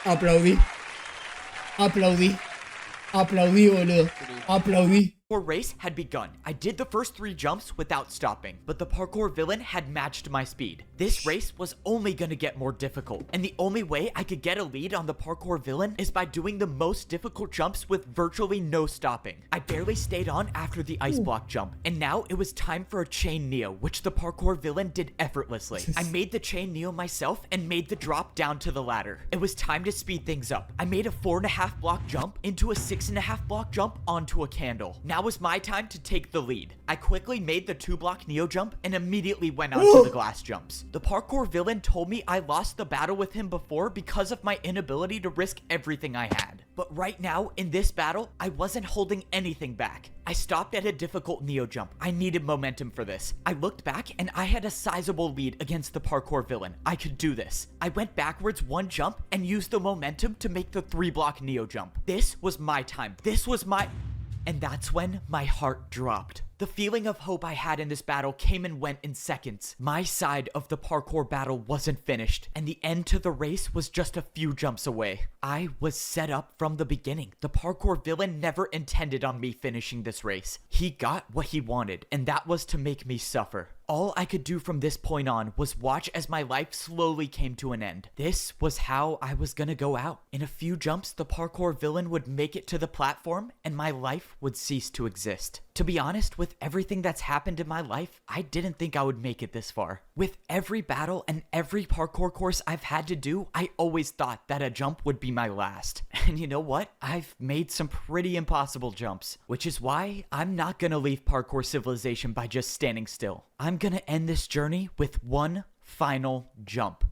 Aplaudí. Aplaudí. Aplaudí, boludo. Aplaudí. Parkour race had begun. I did the first 3 jumps without stopping, but the parkour villain had matched my speed. This race was only gonna get more difficult, and the only way I could get a lead on the parkour villain is by doing the most difficult jumps with virtually no stopping. I barely stayed on after the ice block jump, and now it was time for a chain neo, which the parkour villain did effortlessly. I made the chain neo myself and made the drop down to the ladder. It was time to speed things up. I made a 4.5 block jump into a 6.5 block jump onto a candle. Now Now was my time to take the lead. I quickly made the 2-block neo jump and immediately went onto the glass jumps. The parkour villain told me I lost the battle with him before because of my inability to risk everything I had. But right now, in this battle, I wasn't holding anything back. I stopped at a difficult neo jump. I needed momentum for this. I looked back and I had a sizable lead against the parkour villain. I could do this. I went backwards 1 jump and used the momentum to make the 3-block neo jump. This was my time. This was my... And that's when my heart dropped. The feeling of hope I had in this battle came and went in seconds. My side of the parkour battle wasn't finished, and the end to the race was just a few jumps away. I was set up from the beginning. The parkour villain never intended on me finishing this race. He got what he wanted, and that was to make me suffer. All I could do from this point on was watch as my life slowly came to an end. This was how I was gonna go out. In a few jumps, the parkour villain would make it to the platform, and my life would cease to exist. To be honest, with everything that's happened in my life, I didn't think I would make it this far. With every battle and every parkour course I've had to do, I always thought that a jump would be my last. And you know what? I've made some pretty impossible jumps, which is why I'm not gonna leave Parkour Civilization by just standing still. I'm gonna end this journey with one final jump.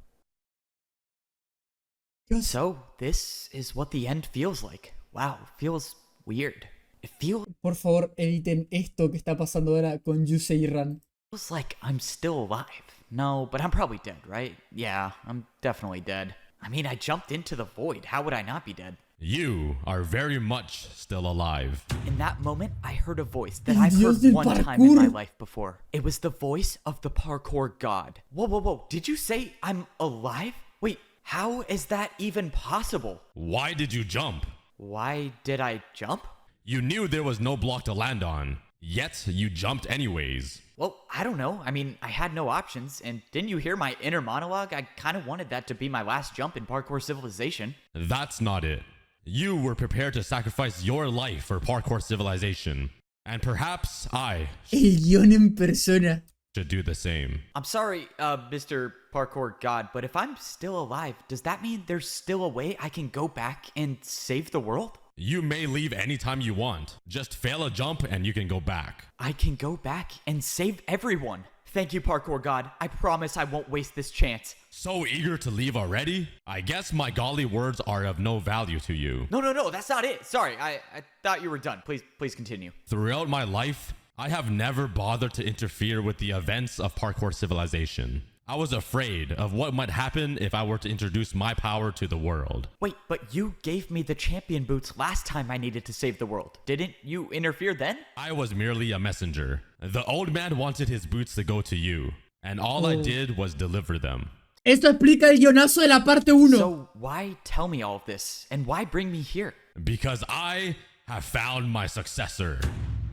So, this is what the end feels like. Wow, feels weird. It feels... Por favor, editen esto que está pasando ahora con Yusei Ran. Feels like I'm still alive. No, but I'm probably dead, right? Yeah, I'm definitely dead. I mean, I jumped into the void. How would I not be dead? You are very much still alive. In that moment, I heard a voice that I've heard one time in my life before. It was the voice of the parkour god. Whoa, whoa, whoa. Did you say I'm alive? Wait, how is that even possible? Why did you jump? Why did I jump? You knew there was no block to land on, yet you jumped anyways. Well, I don't know. I mean, I had no options, and didn't you hear my inner monologue? I kind of wanted that to be my last jump in Parkour Civilization. That's not it. You were prepared to sacrifice your life for Parkour Civilization, and perhaps I El guión en persona. should do the same. I'm sorry, Mr. Parkour God, but if I'm still alive, does that mean there's still a way I can go back and save the world? You may leave anytime you want. Just fail a jump and you can go back. I can go back and save everyone. Thank you, Parkour God. I promise I won't waste this chance. So eager to leave already? I guess my golly words are of no value to you. No, that's not it. Sorry, I thought you were done. Please continue. Throughout my life, I have never bothered to interfere with the events of Parkour Civilization. I was afraid of what might happen if I were to introduce my power to the world. Wait, but you gave me the champion boots last time I needed to save the world. Didn't you interfere then? I was merely a messenger. The old man wanted his boots to go to you, and all I did was deliver them. Esto explica el guionazo de la parte 1. So why tell me all of this, and why bring me here? Because I have found my successor.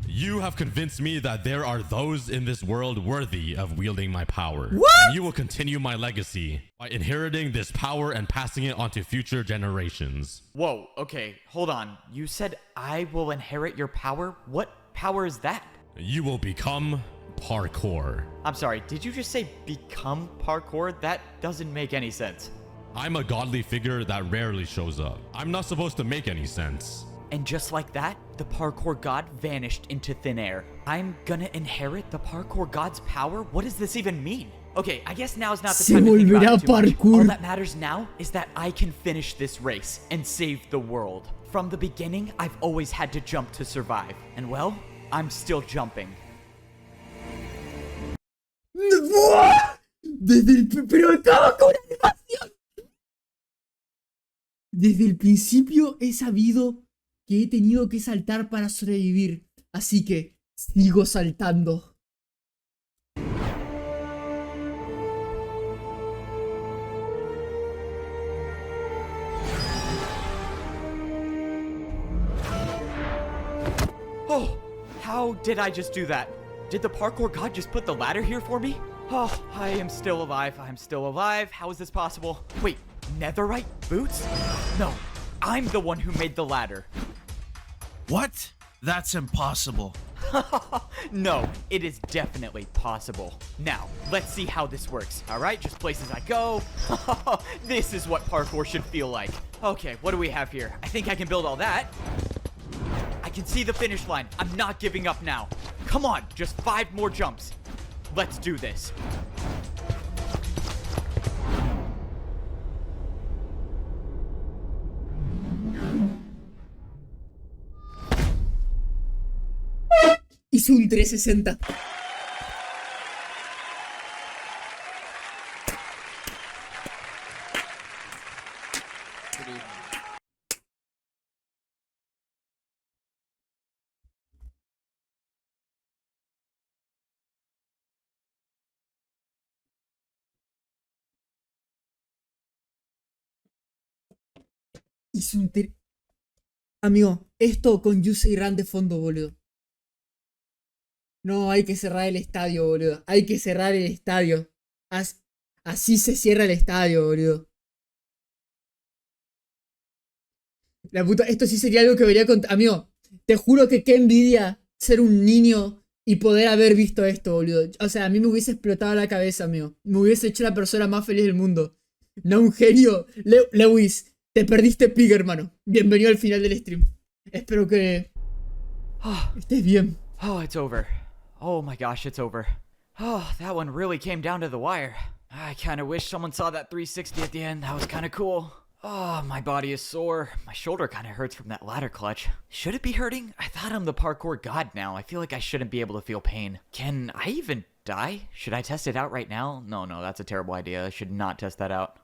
You have convinced me that there are those in this world worthy of wielding my power. What? And you will continue my legacy by inheriting this power and passing it on to future generations. Whoa, okay, hold on. You said I will inherit your power? What power is that? You will become parkour. I'm sorry, did you just say become parkour? That doesn't make any sense. I'm a godly figure that rarely shows up. I'm not supposed to make any sense. And just like that, the parkour god vanished into thin air. I'm gonna inherit the parkour god's power? What does this even mean? Okay, I guess now's not the time to think about it too much. All that matters now is that I can finish this race and save the world. From the beginning, I've always had to jump to survive. And well, I'm still jumping. Pero acaba con animación. Desde el principio he sabido que he tenido que saltar para sobrevivir, así que sigo saltando. Oh, how did I just do that? Did the parkour god just put the ladder here for me? Oh, I am still alive. I'm still alive. How is this possible? Wait, netherite boots? No, I'm the one who made the ladder. What? That's impossible. No, it is definitely possible. Now, let's see how this works. All right, just places I go. This is what parkour should feel like. Okay, what do we have here? I think I can build all that. I can see the finish line. I'm not giving up now. Come on, just 5 more jumps. Let's do this. Hizo un 360. Hizo un Amigo, esto con Yusei Ran de fondo, boludo. No, hay que cerrar el estadio, boludo. Hay que cerrar el estadio. Así se cierra el estadio, boludo. La puta, esto sí sería algo que vería con... Amigo, te juro que qué envidia ser un niño y poder haber visto esto, boludo. O sea, a mí me hubiese explotado la cabeza, amigo. Me hubiese hecho la persona más feliz del mundo. No, un genio. Lewis, te perdiste pig, hermano. Bienvenido al final del stream. Espero que estés bien. Oh, it's over. Oh my gosh, it's over. Oh, that one really came down to the wire. I kind of wish someone saw that 360 at the end. That was kind of cool. Oh, my body is sore. My shoulder kind of hurts from that ladder clutch. Should it be hurting? I thought I'm the parkour god now. I feel like I shouldn't be able to feel pain. Can I even die? Should I test it out right now? No, that's a terrible idea. I should not test that out.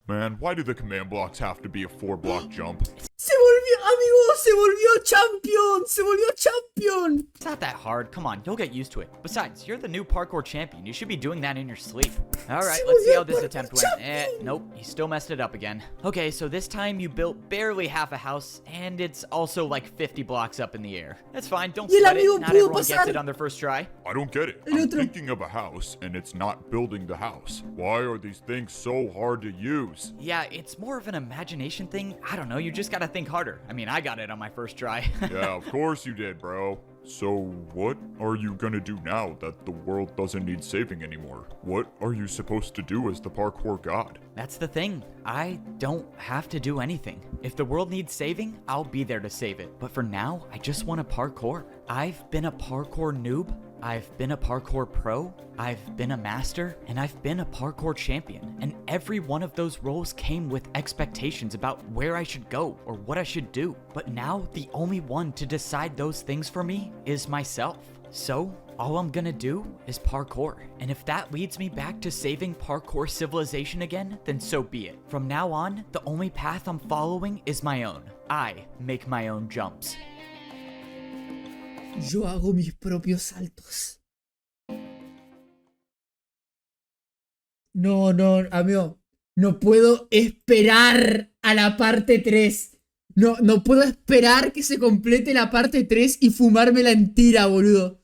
Man, why do the command blocks have to be a 4-block jump? Se volvió, amigo, se volvió champion, se volvió champion. It's not that hard. Come on, you'll get used to it. Besides, you're the new parkour champion. You should be doing that in your sleep. All right, let's see how this attempt went. Nope, you still messed it up again. Okay, so this time you built barely half a house, and it's also like 50 blocks up in the air. That's fine, don't sweat it. Not everyone gets it on their first try. I don't get it. I'm thinking of a house, and it's not building the house. Why are these things so hard to use? Yeah, it's more of an imagination thing. I don't know, you just gotta think harder. I mean, I got it on my first try. Yeah, of course you did, bro. So, what are you gonna do now that the world doesn't need saving anymore? What are you supposed to do as the parkour god? That's the thing. I don't have to do anything. If the world needs saving, I'll be there to save it. But for now, I just want to parkour. I've been a parkour noob. I've been a parkour pro, I've been a master, and I've been a parkour champion. And every one of those roles came with expectations about where I should go or what I should do. But now the only one to decide those things for me is myself. So all I'm gonna do is parkour. And if that leads me back to saving Parkour Civilization again, then so be it. From now on, the only path I'm following is my own. I make my own jumps. Yo hago mis propios saltos. No, amigo. No puedo esperar a la parte 3. No puedo esperar que se complete la parte 3 y fumármela entera, boludo.